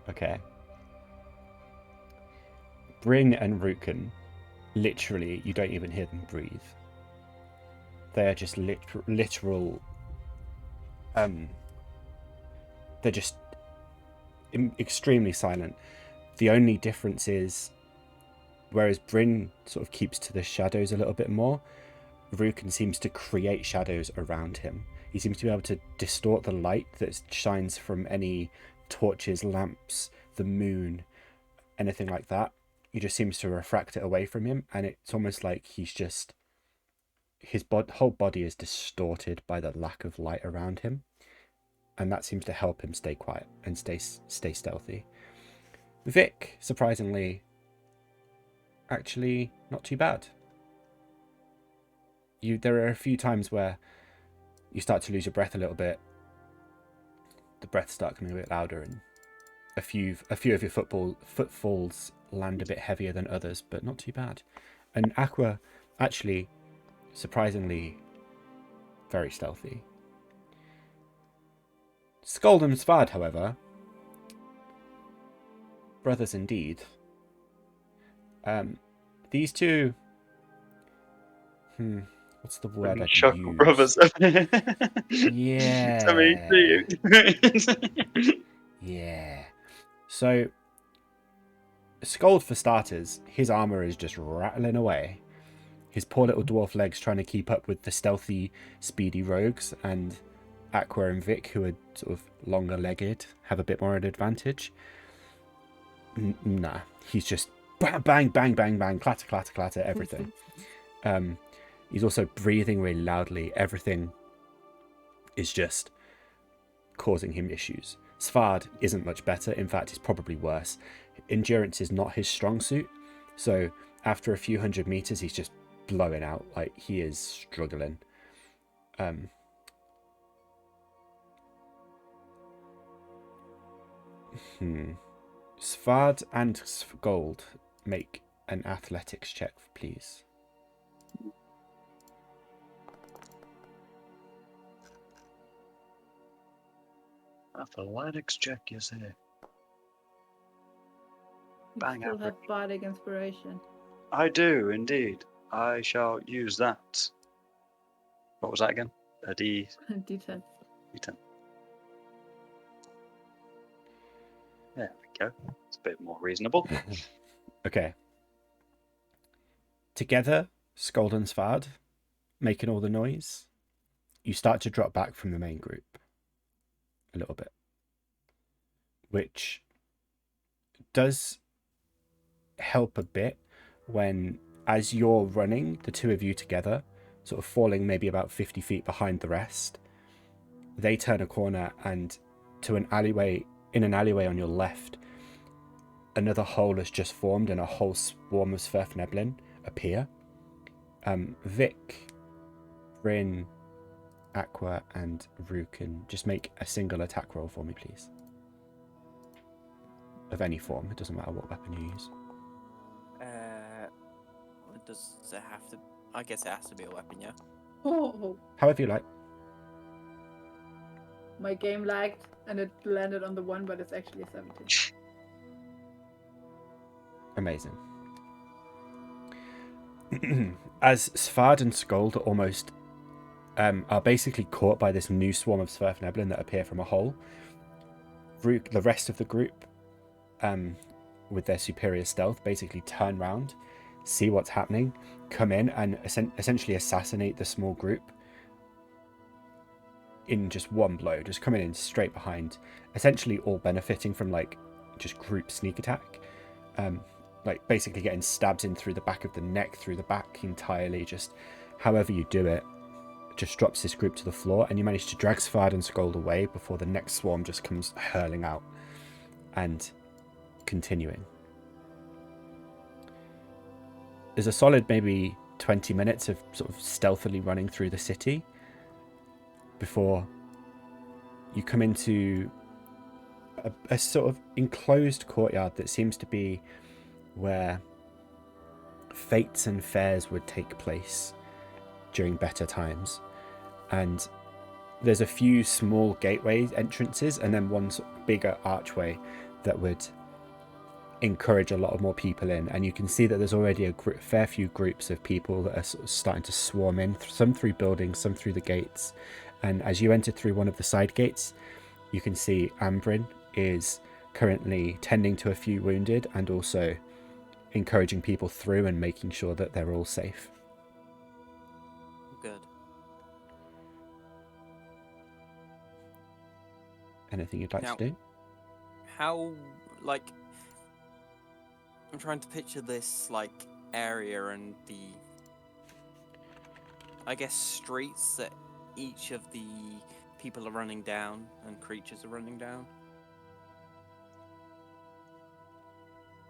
Okay. Bryn and Rukin, literally, you don't even hear them breathe. They're just literal. They're just extremely silent. The only difference is, whereas Bryn sort of keeps to the shadows a little bit more, Rukin seems to create shadows around him. He seems to be able to distort the light that shines from any torches, lamps, the moon, anything like that. He just seems to refract it away from him, and it's almost like he's just whole body is distorted by the lack of light around him, and that seems to help him stay quiet and stay stealthy. Vic, surprisingly, actually not too bad. There are a few times where you start to lose your breath a little bit. The breaths start coming a bit louder, and a few of your footfalls land a bit heavier than others, but not too bad. And Aqua, actually, surprisingly, very stealthy. Sköld and Svad, however, brothers indeed. These two, what's the word I'd Chuckle use? brothers. Yeah. To me too. Yeah. So, Sköld, for starters, his armor is just rattling away. His poor little dwarf legs trying to keep up with the stealthy, speedy rogues, and Aqua and Vic, who are sort of longer-legged, have a bit more of an advantage. Nah, he's just bang, bang, bang, bang, bang, clatter, clatter, clatter, everything. He's also breathing really loudly. Everything is just causing him issues. Svad isn't much better. In fact, he's probably worse. Endurance is not his strong suit, so after a few hundred meters, he's just blowing out. Like, he is struggling. Svad and Sköld, make an athletics check, please. Athletics check, you say? You Bang still average. have bardic inspiration. I do, indeed. I shall use that. What was that again? A D... D10. D10. There we go. It's a bit more reasonable. Okay. Together, Sköld and Svad, making all the noise, you start to drop back from the main group a little bit, which does help a bit when, as you're running, the two of you together, sort of falling maybe about 50 feet behind the rest, they turn a corner, and to an alleyway on your left, another hole has just formed and a whole swarm of Sverfneblin appear. Vic, Bryn, Aqua, and Rue can just make a single attack roll for me, please. Of any form, it doesn't matter what weapon you use. Does it have to? I guess it has to be a weapon, yeah. Oh, However you like. my game lagged and it landed on the 1, but it's actually a 17. Amazing. As Svad and Sköld almost are basically caught by this new swarm of Sverfneblin that appear from a hole, the rest of the group, with their superior stealth, basically turn round, see what's happening, come in and essentially assassinate the small group in just one blow, just coming in straight behind, essentially all benefiting from like just group sneak attack, like basically getting stabs in through the back of the neck, through the back entirely, just however you do it, just drops this group to the floor, and you manage to drag Svad and Sköld away before the next swarm just comes hurling out and continuing. There's a solid maybe 20 minutes of sort of stealthily running through the city before you come into a sort of enclosed courtyard that seems to be where fetes and fairs would take place during better times. And there's a few small gateway entrances and then one sort of bigger archway that would encourage a lot of more people in, and you can see that there's already a fair few groups of people that are sort of starting to swarm in, some through buildings, some through the gates. And as you enter through one of the side gates, you can see Ambrin is currently tending to a few wounded and also encouraging people through and making sure that they're all safe. Good. Anything you'd like Now, to do? How like, I'm trying to picture this like area and the, I guess, streets that each of the people are running down and creatures are running down.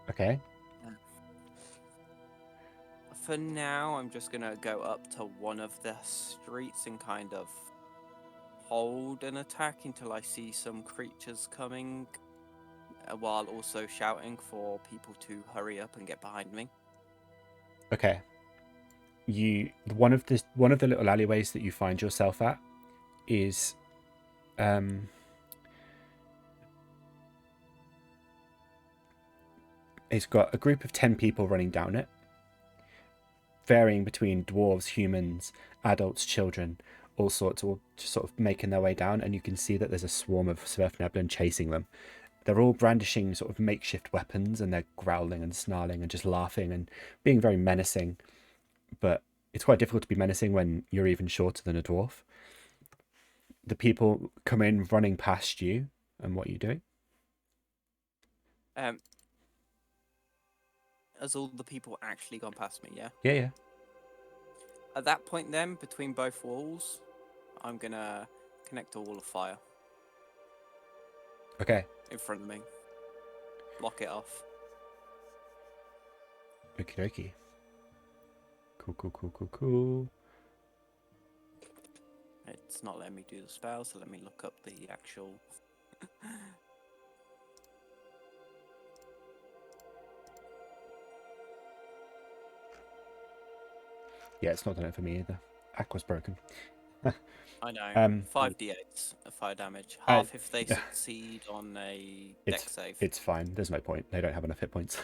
Okay. For now, I'm just gonna go up to one of the streets and kind of hold an attack until I see some creatures coming, while also shouting for people to hurry up and get behind me. Okay. One of the little alleyways that you find yourself at is it's got a group of 10 people running down it, varying between dwarves, humans, adults, children, all sorts, all just sort of making their way down, and you can see that there's a swarm of Sverfneblin chasing them. They're all brandishing sort of makeshift weapons, and they're growling and snarling and just laughing and being very menacing. But it's quite difficult to be menacing when you're even shorter than a dwarf. The people come in running past you, and what are you doing? Has all the people actually gone past me? Yeah. Yeah. At that point, then, between both walls, I'm gonna connect a wall of fire Okay. in front of me. Block it off. Okie dokie. Cool. It's not letting me do the spell, so let me look up the actual. Yeah, it's not done it for me either. Aqua's broken. I know. 5d8s of fire damage. Half if they succeed on a dex save. It's fine. There's no point. They don't have enough hit points.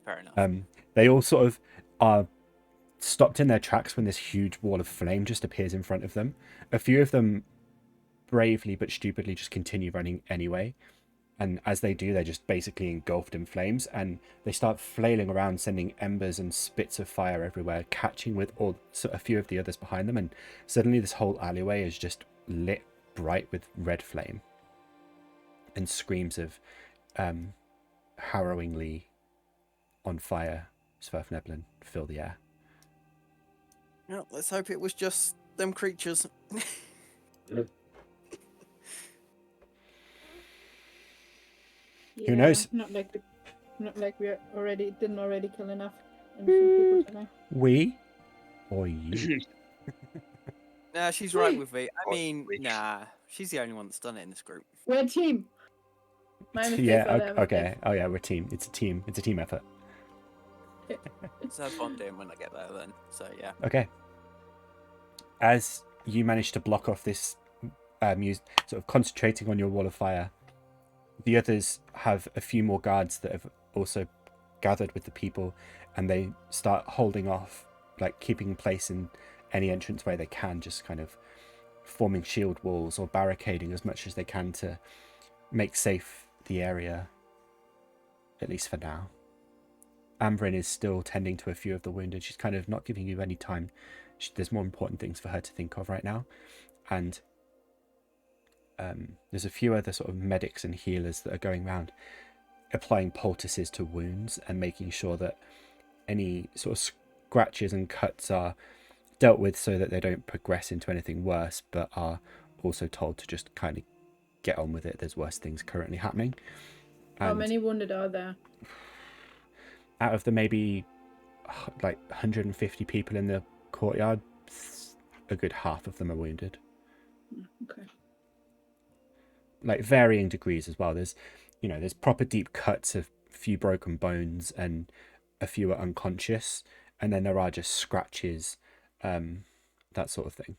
Fair enough. They all sort of are stopped in their tracks when this huge wall of flame just appears in front of them. A few of them bravely but stupidly just continue running anyway. And as they do, they're just basically engulfed in flames, and they start flailing around, sending embers and spits of fire everywhere, catching with a few of the others behind them, and suddenly this whole alleyway is just lit bright with red flame. And screams of harrowingly on fire Sverfneblin fill the air. Well, let's hope it was just them creatures. Yeah, Who knows? Not like we didn't already kill enough innocent people today. We or you? Nah, she's right with me. I mean, nah, she's the only one that's done it in this group. We're a team. My mistakes Yeah, are their okay. mistakes. Oh yeah, we're a team. It's a team effort. So that's what I'm doing when I get there then. So yeah. Okay. As you manage to block off this sort of concentrating on your wall of fire, the others have a few more guards that have also gathered with the people, and they start holding off, like keeping place in any entranceway they can, just kind of forming shield walls or barricading as much as they can to make safe the area, at least for now. Ambrin is still tending to a few of the wounded. She's kind of not giving you any time. There's more important things for her to think of right now. And there's a few other sort of medics and healers that are going around applying poultices to wounds and making sure that any sort of scratches and cuts are dealt with so that they don't progress into anything worse, but are also told to just kind of get on with it. There's worse things currently happening. How many wounded are there? Out of the maybe like 150 people in the courtyard, a good half of them are wounded. Okay. Like varying degrees as well. There's proper deep cuts, a few broken bones, and a few are unconscious, and then there are just scratches, that sort of thing.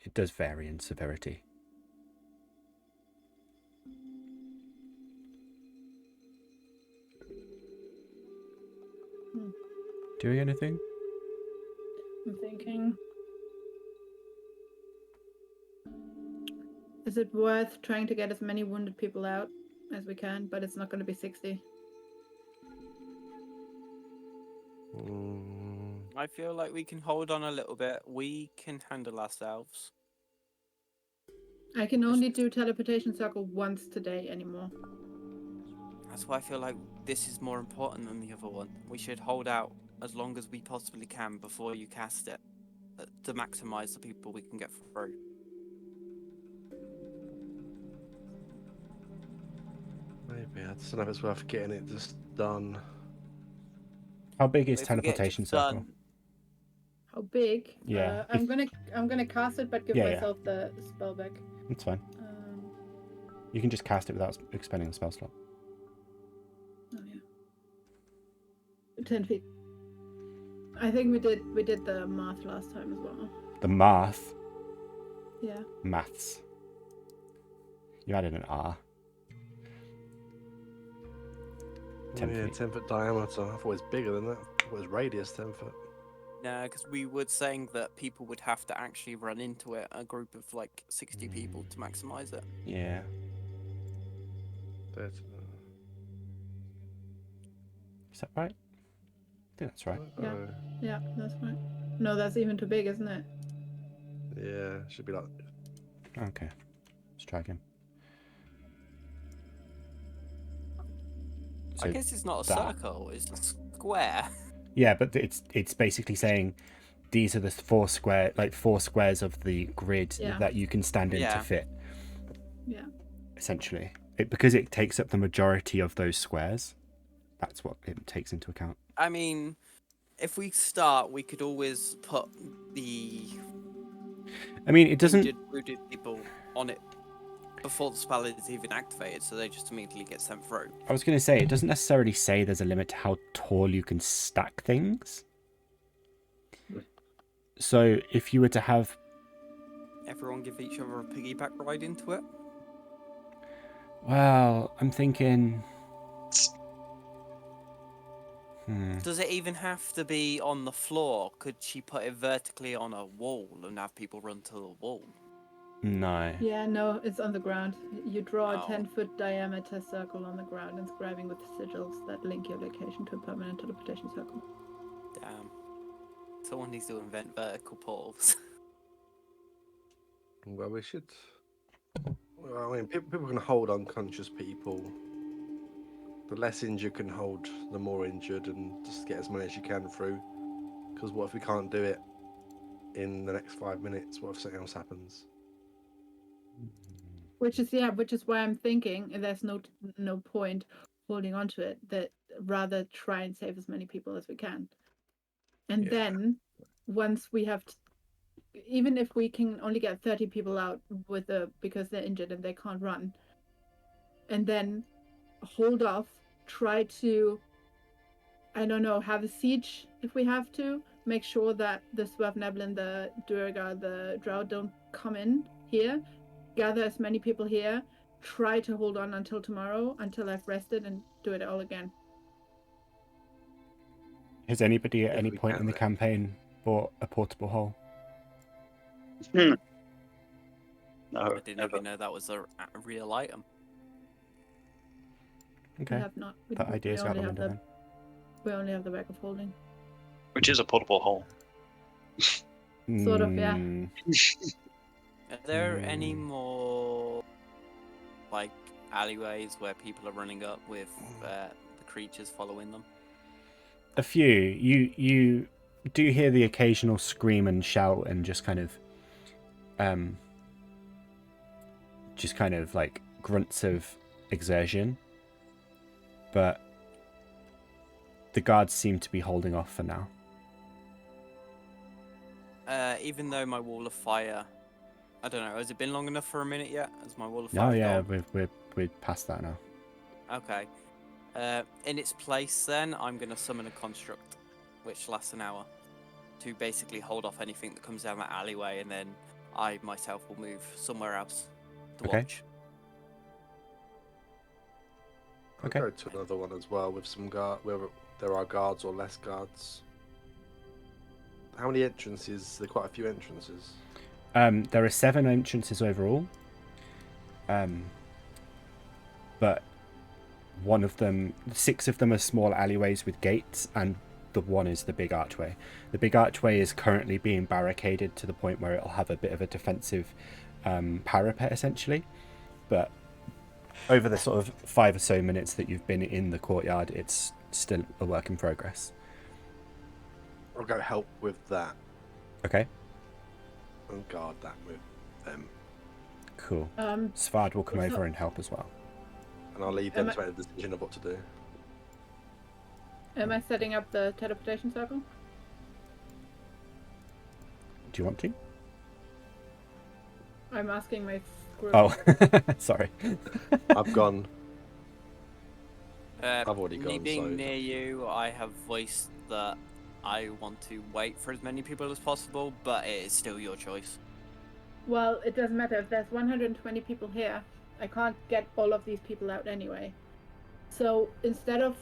It does vary in severity. Doing anything? I'm thinking, is it worth trying to get as many wounded people out as we can, but it's not going to be 60? I feel like we can hold on a little bit. We can handle ourselves. I can only do teleportation circle once today anymore. That's why I feel like this is more important than the other one. We should hold out as long as we possibly can before you cast it to maximize the people we can get through. Maybe. I just don't know if it's worth getting it just done. How big is If we get it teleportation just circle? done, How big? Yeah, I'm gonna cast it, but give Yeah, yeah. myself the spell back. It's fine. Um, You can just cast it without expending the spell slot. oh yeah. 10 feet. I think we did the math last time as well. The math. Yeah. Maths. You added an R. 10 Yeah, feet. 10-foot diameter. I thought it was bigger than that. I thought it was radius 10 foot. no, because we were saying that people would have to actually run into it, a group of like 60 people to maximize it. Yeah. Is that right? I think that's right. Yeah. Yeah, that's right. No, that's even too big, isn't it? Yeah, should be like. Okay. Let's try again. I So guess it's not a that- circle, it's a square. Yeah, but it's basically saying these are the four squares of the grid Yeah. that you can stand in to Yeah. fit. Yeah. Essentially, because it takes up the majority of those squares. That's what it takes into account. I mean, if we start, we could always put the I mean, it doesn't. injured, wounded people on it before the spell is even activated, so they just immediately get sent through. I was going to say it doesn't necessarily say there's a limit to how tall you can stack things. So if you were to have, Everyone give each other a piggyback ride into it. well, I'm thinking. Does it even have to be on the floor? Could she put it vertically on a wall and have people run to the wall? No. Yeah, no, it's on the ground. You draw Oh. a 10-foot diameter circle on the ground, inscribing with sigils that link your location to a permanent teleportation circle. Damn. Someone needs to invent vertical portals. Well, we should. Well, I mean, people can hold unconscious people. The less injured can hold the more injured, and just get as many as you can through. Because what if we can't do it in the next 5 minutes? What if something else happens? Which is why I'm thinking there's no point holding on to it. That rather try and save as many people as we can. And Yeah. then once we have, even if we can only get 30 people out because they're injured and they can't run, and then hold off, try to, I don't know, have a siege if we have to, make sure that the Swervneblin, the Durga, the Drow don't come in here, gather as many people here, try to hold on until tomorrow, until I've rested, and do it all again. Has anybody at If any we point can, in the then. campaign bought a portable hole? No, I didn't never. even know that was a real item. We Okay. have not. We, Put we ideas out only the have window we only have the bag of holding. Which is a portable hole. then. Sort of, yeah. Are there any Hmm. more like alleyways where people are running up with the creatures following them? A few. You do hear the occasional scream and shout and just kind of like grunts of exertion, but the guards seem to be holding off for now. Even though my wall of fire, I don't know, has it been long enough for a minute yet? Has my wall of No, fire yeah, gone? we're past that now. Okay. In its place, then, I'm going to summon a construct, which lasts an hour, to basically hold off anything that comes down that alleyway, and then I myself will move somewhere else to Okay. watch. I'll Okay. go to another one as well with some whether there are guards or less guards. How many entrances? There are quite a few entrances. There are 7 entrances overall, but 6 of them are small alleyways with gates, and the one is the big archway. The big archway is currently being barricaded to the point where it'll have a bit of a defensive parapet essentially, but over the sort of 5 or so minutes that you've been in the courtyard, it's still a work in progress. I'll go help with that Okay, and guard that with them, cool. Svard will come so- over and help as well. and I'll leave them Am to make the decision of what to do. Am I setting up the teleportation circle? Do you want to? I'm asking my group. Oh, sorry. I've gone. Uh, I've already me gone, being so- near you, I have voiced that I want to wait for as many people as possible, but it is still your choice. Well, it doesn't matter. If there's 120 people here, I can't get all of these people out anyway. So instead of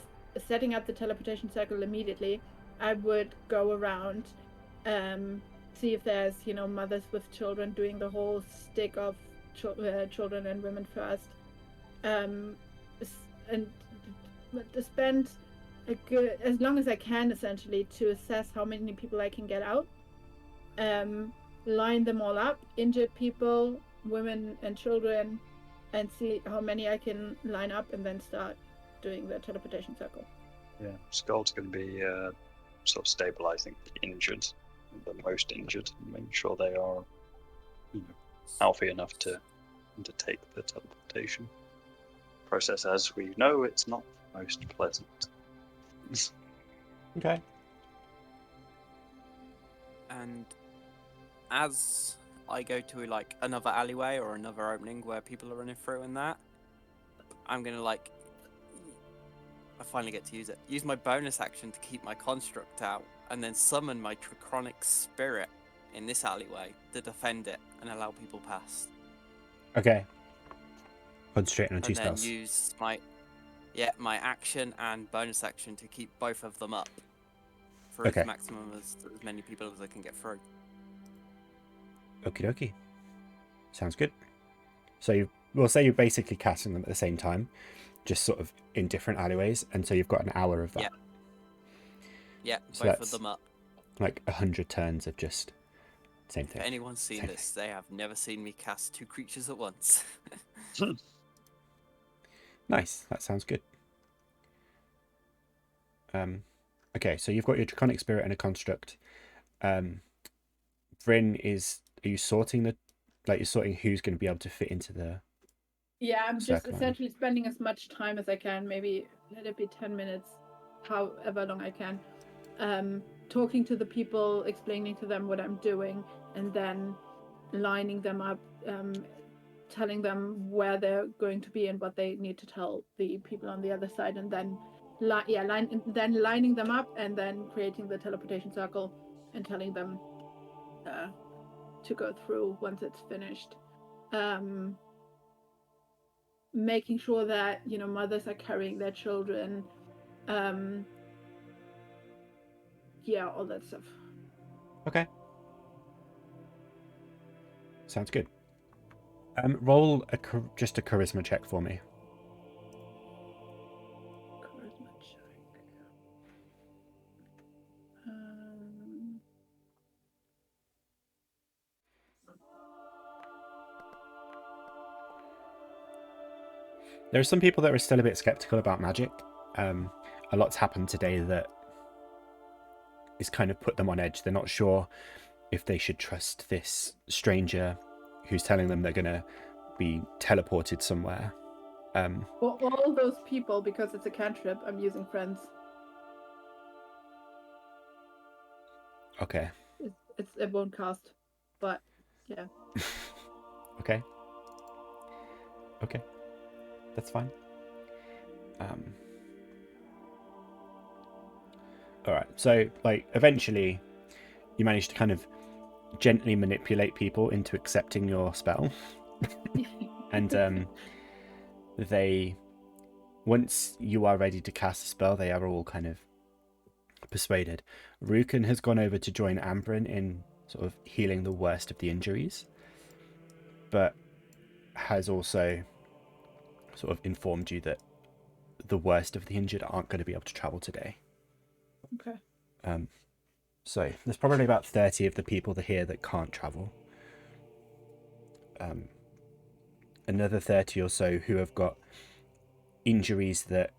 setting up the teleportation circle immediately, I would go around, see if there's, mothers with children doing the whole stick of children and women first, and spend as long as I can, essentially, to assess how many people I can get out. Line them all up, injured people, women and children, and see how many I can line up, and then start doing the teleportation circle. Yeah, Sköld's going to be sort of stabilizing the injured, the most injured, and making sure they are healthy enough to undertake the teleportation process. As we know, it's not the most pleasant. Okay. And as I go to like another alleyway or another opening where people are running through and that, I'm gonna I finally get to use it. Use my bonus action to keep my construct out, and then summon my Draconic Spirit in this alleyway to defend it and allow people past. Okay. Concentrating on And two then spells. use my action and bonus action to keep both of them up for Okay. as maximum as many people as I can get through. Okie dokie. Sounds good. So we'll say you're basically casting them at the same time, just sort of in different alleyways, and so you've got an hour of that. Yeah. Yeah, So both of that's them up. like 100 turns of just same If thing. anyone's seen Same this, they have never seen me cast two creatures at once. Nice. That sounds good. Okay, so you've got your Draconic Spirit and a construct. Bryn are you sorting you're sorting who's going to be able to fit into the... Yeah, I'm just Circle line. essentially spending as much time as I can, maybe let it be 10 minutes, however long I can, talking to the people, explaining to them what I'm doing, and then lining them up, telling them where they're going to be and what they need to tell the people on the other side, and then lining them up, and then creating the teleportation circle and telling them to go through once it's finished. Making sure that mothers are carrying their children, all that stuff. Okay. Sounds good. Roll just a charisma check for me. Charisma check. There are some people that are still a bit skeptical about magic. A lot's happened today that is kind of put them on edge. They're not sure if they should trust this stranger who's telling them they're going to be teleported somewhere. For all those people, because it's a cantrip, I'm using friends. Okay. It won't cast, but yeah. Okay. That's fine. All right. So, eventually, you manage to kind of gently manipulate people into accepting your spell, and once you are ready to cast a spell, they are all kind of persuaded. Rukin has gone over to join Ambrin in sort of healing the worst of the injuries, but has also sort of informed you that the worst of the injured aren't going to be able to travel today. Okay. So there's probably about 30 of the people here that can't travel. another 30 or so who have got injuries that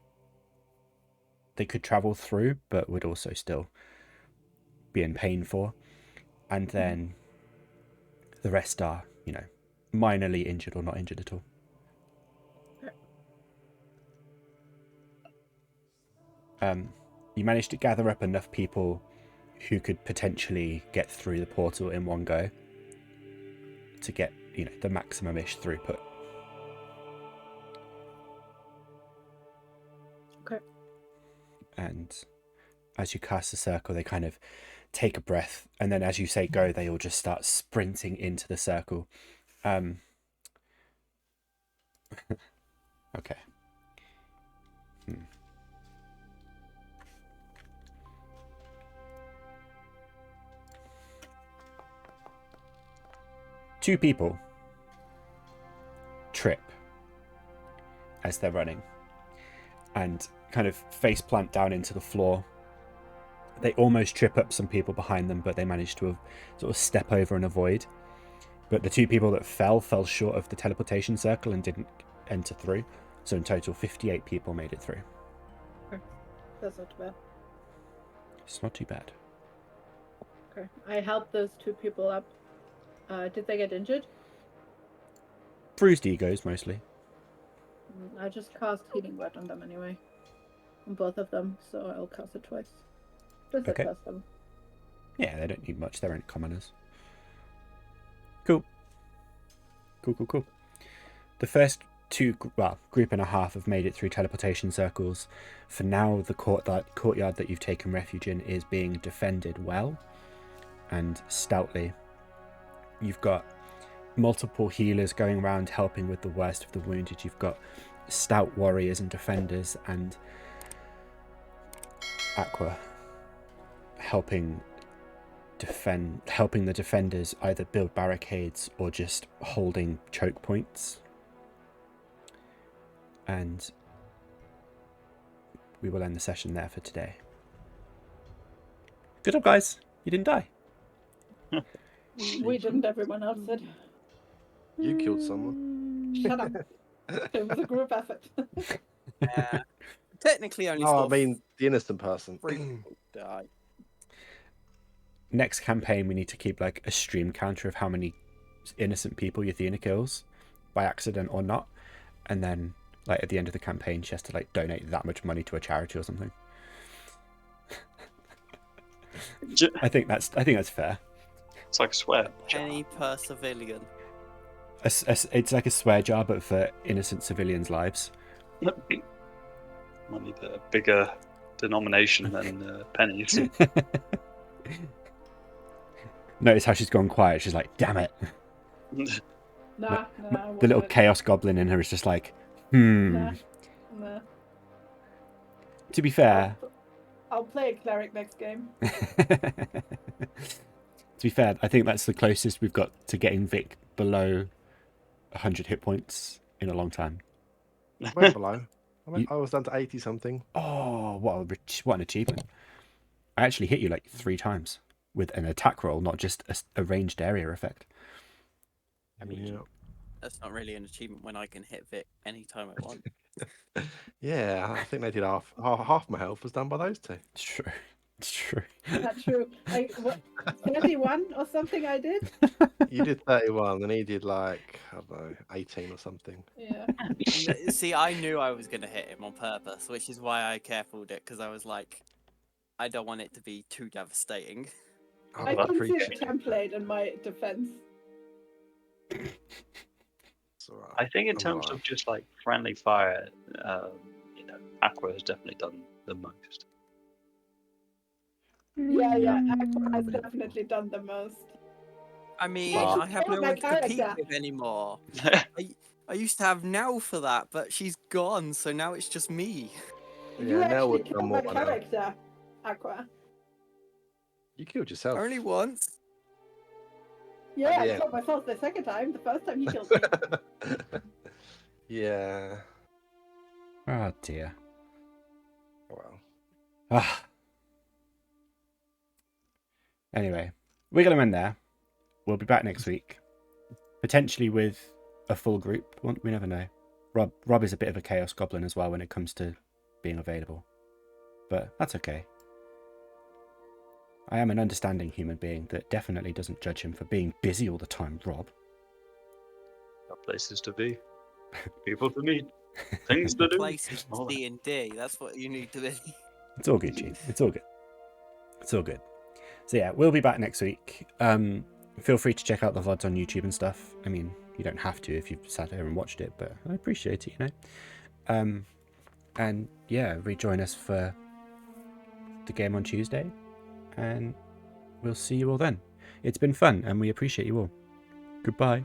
they could travel through, but would also still be in pain for. And then the rest are, minorly injured or not injured at all. You managed to gather up enough people who could potentially get through the portal in one go to get, the maximum-ish throughput. Okay. And as you cast the circle, they kind of take a breath, and then as you say go, they all just start sprinting into the circle. Okay. 2 people trip as they're running and kind of face plant down into the floor. They almost trip up some people behind them, but they manage to sort of step over and avoid. But the 2 people that fell short of the teleportation circle and didn't enter through. So in total, 58 people made it through. That's not too bad. It's not too bad. Okay. I helped those 2 people up. Did they get injured? Bruised egos, mostly. I just cast Healing Word on them anyway. On both of them, so I'll cast it twice. Just Okay. cast them. Yeah, they don't need much. They're only commoners. Cool. Cool. The first 2, group and a half have made it through teleportation circles. For now, the courtyard that you've taken refuge in is being defended well and stoutly. You've got multiple healers going around helping with the worst of the wounded. You've got stout warriors and defenders, and Aqua helping the defenders either build barricades or just holding choke points. And we will end the session there for today. Good job, guys. You didn't die. We didn't, everyone else did. You killed someone. Shut up. It was a group effort. Technically only Oh, saw I mean the innocent person. 3 people die. Next campaign, we need to keep like a stream counter of how many innocent people Yathina kills, by accident or not, and then like at the end of the campaign, she has to like donate that much money to a charity or something. I think that's fair. It's like a swear. Penny per civilian. It's like a swear jar, but for innocent civilians' lives. Money, the bigger denomination than pennies. Notice how she's gone quiet. She's like, damn it. Nah. The little chaos goblin in her is just like, Nah. To be fair. I'll play a cleric next game. To be fair, I think that's the closest we've got to getting Vic below 100 hit points in a long time. Went below. I was down to 80 something. Oh, what an achievement. I actually hit you like 3 times with an attack roll, not just a ranged area effect. I mean, that's not really an achievement when I can hit Vic anytime I want. Yeah, I think they did half my health was done by those 2. It's true. It's true. That's true. 31 or something I did? You did 31 and he did like, I don't know, 18 or something. Yeah. See, I knew I was going to hit him on purpose, which is why I carefuled it, because I was like, I don't want it to be too devastating. I got can see 3 the template in my defense. It's all right. I think in I'm terms alright. of just like friendly fire, Aqua has definitely done the most. Yeah. Aqua has definitely done the most. I mean, Well, I have Oh, no my one to compete character. with anymore. I used to have Nell for that, but she's gone, so now it's just me. You Yeah, Nell actually would done killed my more now. character, Aqua. You killed yourself. Only once. Yeah, I Yeah. killed myself the second time. The first time he killed me. Yeah. Oh, dear. Well. Ah. Anyway, we're going to end there. We'll be back next week. Potentially with a full group. We never know. Robb is a bit of a chaos goblin as well when it comes to being available. But that's okay. I am an understanding human being that definitely doesn't judge him for being busy all the time, Robb. Got places to be, people to meet, things to do. Places all that. D&D. That's what you need to be. It's all good, Gene. It's all good. It's all good. So yeah, we'll be back next week. Feel free to check out the VODs on YouTube and stuff. I mean, you don't have to if you've sat here and watched it, but I appreciate it, you know. And yeah, rejoin us for the game on Tuesday, and we'll see you all then. It's been fun, and we appreciate you all. Goodbye.